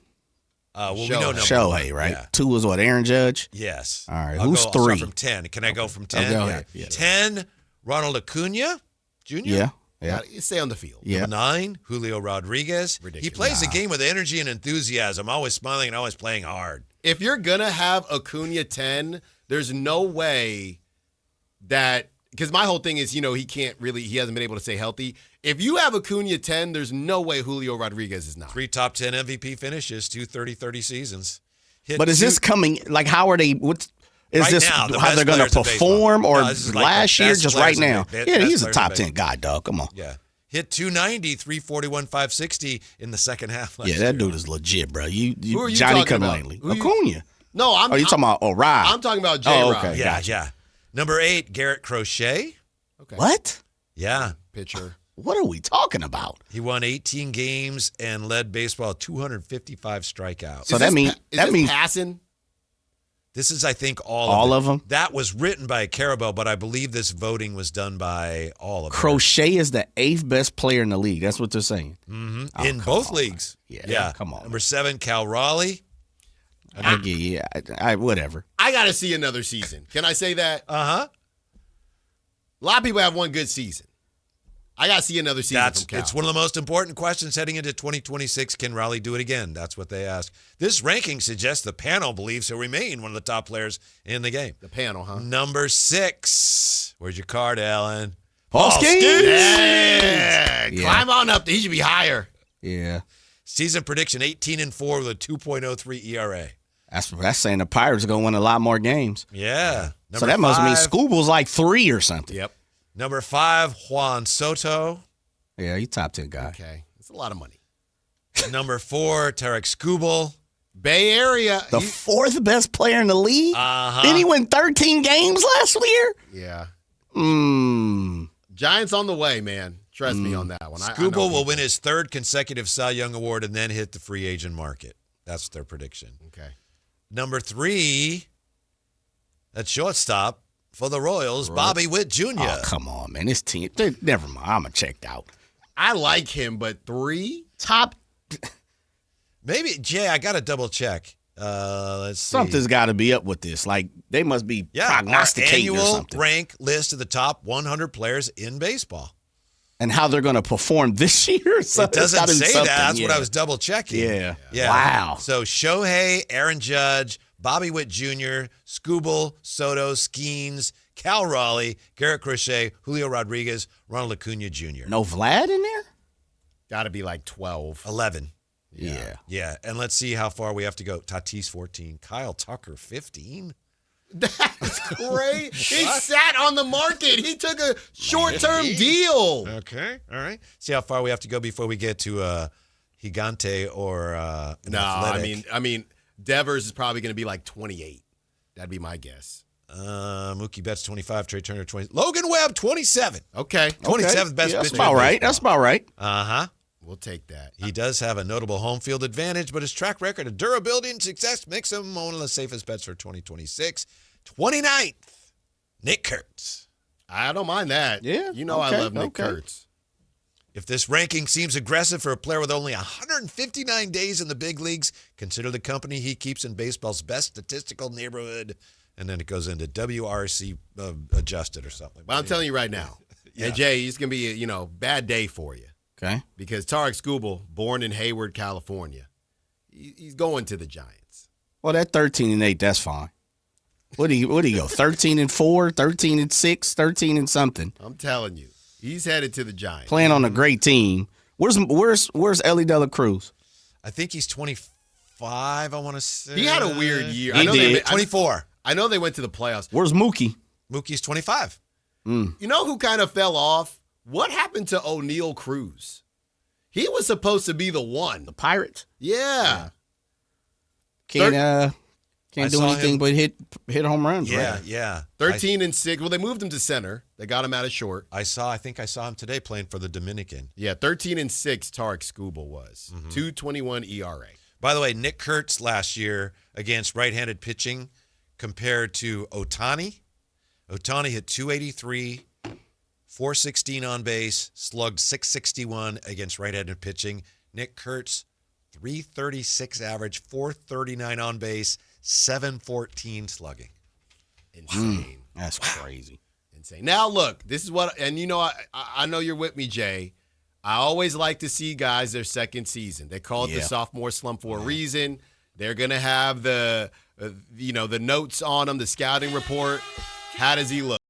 We know number Shohei, 1. right? Yeah. 2 was what, Aaron Judge? Yes. All right, I'll who's I'll start 3? from 10. Can I go from 10? go ahead. Yeah. 10, Ronald Acuna Jr. Yeah. Stay on the field. Yeah. Number 9, Julio Rodriguez. Ridiculous. He plays the game with energy and enthusiasm, always smiling and always playing hard. If you're going to have Acuna 10, there's no way that – because my whole thing is, he he hasn't been able to stay healthy. If you have Acuna 10, there's no way Julio Rodriguez is not. 3 top 10 MVP finishes, 2 30-30 seasons. But is this coming – like, how are they – Is right this now, how they're going to perform, or last year, just right now? Yeah, he's a top 10 guy, dog. Come on. Yeah. Hit 290, 341, 560 in the second half last year. That dude is legit, bro. You Who are you Johnny talking come about? lately. Who you- Acuna. No, you talking about Rod? I'm talking about J-Rod. Okay, Yeah, gotcha. yeah. Number 8, Garrett Crochet. Okay. What? Yeah. Pitcher. What are we talking about? He won 18 games and led baseball 255 strikeouts. So that means passing. This is, I think, all of them. That was written by Carabel, but I believe this voting was done by all of them. Crochet is the 8th best player in the league. That's what they're saying. Mm-hmm. Oh, in both leagues. Yeah, come on. Number 7, Cal Raleigh. Whatever. I got to see another season. Can I say that? Uh-huh. A lot of people have one good season. I got to see another season from Cal. It's one of the most important questions heading into 2026. Can Raleigh do it again? That's what they ask. This ranking suggests the panel believes he'll remain one of the top players in the game. The panel, huh? Number 6. Where's your card, Alan? Paul Skeens. Yeah. Climb on up. He should be higher. Yeah. Season prediction, 18-4 with a 2.03 ERA. That's saying the Pirates are going to win a lot more games. Yeah. So that must mean Scooble's like 3 or something. Yep. Number 5, Juan Soto. Yeah, he's top 10 guy. Okay. That's a lot of money. Number 4, Tarek Skubal. Bay Area. The 4th best player in the league? Uh-huh. Didn't he win 13 games last year? Yeah. Mm. Giants on the way, man. Trust me on that one. Skubal will win his 3rd consecutive Cy Young Award and then hit the free agent market. That's their prediction. Okay. Number 3, at shortstop for the Royals, Bobby Witt Jr. Oh, come on, man. This team, never mind. I'm checked out. I like him, but 3? Top. Maybe, Jay, I got to double check. Let's see. Something's got to be up with this. Like, they must be prognosticating or annual something. rank list of the top 100 players in baseball. And how they're going to perform this year? So It doesn't say that. That's what I was double checking. Yeah. Yeah. Wow. So Shohei, Aaron Judge, Bobby Witt Jr., Skubal, Soto, Skeens, Cal Raleigh, Garrett Crochet, Julio Rodriguez, Ronald Acuna Jr. No Vlad in there? Got to be like 12. 11. Yeah. Yeah. And let's see how far we have to go. Tatis, 14. Kyle Tucker, 15. That's great. He sat on the market. He took a short-term deal. Okay. All right. See how far we have to go before we get to Gigante or Athletic. I mean, Devers is probably going to be like 28. That'd be my guess. Mookie Betts, 25. Trey Turner, 20. Logan Webb, 27. Okay. 27th best That's pitcher. about in right. baseball. That's about right. Uh-huh. We'll take that. He does have a notable home field advantage, but his track record of durability and success makes him one of the safest bets for 2026. 29th, Nick Kurtz. I don't mind that. Yeah. You know I love Nick Kurtz. If this ranking seems aggressive for a player with only 159 days in the big leagues, consider the company he keeps in baseball's best statistical neighborhood. And then it goes into WRC adjusted or something. But I'm telling you right now, and Jay, it's going to be a bad day for you. Okay. Because Tarek Skubal, born in Hayward, California, he's going to the Giants. Well, that 13-8, that's fine. What do you go? 13-4, 13-6, 13 and something. I'm telling you, he's headed to the Giants. Playing on a great team. Where's Ellie De La Cruz? I think he's 25, I want to say. He had a weird year. He did. 24. I know they went to the playoffs. Where's Mookie? Mookie's 25. You know who kind of fell off? What happened to O'Neal Cruz? He was supposed to be the one. The Pirates? Yeah. Can't do anything but hit home runs. Yeah, right? yeah. 13-6. Well, they moved him to center. They got him out of short. I think I saw him today playing for the Dominican. Yeah, 13-6 Tarek Skubal was. 2.21 ERA. By the way, Nick Kurtz last year against right-handed pitching compared to Ohtani. Ohtani hit 283, 416 on base, slugged 661 against right-handed pitching. Nick Kurtz, 336 average, 439 on base, 714 slugging. Insane. That's crazy. Insane. Now, look, this is what, and I know you're with me, Jay. I always like to see guys their second season. They call it the sophomore slump for a reason. They're going to have the notes on them, the scouting report. How does he look?